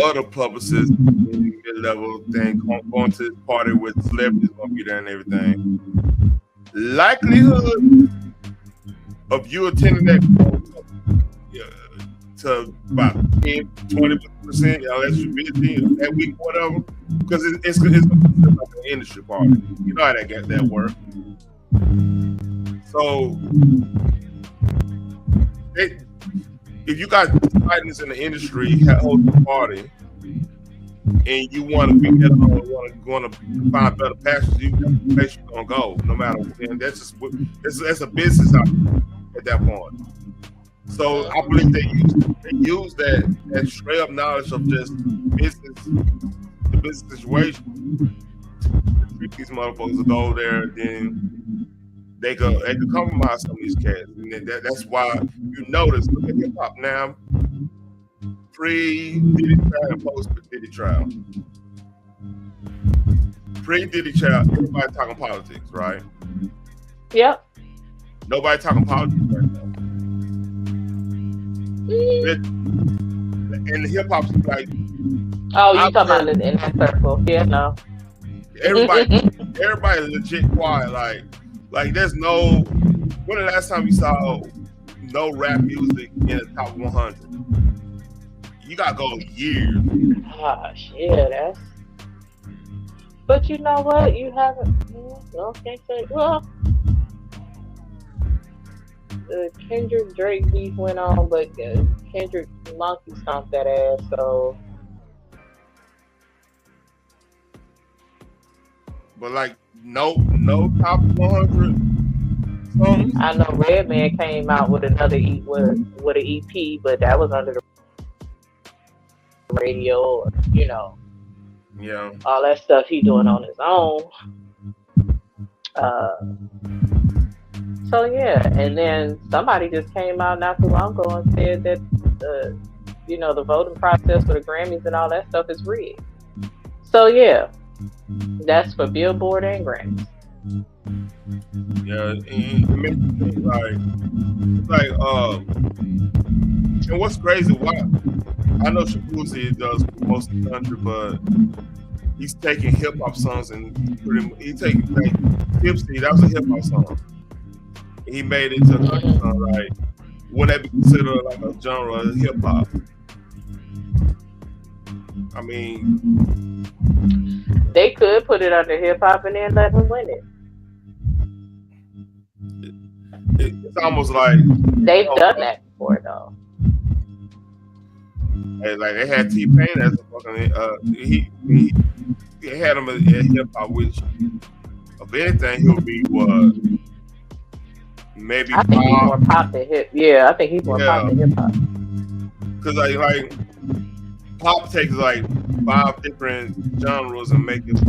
other publicists in the mid-level thing going to this party with celebrities gonna be there and everything, likelihood of you attending that to about 10-20%, unless you're busy that week, whatever, because it's like an industry party. You know how that works. So if you got titans in the industry holding a party and you want to be there, want to find better passions, you're gonna go no matter what. And that's a business at that point. So I believe they use that straight up knowledge of just the business situation to treat these motherfuckers to go there, then they could compromise some of these cats, and that's why you notice. Look at hip hop now, pre-Diddy trial and post-Diddy trial. Pre-Diddy trial, everybody talking politics, right? Yep. Nobody talking politics right now. And the hip hop's like, oh, you talking about in that circle? Yeah, no. Everybody legit quiet, like there's no. When the last time you saw no rap music in the top 100? You gotta go years. Gosh, yeah, that's. But you know what? You haven't. No, can't say. Well, the Kendrick Drake beef went on, but Kendrick monkey stomped that ass. So. But like no top 100 songs. I know Redman came out with another with an EP, but that was under the radio or Yeah. all that stuff he doing on his own. So yeah, and then somebody just came out not too long ago and said that the voting process for the Grammys and all that stuff is rigged. So yeah, that's for Billboard and Grammys. Yeah, it makes me think and what's crazy? Why I know Shabuzi does most of the country, but he's taking hip hop songs and he's taking like Tipsy. That was a hip hop song. He made it to a country song. Like, would that be considered like a genre of hip hop? I mean, they could put it under hip hop and then let him win it. It's almost like they've done that before, though. Like they had T-Pain as a fucking he had him at hip hop, which of anything he'll be what maybe I think he's more pop than hip. Yeah, I think he's more pop than hip hop. Because like pop takes like 5 different genres and make it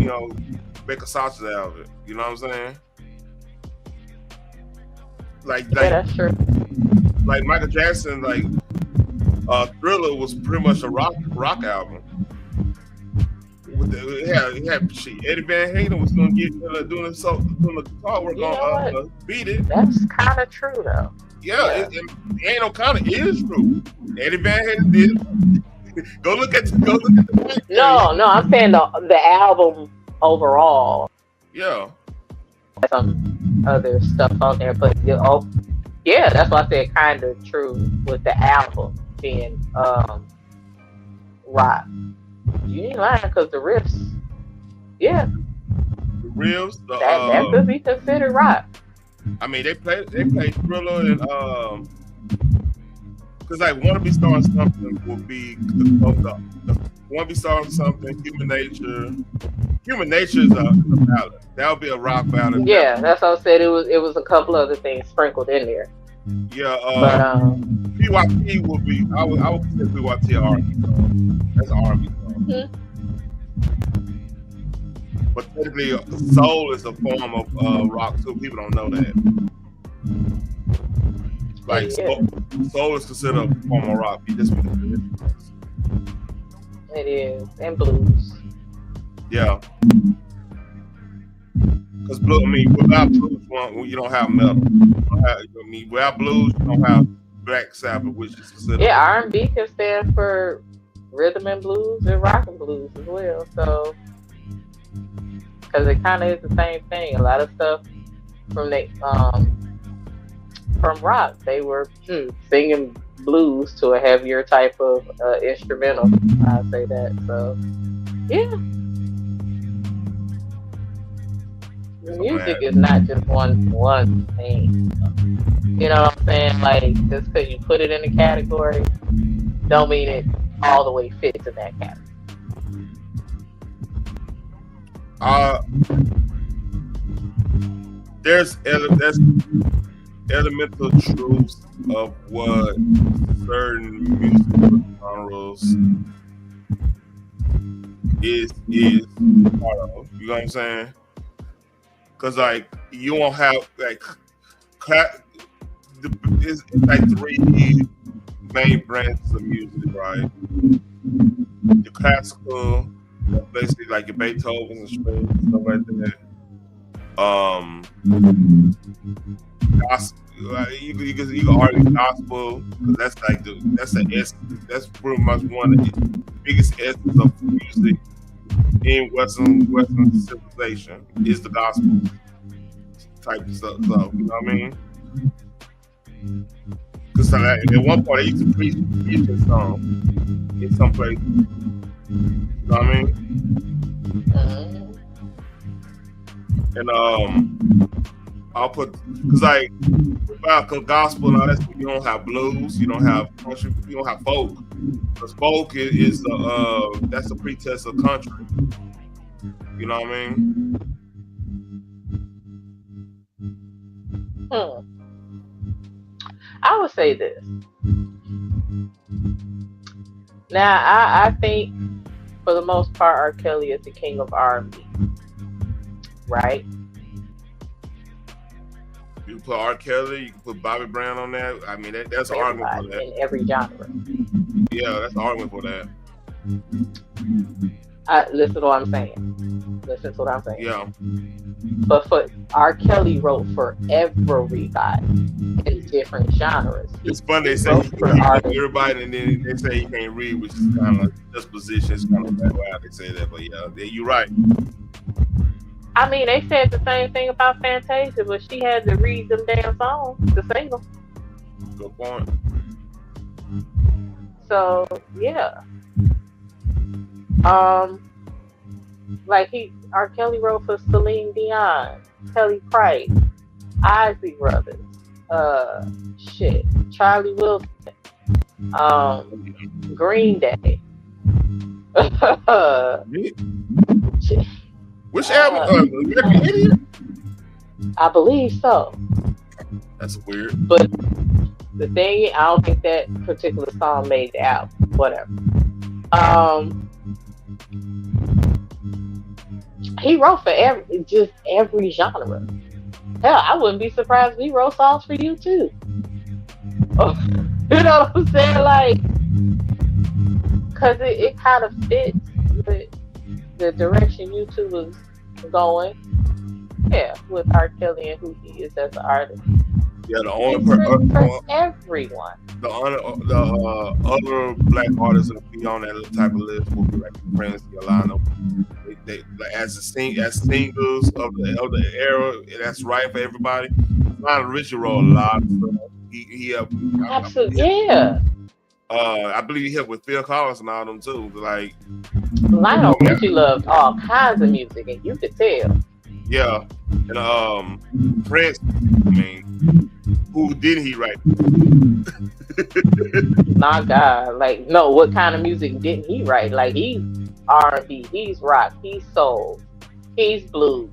make a sausage out of it. You know what I'm saying? Like that's true. Like Michael Jackson, like Thriller was pretty much a rock album. It had Eddie Van Halen was gonna get doing the guitar work on Beat It. That's kind of true though. Yeah. It ain't no kind of, it is true. Eddie Van Halen did it. Go look at the No, I'm saying the album overall. Yeah. Some other stuff on there, but yeah, that's why I said kind of true with the album being rock. You ain't lying because the riffs, the riffs, that could be considered rock. I mean, they play Thriller and because like Wanna Be Starting Something will be the Wanna Be Starting Something, Human Nature. Human Nature is a ballad. That would be a rock ballad. Yeah, that's what I said. It was a couple other things sprinkled in there. Yeah, PYT would be. I would consider PYT an R&B song. That's an R&B song. Mm-hmm. But technically, soul is a form of rock too. People don't know that. Like soul is considered a form of rock. It is, and blues. Yeah. Because without blues, you don't have metal. Without blues, you don't have Black Sabbath, which is considered. Yeah, R&B can stand for rhythm and blues and rock and blues as well. So, because it kind of is the same thing. A lot of stuff from rock, they were singing blues to a heavier type of instrumental. I'd say that. So, yeah. Music is not just one thing. You know what I'm saying? Like, just because you put it in a category, don't mean it all the way fits in that category. There's elemental truths of what certain music genres is part of. You know what I'm saying? Because like you won't have like it's like 3 main branches of music, right? The classical, basically like your Beethoven and strings and stuff like that. Gospel, you can argue gospel because that's like that's pretty much one of the biggest essence of music in Western civilization is the gospel type of stuff. So, you know what I mean? Because at one point they used to preach a song in some places. You know what I mean? And I'll put because like without gospel and all that, you don't have blues, you don't have country, you don't have folk. Because folk is that's a pretest of country. You know what I mean? I would say this. Now, I think for the most part, R. Kelly is the king of R&B, right? You can put R. Kelly, you can put Bobby Brown on that. I mean, that's an argument for that. In every genre. Yeah, that's an argument for that. Listen to what I'm saying. Listen to what I'm saying. Yeah. But for R. Kelly wrote for everybody in different genres. It's funny they say he for everybody, and then they say he can't read, which is kind of disposition. It's kind of bad way they say that, but yeah, you're right. I mean, they said the same thing about Fantasia, but she had to read them damn songs to sing them. Good point. So yeah. Like R. Kelly wrote for Celine Dion, Kelly Price, Isley Brothers, Charlie Wilson, Green Day. Which album? Idiot? I believe so. That's weird. But the thing, I don't think that particular song made the album. Whatever. He wrote for every genre. Hell, I wouldn't be surprised if he wrote songs for you too. You know what I'm saying? Like, cause it kind of fits the direction you two was going. Yeah, with R. Kelly and who he is as an artist. Yeah, the only everyone. The other black artists that be on that type of list will be like Prince, Yolanda. They as singles of the era, that's right for everybody. Lionel Richie wrote a lot of stuff. He absolutely, yeah. I believe he helped with Phil Collins and all them too. Like Lionel Richie loved all kinds of music, and you could tell. Yeah, and Prince. I mean, who didn't he write? My God, like no, what kind of music didn't he write? Like he's R&B, he's rock, he's soul, he's blues.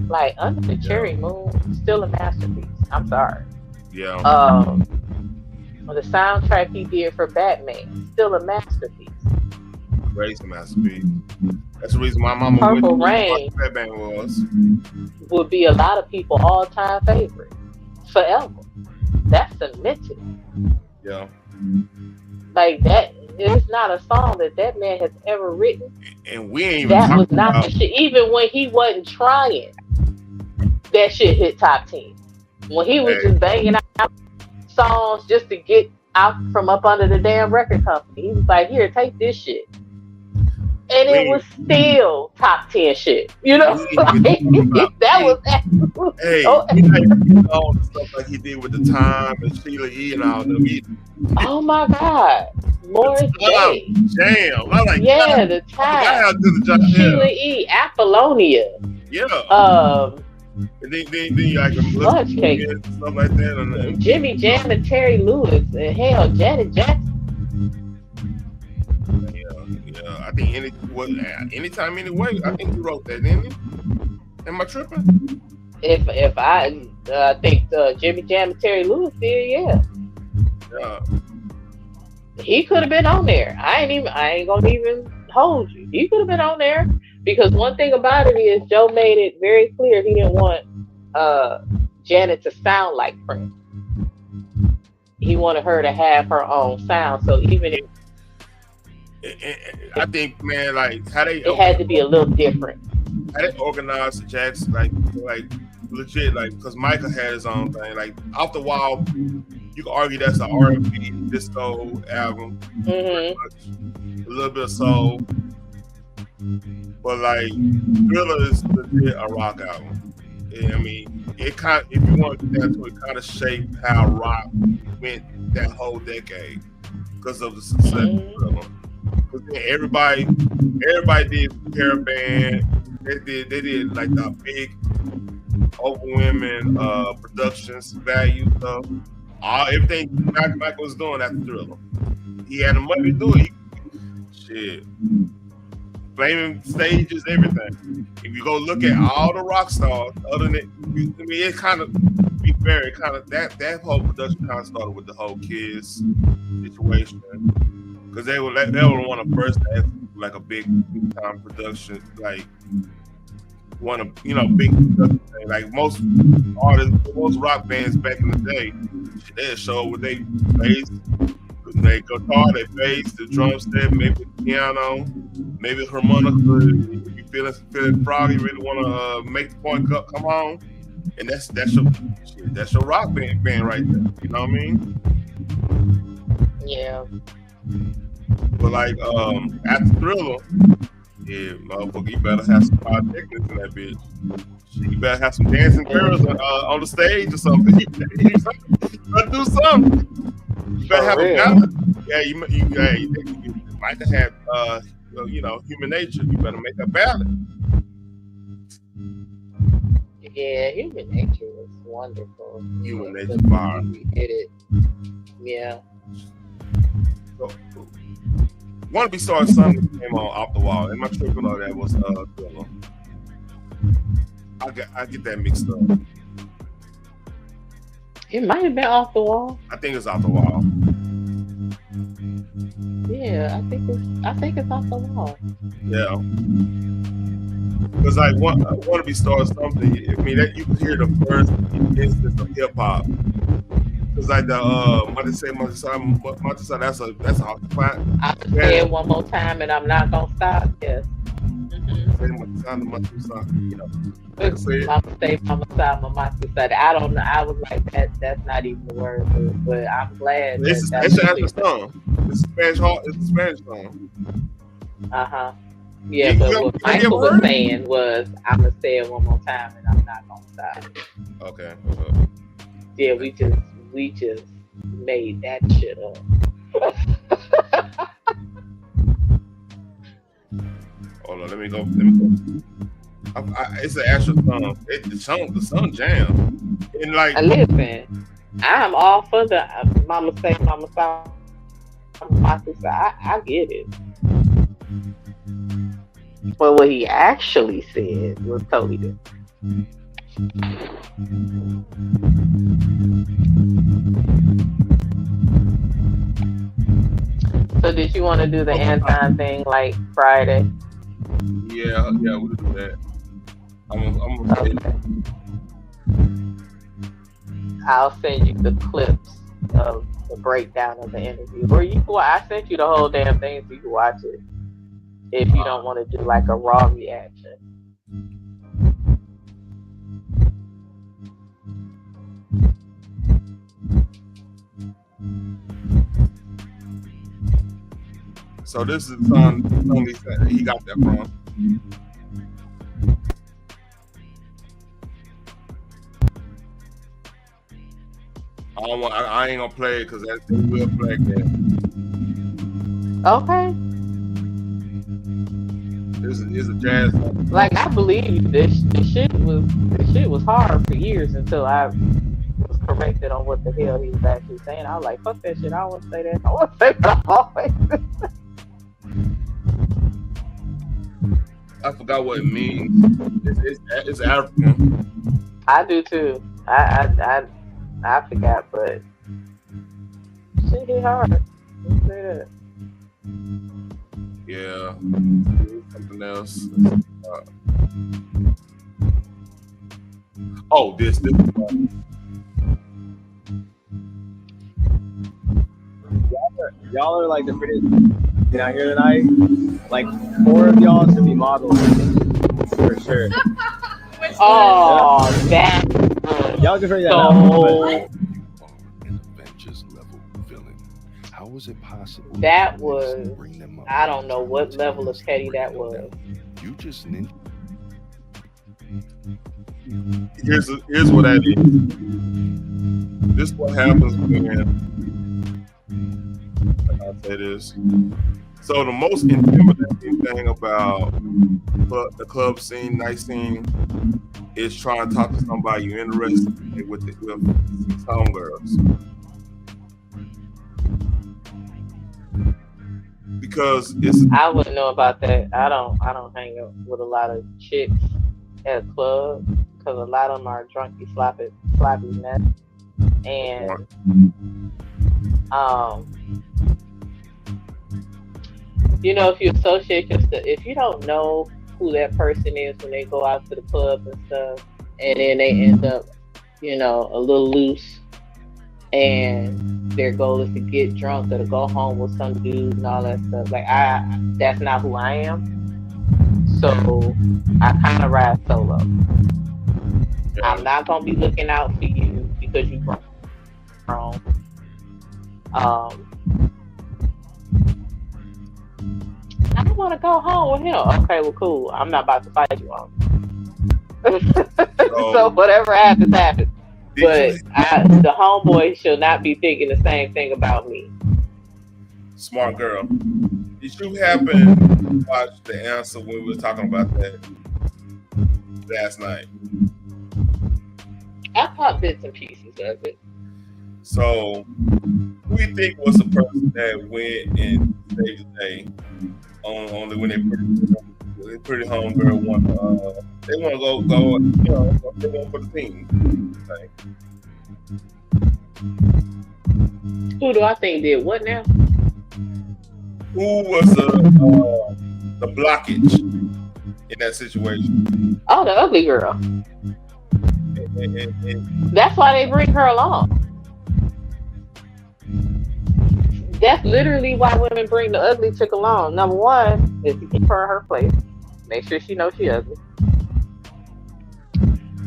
Like Under the Cherry Moon, still a masterpiece. I'm sorry. Yeah. The soundtrack he did for Batman, still a masterpiece. Great masterpiece. That's the reason my mama Purple Rain Batman was. Would be a lot of people all-time favorite forever. That's cemented. Yeah. Like that. It's not a song that man has ever written. And we ain't even that was not the shit. Even when he wasn't trying, that shit hit top 10. When he was just banging out songs just to get out from up under the damn record company, he was like, "Here, take this shit," and it was still top 10 shit. You know, that was. Hey, he did all the stuff like he did with the Time and Sheila E. and all them. Oh my God. Morris Day. Damn. I like yeah, the Time. Sheila E. Apollonia. Yeah. And then you like Lunch Cake. Stuff like that. And Jimmy Jam and Terry Lewis. And hell, Janet Jackson. Yeah. I think anytime, anyway. I think you wrote that, didn't you? Am I tripping? If I think Jimmy Jam and Terry Lewis did, yeah. Yeah. He could have been on there. I ain't gonna even hold you. He could have been on there because one thing about it is Joe made it very clear he didn't want Janet to sound like Prince. He wanted her to have her own sound. So even if I think, man, like how they it had to be a little different. How they organized the Jackson, like legit, like because Michael had his own thing. Like Off the Wall, you can argue that's an R&B disco album, a little bit of soul, but like Thriller is legit a rock album. And, I mean, it kind of, if you want to get down to it, kind of shaped how rock went that whole decade because of the success of Thriller. Because everybody did Caravan. They did like the big, overwhelming productions value stuff. Everything Michael was doing after Thriller. He had the money to do it. Shit. Flaming stages, everything. If you go look at all the rock stars, other than I mean, it kind of be fair, it kind of that whole production kind of started with the whole kids situation, because they were one of the first to have like a big time production, like one of big production thing. Like most artists, most rock bands back in the day, they show with they bass, they guitar, they bass, the drum set, maybe the piano, maybe the harmonica. If you feeling froggy, really want to make the point come on, and that's your rock band right there. You know what I mean? Yeah. But like after Thriller, yeah, motherfucker, you better have some pyrotechnics in that bitch. You better have some dancing girls on the stage or something. You better do something. You better have a balance. Yeah, you might have human nature. You better make a balance. Yeah, Human Nature was wonderful. Human Nature fire. We did it. Yeah. Wanna Be Started Something came on Off the Wall. Am I tripping or that was Thriller? I get that mixed up. It might have been Off the Wall. I think it's Off the Wall. Yeah, I think it's Off the Wall. Yeah. Because like Wanna Be Started Something, I mean that you can hear the first instance of hip hop. Because like the Monte that's a hot spot. I can say it one more time and I'm not gonna stop. Yes. Mama said, I don't know. I was like, that's not even the word, but I'm glad. It's a song. It's a Spanish song. Yeah, but what Michael was saying was, I'm gonna say it one more time and I'm not gonna stop. Okay. Yeah, we just made that shit up. Hold on, let me go. It's an actual song. The song jam. And like, listen, I'm all for the Mama Say, Mama Say. I get it. But what he actually said was totally different. So did you want to do the Anton thing like Friday? Yeah, we'll do that. Okay. I'll send you the clips of the breakdown of the interview. Or I sent you the whole damn thing so you can watch it. If you don't want to do like a raw reaction. So this is the song he got that from. I ain't gonna play it because that's will flag that. Okay. This is a jazz song. Like I believe you. This shit was hard for years until I was corrected on what the hell he was actually saying. I was like, fuck that shit. I don't want to say that. I want to say what I always say. I forgot what it means. It's African. I do too. I forgot, but shit hit hard. Let's say that. Yeah. Something else. This. Y'all are like the prettiest out here tonight. Like 4 of y'all should be models for sure. Oh, that. Y'all can figure that How was it possible? That was. I don't know what level of petty that was. You just Here's what that is. This is what happens when I say this. So the most intimidating thing about the club scene, night scene, is trying to talk to somebody you're interested in with homegirls. Because I wouldn't know about that. I don't hang up with a lot of chicks at a club. because a lot of them are drunky, sloppy mess. And you know, if you associate yourself, if you don't know who that person is when they go out to the club and stuff, and then they end up, you know, a little loose, and their goal is to get drunk or to go home with some dude and all that stuff. Like that's not who I am. So I kind of ride solo. I'm not gonna be looking out for you because you grown. I want to go home with him. Okay, well, cool. I'm not about to fight you on. So whatever happens, happens. But the homeboy shall not be thinking the same thing about me. Smart girl. Did you happen to watch The Answer when we were talking about that last night? I caught bits and pieces of it. So, who do you think was the person that went and saved the day? Only when they pretty homegirl want they want to go, you know, they want for the team. Like, who do I think did what now? Who was the blockage in that situation? Oh, the ugly girl. And that's why they bring her along. That's literally why women bring the ugly chick along. Number one is to keep her in her place. Make sure she knows she's ugly.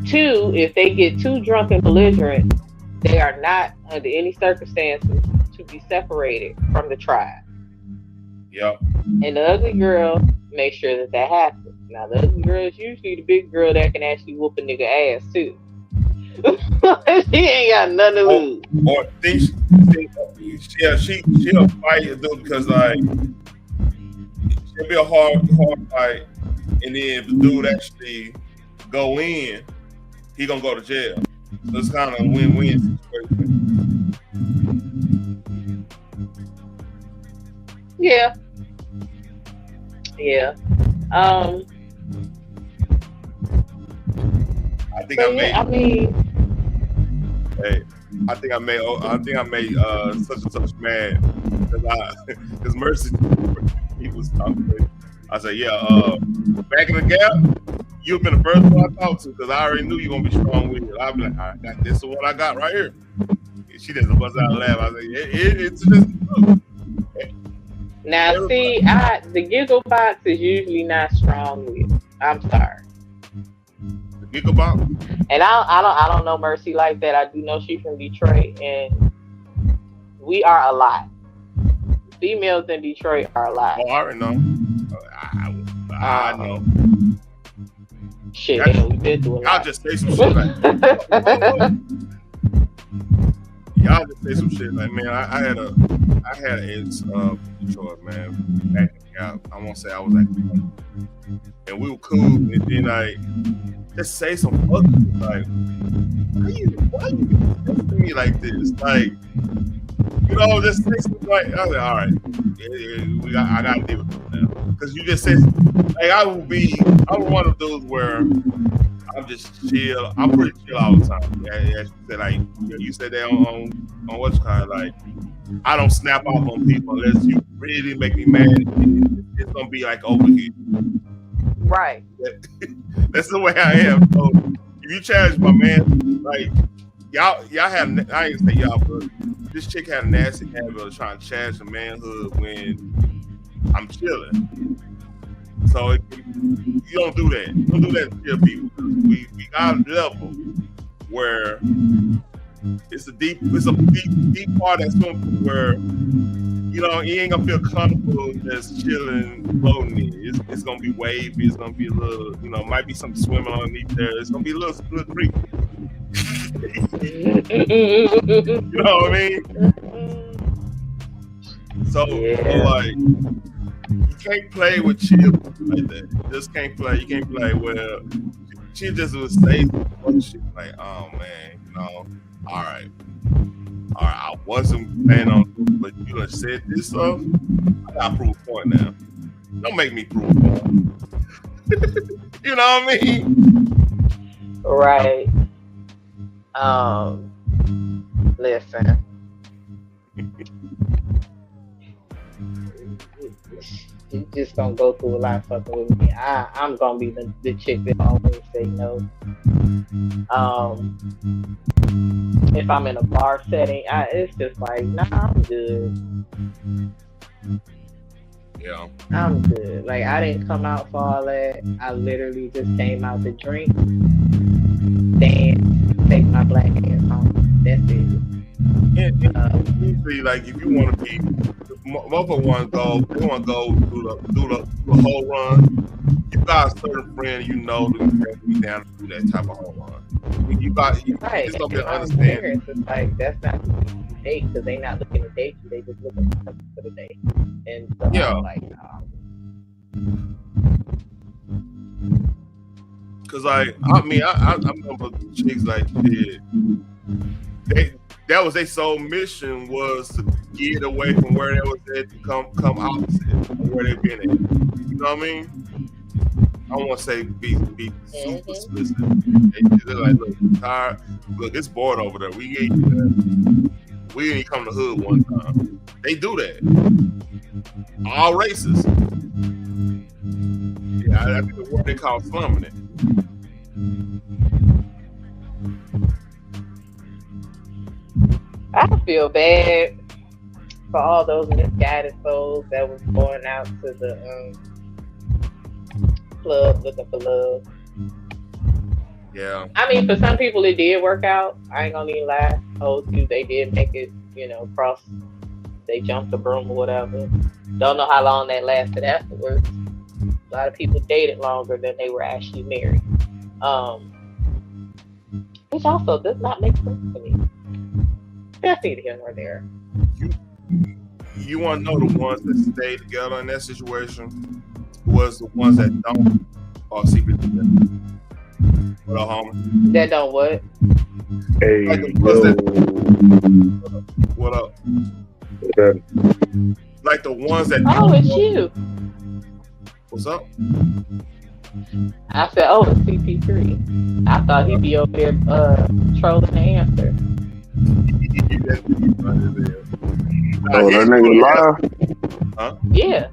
Two, if they get too drunk and belligerent, they are not under any circumstances to be separated from the tribe. Yep. And the ugly girl makes sure that happens. Now, the ugly girl is usually the big girl that can actually whoop a nigga ass too. She ain't got nothing to lose. Or she'll fight a dude because like she'll be a hard fight, and then if the dude actually go in, he gonna go to jail. So it's kind of a win-win situation. Yeah. I think I made such and such mad because Mercy he was talking. I said, back in the gap, you've been the first one I talked to because I already knew you're gonna be strong with it. I'll be like, I got this is what I got right here. And she doesn't bust out a laugh. I said, it's just. Now, see, the giggle box is usually not strong with. I'm sorry. The giggle box? And I don't know Mercy like that. I do know she's from Detroit, and we are a lot. Females in Detroit are a lot. Oh, I already know. I know. Shit, we've been doing. Y'all just say some shit like y'all just say some shit like, man, I had an ex Detroit, man, back out. I won't say I was like, and we were cool, and then I just say some fuck shit, like, why you doing to me like this? Like, you know, just say something like, I was like, all right, I gotta deal with it now. Because you just said, like, I'm one of those where I'm just chill. I'm pretty chill all the time. As you said, like, you said that on what's kind of like, I don't snap off on people unless you really make me mad. It's gonna be like over here. Right. That's the way I am. So if you challenge my man, like y'all have, I ain't say y'all, but this chick had a nasty habit of trying to challenge the manhood when I'm chilling. So you don't do that. You don't do that to chill people. We got a level where it's a deep part that's something where, you know, you ain't gonna feel comfortable just chilling, floating in. It's gonna be wavy. It's gonna be a little, you know, might be something swimming underneath there. It's gonna be a little creepy. You know what I mean? So like, you can't play with chill like that. You just can't play. You can't play. Well, she just would say some shit like, "Oh man, you know, all right, I wasn't planning on, but you done said this stuff. I gotta prove a point now. Don't make me prove a point." You know what I mean? Right. Listen. You just gonna go through a lot fucking with me. I'm gonna be the chick that always say no. If I'm in a bar setting, it's just like, nah, I'm good. Yeah. I'm good. Like, I didn't come out for all that. I literally just came out to drink, dance, take my black ass home. That's it. And usually, like, if you want to be, most of want to go, they want to go do the whole run. You got a certain friend you know that be down to do that type of whole run. You Right. it's gonna be an Parents, understanding. it's like, that's not the date, because they not looking to date you. They just looking for something for the day. And so Yeah. I'm like, Cause like, I mean, I remember chicks like that was their sole mission, was to get away from where they was at to come opposite of where they been at. You know what I mean? I don't want to say be super explicit. They're like, look, tired. Look, it's bored over there. We didn't come to the hood one time. They do that. All races. Yeah, I think the word they call slumming it. I feel bad for all those misguided souls that was going out to the club looking for love. Yeah. I mean, for some people it did work out. I ain't gonna even lie. Told you they did make it, cross. They jumped the broom or whatever. Don't know how long that lasted afterwards. A lot of people dated longer than they were actually married. Which also does not make sense to me. That's neither here nor there. You want to know the ones that stayed together in that situation was the ones that don't are secret together. What up, homie? That don't what? Hey, what up? Okay. Like the ones that Oh, it's you. What's up? I said, oh, it's CP3. I thought he'd be over there trolling the answer. Oh, that nigga live? Huh? Yeah.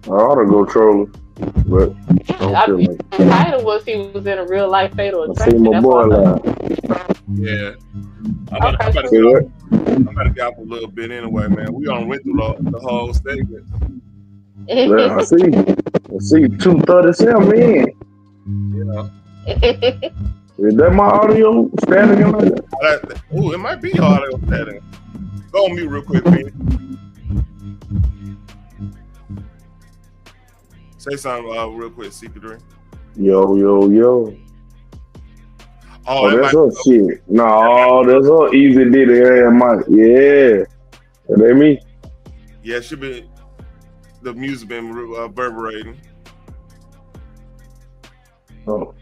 I ought to go troll him, but I don't feel like it. The title was he was in a real life fatal I attraction. see my boy live. Yeah. I'm about to get off a little bit anyway, man. We gonna went through the whole statement. Yeah, I see 237 in. Yeah. Is that my audio standing in like that? Ooh, it might be your audio standing. Go on mute real quick, man. Say something real quick, CP3. Yo. Oh, that's her shit. No, that's her easy Diddy ass mic. Yeah. That ain't me. Yeah, the music been reverberating. Oh,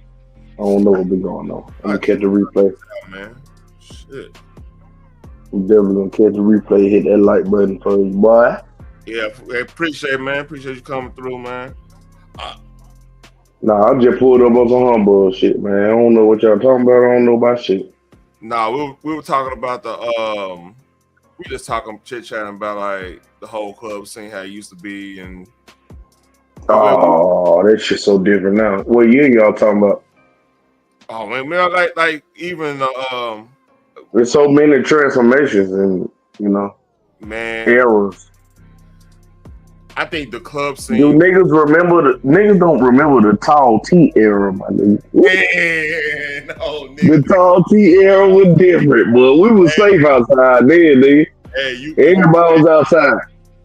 I don't know what been going on. I'm gonna catch the replay. Oh, man. Shit. I'm definitely gonna catch the replay. Hit that like button for you, boy. Yeah, I appreciate it, man. Appreciate you coming through, man. Nah, I just pulled up on some humble shit, man. I don't know what y'all talking about. I don't know about shit. Nah, we were talking about we just talking chit-chatting about like the whole club scene, how it used to be, and that shit's so different now. What year y'all talking about? Oh man, like even there's so many transformations and man errors. I think the club scene. Do niggas niggas don't remember the tall T era, my nigga. Man, no, nigga. The tall T era was different, but we was safe outside then, nigga. Hey, everybody was outside.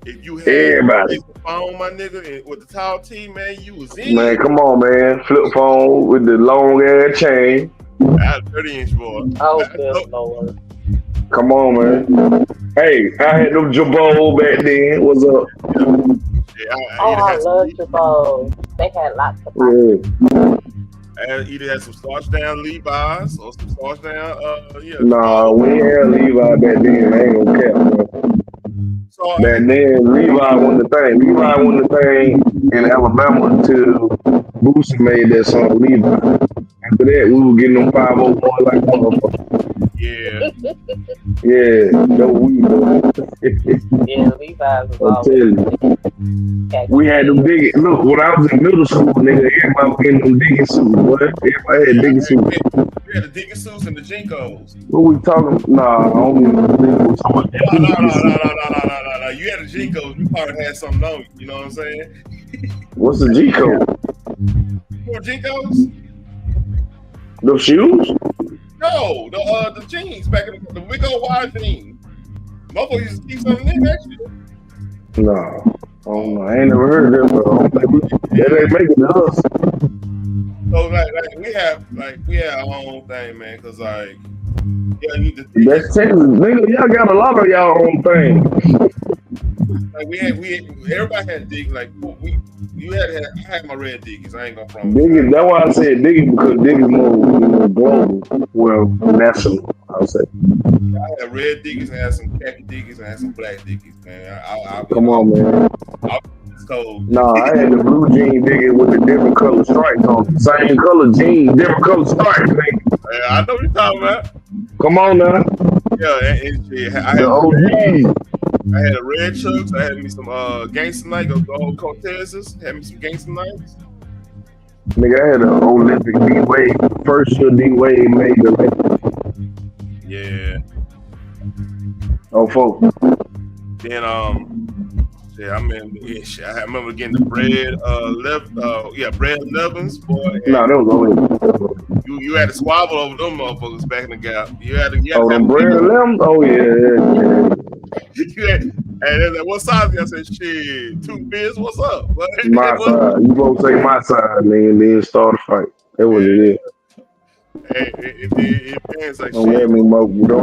If you had everybody the phone, my nigga, with the tall T, man, you was in. Man, come on, man. Flip phone with the long ass chain. That's 30-inch boy. Oh, good Lord. Come on, man. Hey, I had them Jabot back then. What's up? Yeah, I love Jabot. They had lots of fun. I either had some starch down Levi's or some starch down Nah, we had Levi back then. I ain't gonna cap, bro. So, back then, Levi wasn't the thing. Levi wasn't the thing in Alabama until Boosie made that song Levi. After that, we were getting them 501 like motherfuckers. Yeah. Yeah, no weed. Yeah, Levi's was I'll tell always you. We had them digging. Look, when I was in middle school, nigga, everybody was getting them digging suits, boy. Everybody had digging suits. We had the digging suits and the Jinkos. What we talking? Nah, I don't even think we talking about that. No. You had the Jinkos. You probably had something on you. You know what I'm saying? What's the G code? For Jinkos? The shoes? No, the jeans back in the big old wide jeans. Motherfuckers used to keep something in that shit. No. Oh no, I ain't never heard of them, but I don't think they ain't making it us. So like we have our own thing, man, cause like that's Texas, nigga. Y'all got a lot of y'all own thing. Like everybody had dig like you I had my red diggies. I ain't gonna promise. Diggy, that's why I said Diggy because Diggy's more global. Well, national, I'll say. I had red diggies, I had some khaki diggies, I had some black diggies, man. Come on, man. Nah, I had the blue jean Diggy with the different color stripes on. Same color jeans, different color stripes, man. Yeah, I know what you're talking about. Come on now. Yeah, and I had I had a red chucks. I had me some gangster night, the old Cortezes. Had me some gangster nights. Nigga, I had an Olympic D-Wade. First year D-Wade made the Olympics. Yeah. Oh, folks. Then yeah, I remember getting the bread bread Levins, boy. No, that was only. You had to squabble over them motherfuckers back in the gap. You had to them bread Levins? Oh yeah. And they're like, what size? I said, shit, 2 bits. What's up? My side. You both say my side, nigga, and then start a fight. That's what it is. It depends. Like, don't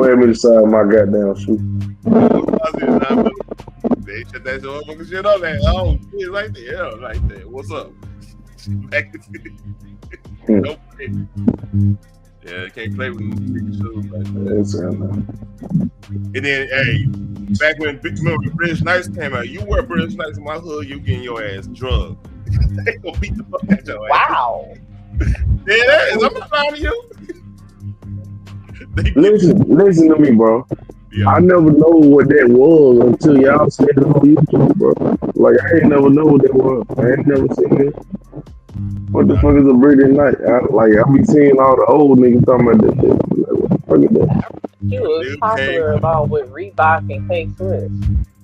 let me decide my goddamn shoe. They shut that motherfucking shit up. Like, oh, shit, like that. Yeah, like that. What's up? Don't play. Yeah, can't play with big shoes like that. And then, hey, back when British Knights came out, you wear British Knights in my hood, you getting your ass drugged. They gonna beat the fuck out your ass. Wow. Yeah, I'm not lying to you. Listen to me, bro. Yeah. I never know what that was until y'all said it on YouTube, bro. Like, I ain't never know what that was. I ain't never seen it. What the fuck is a British Knight? I be seeing all the old niggas talking about that shit. Like, what the fuck is that? He was popular about with Reebok and K-Swiss.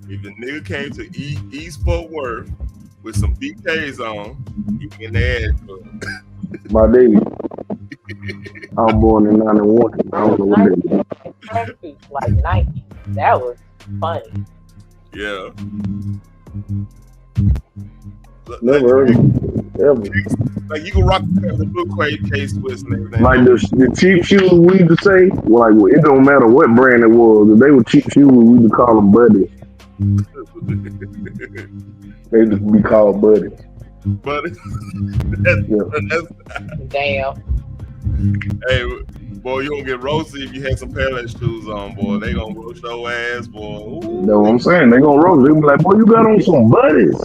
If the nigga came to East Fort Worth with some BKs on, you can add my baby. I was born in 91. I don't know what that is. Like Nike. That was funny. Yeah. Never heard of it. Like you can rock the blue K-Swiss and everything. Like the cheap shoes we used to say, like it don't matter what brand it was. If they were cheap shoes, we used to call them buddies. They just be called buddies. Buddies. Damn. Hey, boy, you gonna get roasted if you had some Payless shoes on, boy. They gonna roast your ass, boy. That's what I'm saying. They gonna roast. They be like, boy, you got on some buddies.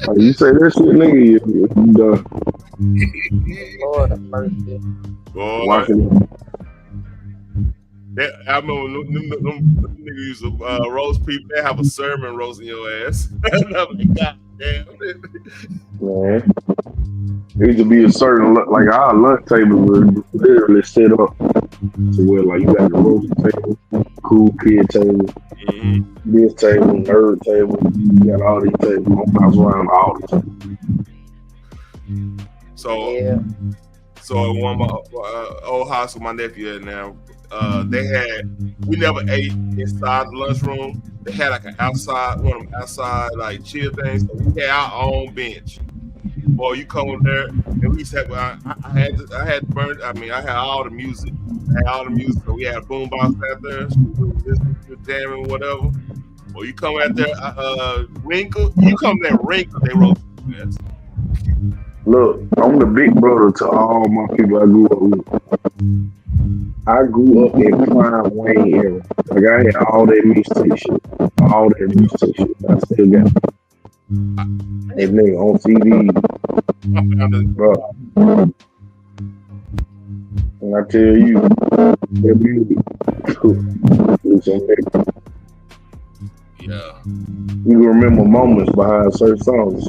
Like, you say that shit, nigga, you done. Lord have mercy. Boy. Watching. I remember them niggas used to roast people. They have a sermon roasting your ass. I'm like, God damn. Man. It used to be a certain, like our lunch table was literally set up to where like you got the roast table, cool kid table, this table, nerd table, you got all these tables. I'm bounce around all the time. So one of my old house with my nephew at now, we never ate inside the lunchroom. They had like an outside, one of them outside like chill things. So we had our own bench. Boy, you come in there, and we used to have, I had all the music. So we had a boombox out there, jamming, whatever. Or you come out there, wrinkle. You come there, wrinkle. They roast you. Look, I'm the big brother to all my people I grew up with. I grew up in Prime Wayne era. Like I had all that mixtape shit. I still got it. That nigga on TV, bro. And I tell you, that music, it's amazing. Yeah. You can remember moments behind certain songs.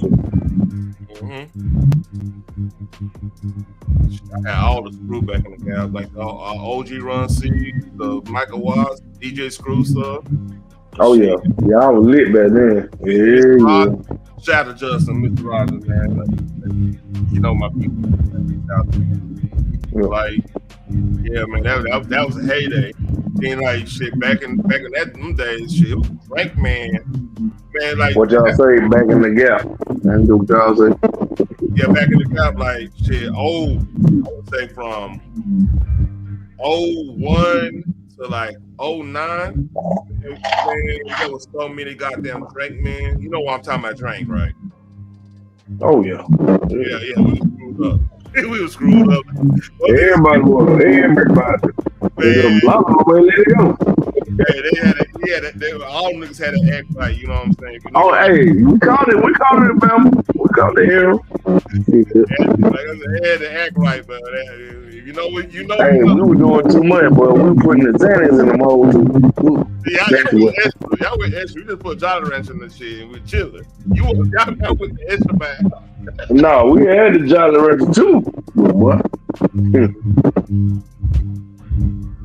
I had all the Screw back in the cab, like the OG Run C, the Michael Watts, DJ Screw stuff. Oh yeah, yeah, I was lit back then. Yeah. Shout out to Justin, Mr. Rogers, man. Like, you know my people. Like, yeah, man, that was a heyday. Then like shit back in them days, shit, it was Drake, man, like what y'all say back in the gap? That's what y'all say. Yeah, back in the gap, like shit. I would say from 01 to like 09. Man, there was so many goddamn Drake, man. You know what I'm talking about, Drake, right? Oh yeah. Yeah, we was screwed up. We was screwed up. Everybody was. Everybody. Man. Let it go. Hey, all niggas had to act right, you know what I'm saying? Oh, hey, we called it, fam. We called it here. Like I said, they had to act right, but you know. Hey, we were doing too much, but we were putting the Xanax in the mold. Y'all went extra. You just put Jolly Ranch in the shit and we chilling. Y'all with the extra bag. No, we had the Jolly Rancher too. What?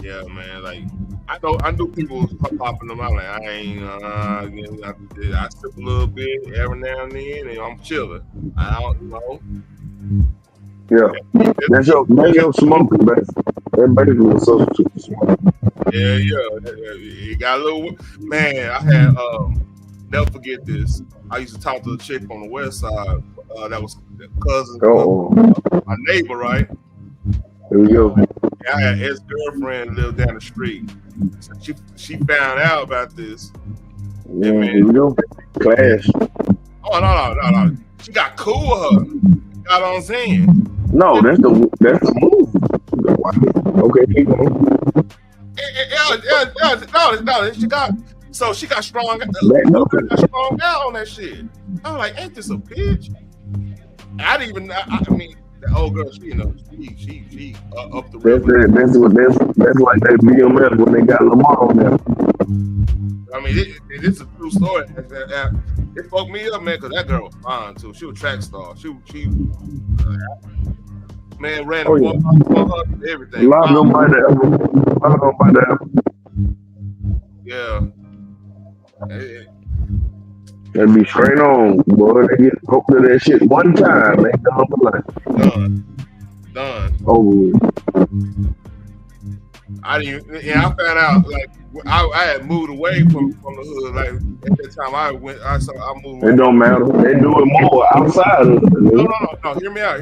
Yeah, man. Like I knew people was popping them out. Like I ain't. I sip a little bit every now and then, and I'm chilling. I don't know. Yeah, that's your smoking, basically. That basically was substitute for smoking. Yeah. It got a little. Man, I had never forget this. I used to talk to a chick on the west side. That was cousin, my neighbor, right? There we go. I had his girlfriend lived down the street. So she found out about this. Yeah, man. Here we go. Clash. Oh no. She got cool with her. You know what I'm saying? No, that's the move. Okay, keep going. She got strong out on that shit. I was like, ain't this a bitch? I didn't even. I mean, the old girl, she up the river. That's like that BMF when they got Lamar on there. I mean, it's a true story. It fucked me up, man, because that girl was fine too. She was a track star. She man ran everything. A lot of them by that. Yeah. That'd be straight on, boy. They get hooked to that shit one time, they done for life. Done. Over with. I found out like I had moved away from the hood. Like at that time, I moved. It don't matter. They do it more outside of it. No. Hear me out.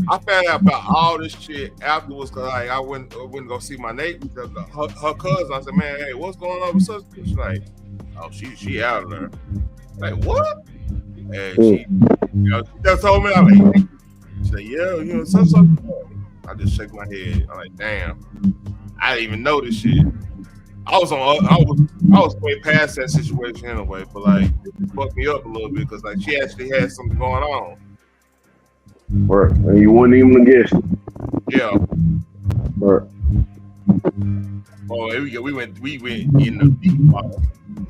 I found out about all this shit afterwards because like I went to go see my neighbor, her cousin. I said, man, hey, what's going on with such? She's like, oh, she out of there. Like what? And she just told me, I'm like, she said, yeah, something. I just shake my head. I'm like, damn, I didn't even know this shit. I was way past that situation anyway, but like it fucked me up a little bit because like she actually had something going on. Right, and you wouldn't even guess. Yeah. Right. Oh, here we go. We went in the deep water.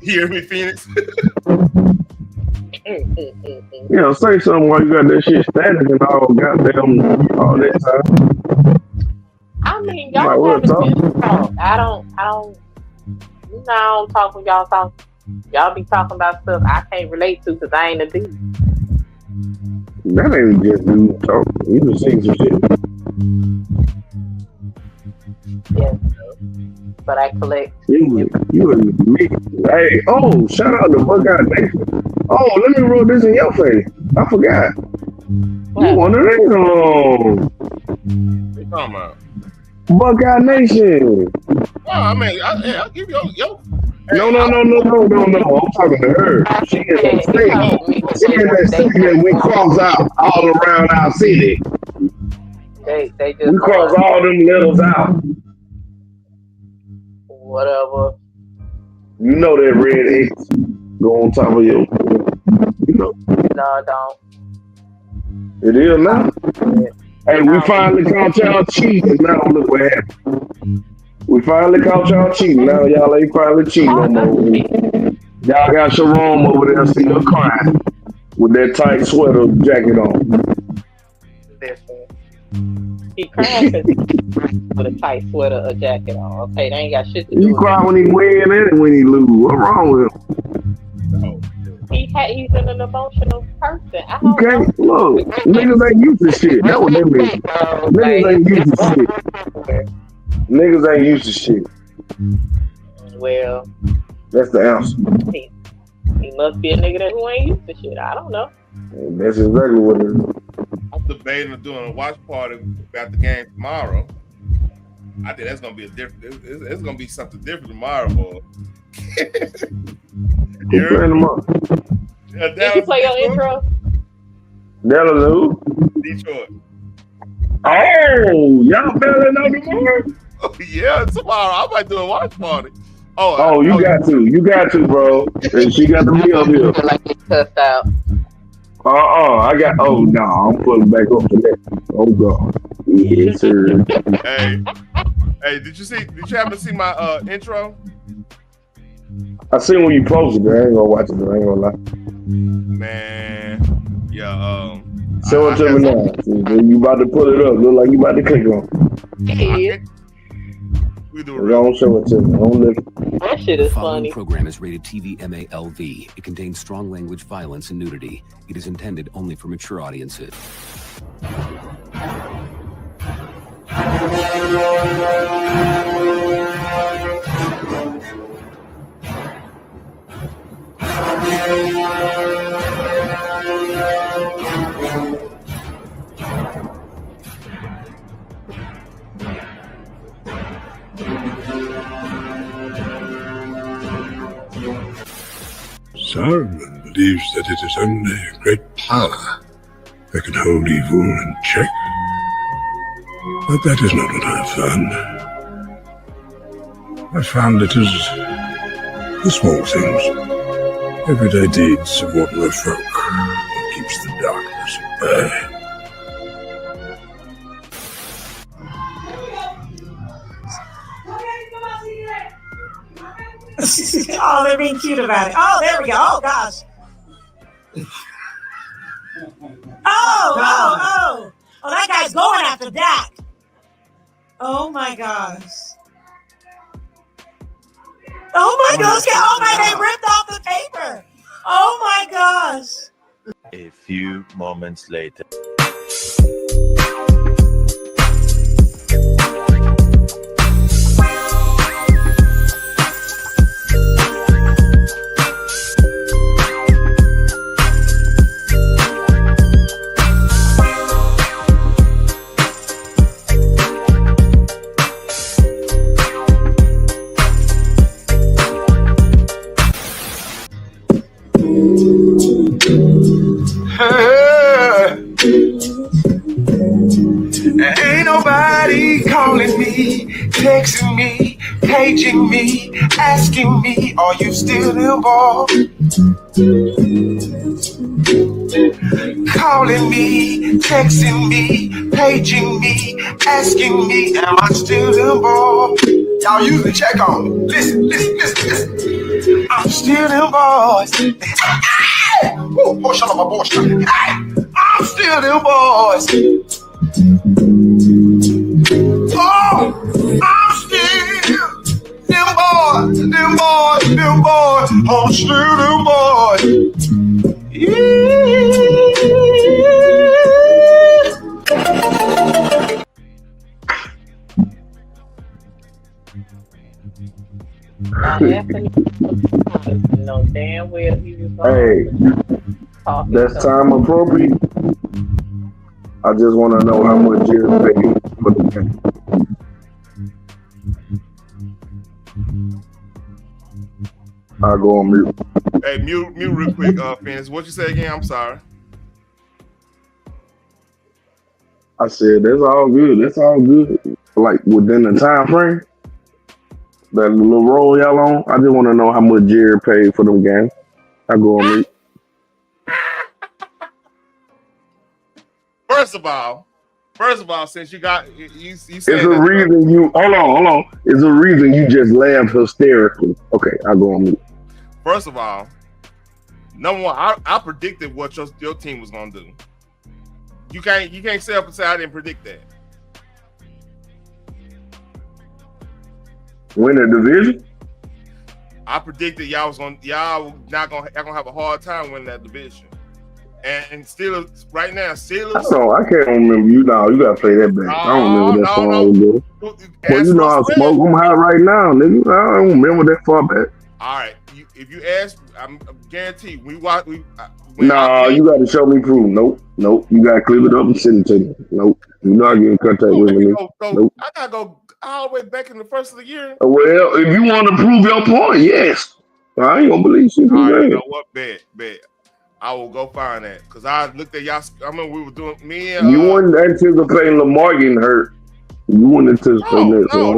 You hear me, Phoenix? Say something while you got that shit static and all goddamn all that time. I mean, y'all have a good talk. I don't talk when y'all talk. Y'all be talking about stuff I can't relate to because I ain't a dude. That ain't just dude talk. You just saying some shit. Yes. But I collect. You and me. Hey, shout out to Buckeye Nation. Oh, let me roll this in your face. I forgot. You one of them. What you talking about? Buckeye Nation. Oh, I mean, I'll give you yo. No. I'm talking to her. She is a state. She is that state that we cross out all around our city. They just we cross all them letters out. Whatever. You know that red X go on top of your. You know. No, I don't. It is now. Hey, we finally caught y'all cheating. Now look what happened. We finally caught y'all cheating. Now y'all ain't finally cheating no more. Y'all got Sharon over there still crying with that tight sweater jacket on. He crying because he with a tight sweater or jacket on. Okay, they ain't got shit to do He with cry it. when he win and when he lose. What's wrong with him? He's an emotional person. I You don't know. can't look. Niggas ain't used to shit. That's what they mean. Niggas ain't used to shit. Niggas ain't used to shit. Well, That's the answer. he must be a nigga who ain't used to shit. I don't know. That's exactly what it is. I'm debating on doing a watch party about the game tomorrow. I think that's gonna be a different. It's gonna be something different tomorrow, boy. Who playing tomorrow? Did you play your intro? Dallas who? Detroit. Oh, y'all better know tomorrow? Oh, yeah, tomorrow. I might do a watch party. Oh, you got to. You got to, bro. And she got to be up here. Like it cussed out. I got. Oh, no. I'm pulling back up for that. Oh, God. Yes, sir. Hey, did you happen to see my intro? I seen when you posted it. I ain't gonna watch it, though. I ain't gonna lie. Man, yeah. Show it to me now. You about to pull it up. Look like you about to click on it. We do Don't show it to me. Don't look. That shit is The following funny. program is rated TV MALV. It contains strong language, violence, and nudity. It is intended only for mature audiences. Saruman believes that it is only great power that can hold evil in check. But that is not what I have found. I found it is the small things, everyday deeds of ordinary folk that keeps the darkness at bay. Oh, they're being cute about it. Oh, there we go. Oh, gosh. Oh, that guy's going after Dak. Oh, my gosh. Oh, my gosh. Oh, my, they ripped off the paper. Oh, my gosh. A few moments later. Ain't nobody calling me, texting me, paging me, asking me, are you still involved? Calling me, texting me, paging me, asking me, am I still involved? Y'all usually check on me. Listen. I'm still involved. Oh, shut up, my boy. I'm still involved. Oh, I'm still them boys, I'm still them boys. No damn well he was Hey, that's time appropriate. I just want to know how much Jerry paid for the game. I'll go on mute. Hey, mute real quick, Phoenix. What you say again? I'm sorry. I said that's all good. That's all good. Like within the time frame, that little role y'all on. I just want to know how much Jerry paid for them games. I go on mute. First of all, First of all, since you got you It's said a that. reason you hold on. It's a reason you just laughed hysterically. Okay, I'll go on mute. First of all, number one, I predicted what your team was gonna do. You can't say up and say I didn't predict that. Win a division? I predicted y'all not gonna have a hard time winning that division. And Steelers right now, I can't remember you now. You gotta play that back. I don't remember that far ago. Well, you know I smoke. I'm high right now, nigga. I don't remember that far back. All right, if you ask, I'm guaranteed you got to show me proof. Nope. You gotta clip it up and send it to me. Nope. You know I get in contact with me. Nope. I gotta go all the way back in the first of the year. Well, if you want to prove your point, yes. I ain't gonna believe shit. All right, you know what? Bet. I will go find that because I looked at y'all. I remember we were doing me and you weren't anticipating Lamar getting hurt. You weren't anticipating that. No.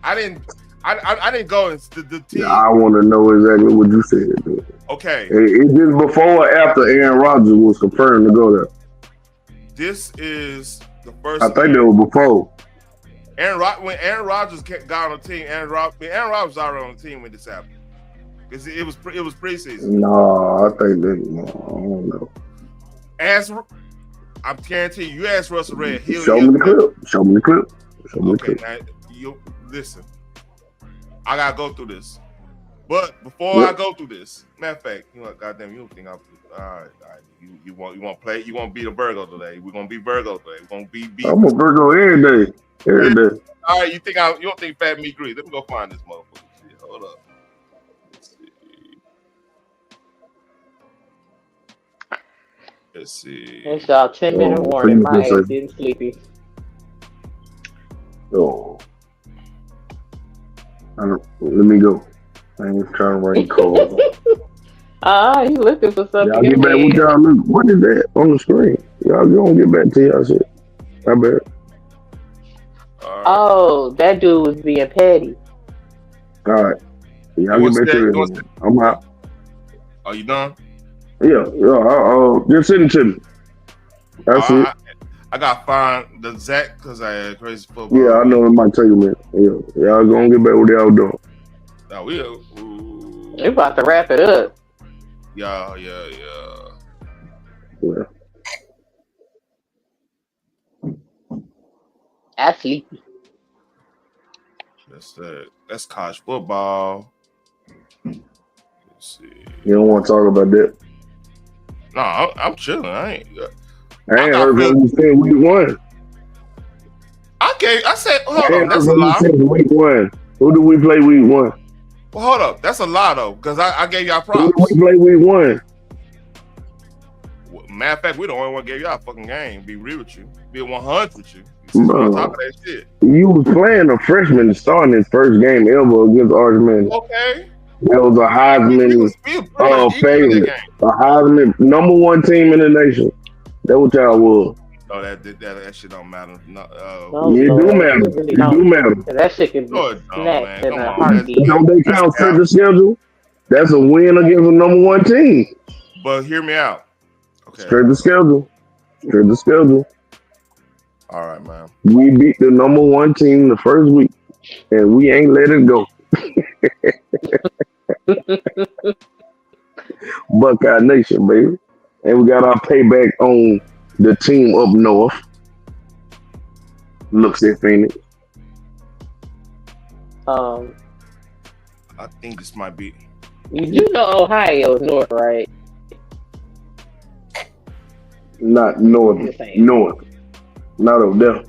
I didn't go into the team. I want to know exactly what you said. Man. Okay. Is this before or after Aaron Rodgers was confirmed to go there? This is the first. I think that was before. When Aaron Rodgers got on the team, Aaron Rodgers was already on the team when this happened. Because it was preseason. No, I think that. No, I don't know. I'm guaranteeing you ask Russell Red. Show me the clip. Now, you listen. I gotta go through this, but before I go through this, matter of fact, you know, goddamn, you don't think I'm all right. You want to play? You want to be a Virgo today? We're gonna be Virgo today. We're gonna be. I'm a Virgo every day. All right, you don't think Fat Me agrees? Let me go find this motherfucker. Shit, hold up. Let's see. It's y'all 10-minute warning. My ass getting sleepy. Oh. Let me go. I ain't trying to write code. You looking for something? Y'all get back with y'all look. What is that on the screen? Y'all gonna get back to y'all shit. I bet. Oh, that dude was being petty. All right. Y'all get back to it. I'm out. Are you done? Yeah. Just send it to me. That's it. I got to find the Zach because I had crazy football. Yeah, I know it might take a minute. Yeah, y'all gonna get back what y'all doing. Now we about to wrap it up. Yeah. I sleepy. That's college football. Let's see. You don't want to talk about that? No, I'm chilling. I ain't heard what you said week 1. I said, hold on, that's a lot. Week 1. Who do we play week 1? Well, hold up, that's a lot though, because I gave y'all props. Who do we play week 1? Matter of fact, we the only one gave y'all a fucking game. Be real with you. Be 100 with you. On top of that shit. You was playing a freshman starting his first game ever against Archman. Okay. That was a Heisman favorite. A Heisman number 1 team in the nation. That what y'all was. No, that shit don't matter. No, it do matter. It do matter. That shit can be snatched in a heartbeat. Don't they count the schedule? That's a win against a number 1 team. But hear me out. Okay. Straight the schedule. All right, man. We beat the number 1 team the first week, and we ain't let it go. Buckeye Nation, baby. And we got our payback on the team up north. Looks at Phoenix. I think this might be. You do know Ohio is north, right? Not north. North. Not over there.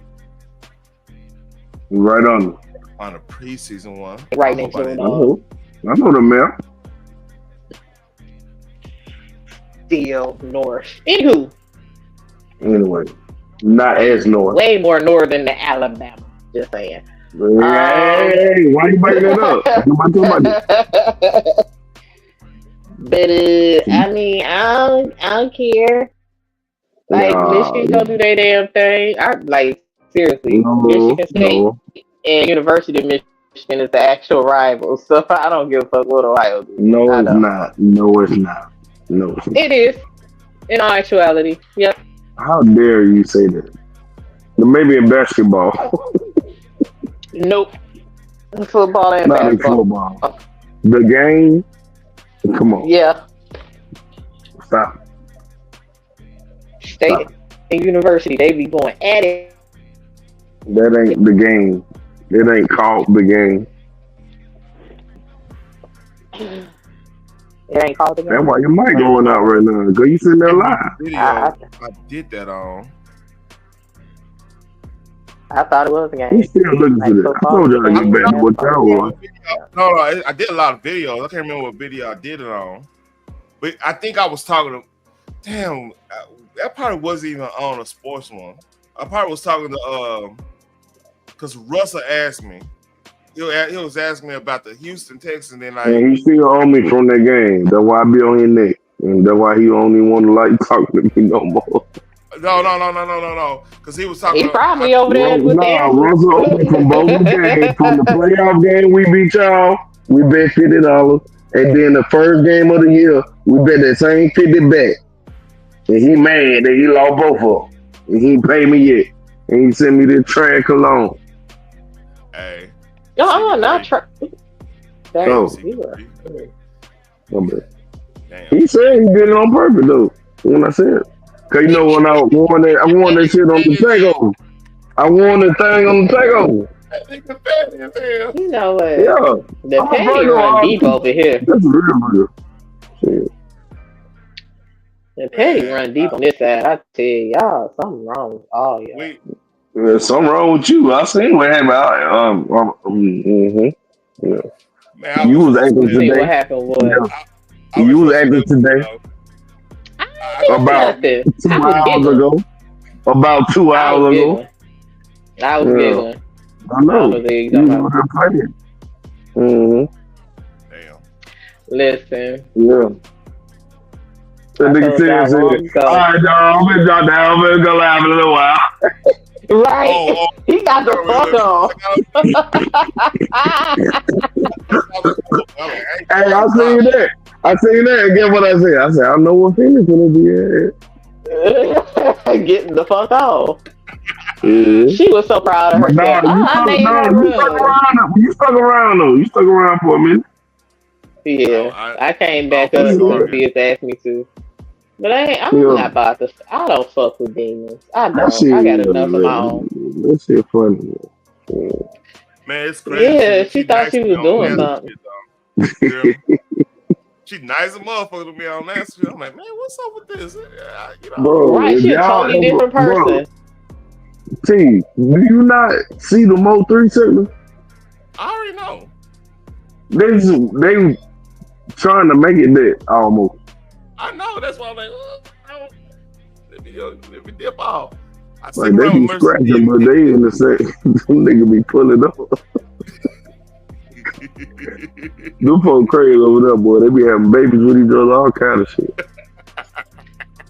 Right on. On a preseason one. Right next to it. I know the map. Still north. Anywho. Anyway, not as north. Way more northern than Alabama. Just saying. Hey, why you bringing that up? But I mean, I don't care. Like Michigan don't do their damn thing. Seriously, Michigan State and University of Michigan is the actual rival. So I don't give a fuck what Ohio do. No, it's not. No, it's not. It is. In all actuality, yep. How dare you say that? Maybe in basketball. Nope. Football and Not in basketball. football. The game? Come on. Yeah. Stop. State and university, they be going at it. That ain't the game. It ain't called the game. It ain't called the game. That's why your mic going out right now. Because you sitting there live. Video I did that on. I thought it was a game. He's still looking for that. I told y'all to get back to what y'all was. No, I did a lot of videos. I can't remember what video I did it on. But I think I was talking to, damn, that probably wasn't even on a sports one. I probably was talking to, because Russell asked me. He was asking me about the Houston Texans. And And he still owe me from that game. That's why I be on his neck. And that's why he don't even want to like talk to me no more. No. Because he was talking. He probably over there with Russell owed me from both the games. From the playoff game we beat y'all, we bet $50. And then the first game of the year, we bet that same 50 back. And he mad that he lost both of them. And he ain't paid me yet. And he sent me this trash cologne. Hey. Not trash. Oh. He said he did it on purpose though. When I said, cause you know when I won that shit on the takeover. I won the thing on the takeover. You know what? Yeah. The petty run deep over here. That's real. Shit. The petty run deep on this side. I tell y'all, something wrong with all y'all. There's something wrong with you. I seen what happened. Yeah. Man, you was acting today. What happened was you was acting today. About 2 hours ago. About 2 hours ago. I was giggling. I know. You were playing. Mm-hmm. Damn. Listen. Yeah. That nigga said, all right, dog, I'm gonna drop down. I'm gonna go laugh in a little while. Right. He got the fuck on. Hey, I seen that. And guess what I said? I said, I know what feeling's gonna be at. Getting the fuck off. Yeah. She was so proud of herself. You stuck around though. You stuck around for a minute. Yeah, I came back up when he asked me to. But I'm not about to. I don't fuck with demons. I don't. I got enough of my own. That shit funny. Man, it's crazy. Yeah, she thought she was doing something. She nice as motherfucker to me on that shit. I'm like, man, what's up with this? Bro, right, she's a totally different person. T, do you not see the Mo 3 segment? I already know. They trying to make it that almost. I know. That's why I'm like, let me dip off. Like they be scratching, but they in the same. Them niggas be pulling up. Them folks crazy over there, boy. They be having babies with each other, all kind of shit.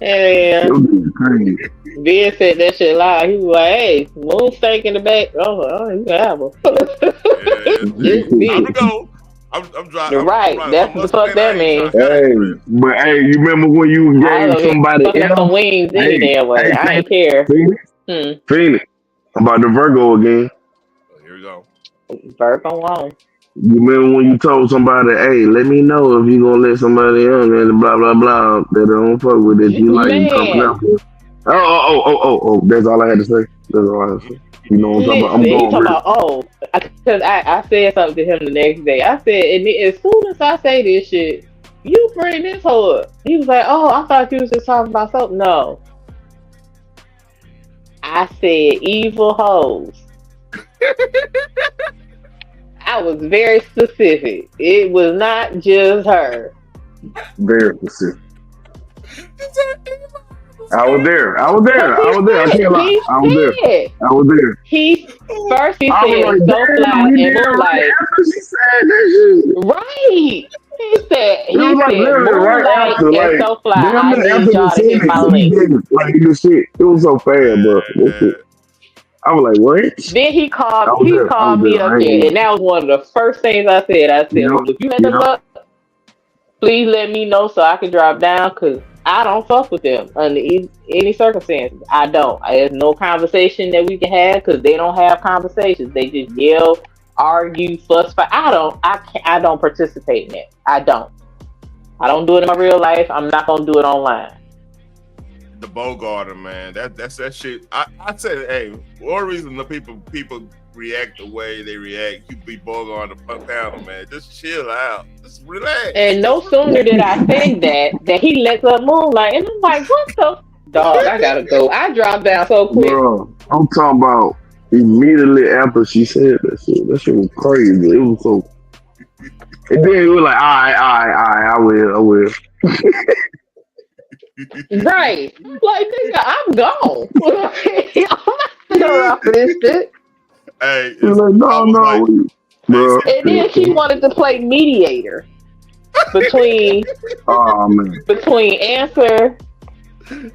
Yeah. Crazy. Ben said that shit loud. He was like, hey, moon steak in the back. Oh, you can have them. I'm to go. I'm driving. You're right. That's what the fuck that means. Hey, but hey, you remember when you gave somebody else some wings any damn way? I ain't care. Phoenix. About the Virgo again. Here we go. Virgo on. You remember when you told somebody, hey, let me know if you gonna let somebody else and blah blah blah that don't fuck with it. You like you coming out with. Oh, that's all I had to say. That's all I had to say. You know what I'm talking about? I'm going because I said something to him the next day. I said, and as soon as I say this shit, you bring this hoe up. He was like, oh, I thought you was just talking about something. No. I said evil hoes. I was very specific. It was not just her. Very specific. I was there. I can't lie. I was there. He said so fly and moonlight. She said that shit. Right. He said moonlight and so fly. I need y'all to hit my link. Like this shit. It was so fast, bro. I was like, what? Then he called me up there, and that was one of the first things I said. I said, if you had the luck, please let me know so I can drop down, because I don't fuck with them under any circumstances. I don't. There's no conversation that we can have because they don't have conversations. They just yell, argue, fuss. Fight. I don't participate in that. I don't. I don't do it in my real life. I'm not gonna do it online. The Bogarter, man, that's that shit. I said, hey, one reason the people react the way they react, you be Bogart the panel, man. Just chill out, just relax. And no sooner did I think that he lets up Moonlight, and I'm like, what the dog? I gotta go. I dropped down so quick. Bro, I'm talking about immediately after she said that shit. That shit was crazy. It was so. And then it was like, all right, I will. Right. Like, nigga, I'm gone. I'm not around for this shit. Hey, like, no, bro. And then she wanted to play mediator between Answer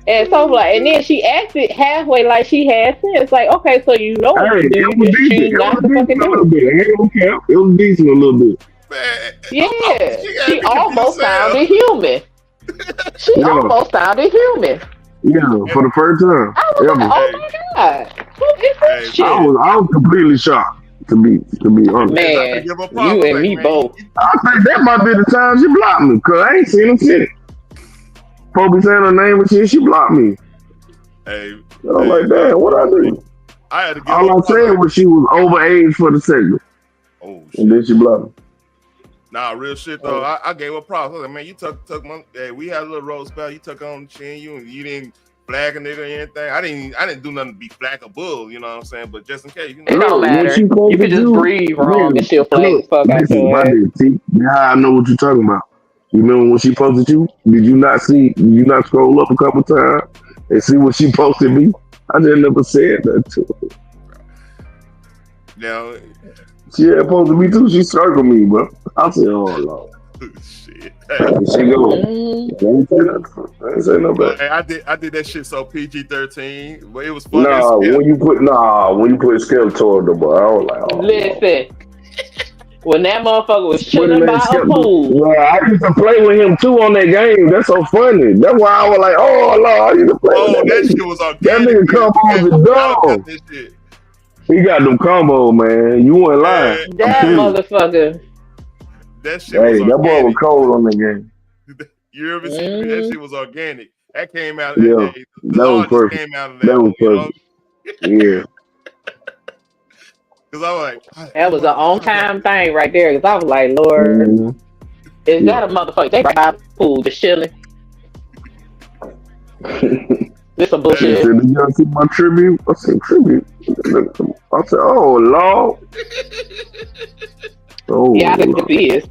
and so like, and then she acted halfway like she had sense. Like, okay, so you know what to do, you just choose not to fucking do it. It was decent a little bit. Yeah, she almost sounded human. She almost sounded human. Yeah, for the first time. I was like, oh my god, who is this shit? I was completely shocked. To be honest, man, you and me both. I think that might be the time she blocked me, cause I ain't seen her shit. Folks be saying her name and shit, she blocked me. Hey, I'm like, damn, what I do? I had to give all I said was she was overage for the segment. Oh shit. And then she blocked me. Nah, real shit though. I gave her props. I was like, man, you took my. Hey, we had a little road spell. You took on the chin. You didn't flag a nigga or anything. I didn't do nothing to be flag a bull. You know what I'm saying? But just in case, you know. It don't matter. You can just breathe wrong and she'll flag the fuck out your ass. See, now I know what you're talking about. You remember when she posted you? Did you not scroll up a couple times and see what she posted me? I just never said that to her. Now, she had posted me too. She circled me, bro. I said, "Oh Lord." Shit. Hey, she go. I ain't say no bad. Hey, I did that shit so PG-13, but it was funny. When you put Skeletor, the boy, I was like, oh, listen. When that motherfucker was chilling by a pool. Well, I used to play with him too on that game. That's so funny. That's why I was like, oh Lord, I used to play with that shit was organic. That nigga combos is dog. He got them combos, man. You weren't lying. That motherfucker. That shit was that boy was cold on the game. You ever see that shit was organic? That came out. Yeah, that was perfect. Came out of that was perfect. Yeah. Cause I was like, that was an on-time thing right there. Cause I was like, Lord, is that a motherfucker? They right by the pool just chilling. This some bullshit. Did you see my tribute? I said tribute. I said, oh Lord. Oh, yeah, I think it is.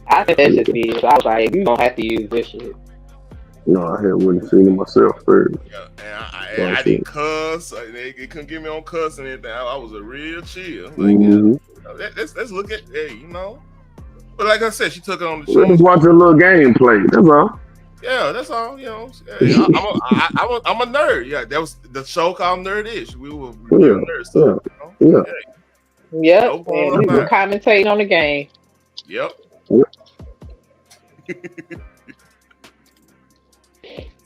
I think that shit is. I was like, you don't have to use this shit. No, I had wouldn't seen it myself first. Yeah, and I didn't cuss. They couldn't get me on cuss and anything. I was a real chill. Like, let's look at, hey, you know. But like I said, she took it on the show. Let's watch a little gameplay. That's all. Yeah, that's all. You know, I'm a nerd. Yeah, that was the show called Nerdish. We were nerds. So, yeah. Yep. And we were commentating on the game. Yep.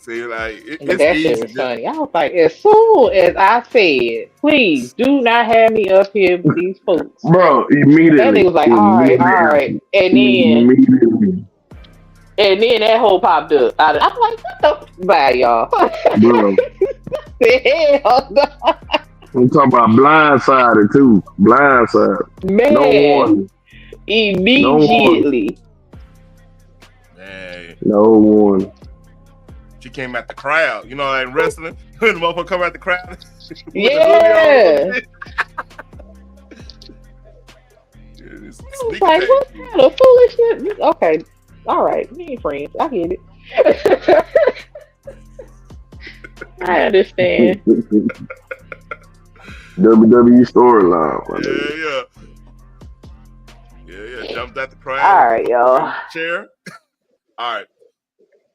See, like it's that easy. Shit was funny. I was like, as soon as I said, please do not have me up here with these folks, bro. Immediately, that nigga was like, all right, and then that whole popped up. I'm like, what the bye, y'all? Bro. Hell no. I'm talking about blindsided too. Blindsided. Man. No warning. Immediately. Man. No warning. She came at the crowd. You know, like wrestling. When the motherfucker come at the crowd. Yeah. It's like, what kind of foolishness? Okay. All right. Me and friends. I get it. I understand. WWE storyline. Yeah. Jumped at the crowd. All right, y'all. Chair. All right.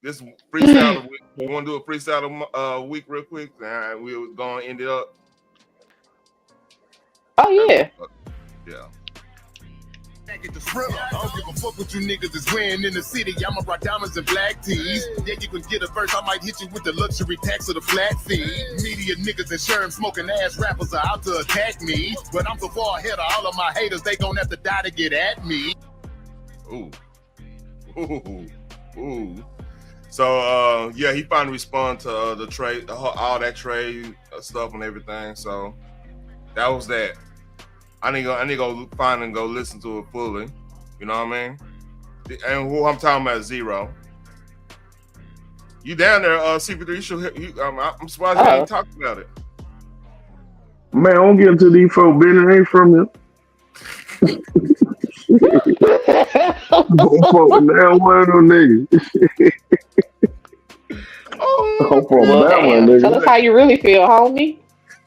This freestyle of week. You want to do a freestyle of week real quick? We're going to end it up. Oh, yeah. Yeah. I don't give a fuck what you niggas is wearing in the city. I'ma rock diamonds and black tees. Yeah, you can get a verse. I might hit you with the luxury tax of the flat fee. Media niggas and sherm smoking ass rappers are out to attack me. But I'm so far ahead of all of my haters, they gon' have to die to get at me. Ooh. Ooh. Ooh. So yeah, he finally responded to the trade, all that trade stuff and everything. So that was that. I need to go find and go listen to it fully. You know what I mean? And who I'm talking about is Zero. You down there, CP3? You should. I'm surprised you ain't talked about it. Man, I don't get into these folk business. Ain't from you. Don't fuck with that one of them niggas. Well, damn. Tell us how you really feel, homie.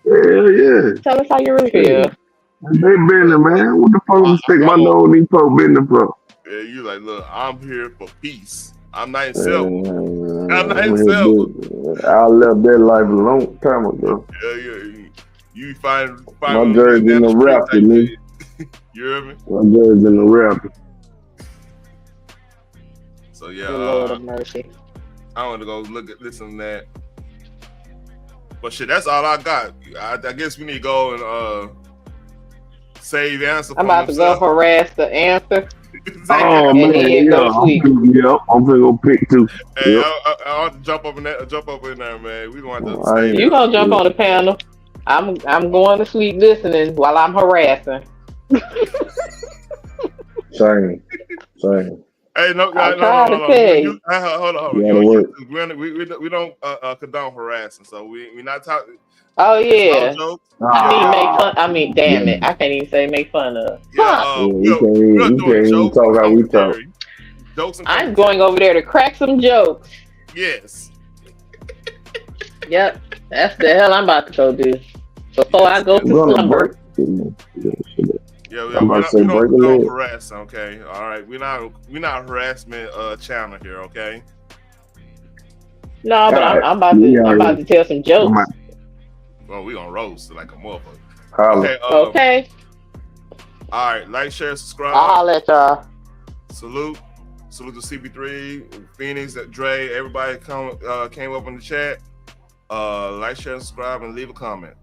Hell yeah. Tell us how you really feel. They business, man. What the fuck am I stick my nose in these folk business for? Yeah, you like, look, I'm here for peace. I'm not in self. I'm not in self. I left that life a long time ago. Yeah. You find my jersey in the rapper, man. You hear me? My jersey in the rapper. So yeah, Lord of mercy. I want to go listen to that. But shit, that's all I got. I guess we need to go and save answer. I'm about to go harass the answer. Oh man, yeah, I'm gonna go pick two. Hey, yep. I'll jump up in there, man. We don't have to. Save You gonna jump on the panel? I'm going to sleep listening while I'm harassing. Same. Hey, no, hold on. We don't condone harassing, so we not talking. Oh yeah. I mean, damn it, I can't even say make fun of. You can't even talk how we talk. Jokes and I'm going over there to crack some jokes. Yes. Yep, that's the hell I'm about to go do before I go to slumber. Yeah, we don't harass, okay? All right, we're not harassment channel here, okay? No, but I'm about to tell some jokes. Well, we gonna roast like a motherfucker. Okay. All right, like, share, subscribe. I'll let y'all. Salute to CP3, Phoenix, Dre, everybody came up in the chat. Like, share, subscribe, and leave a comment.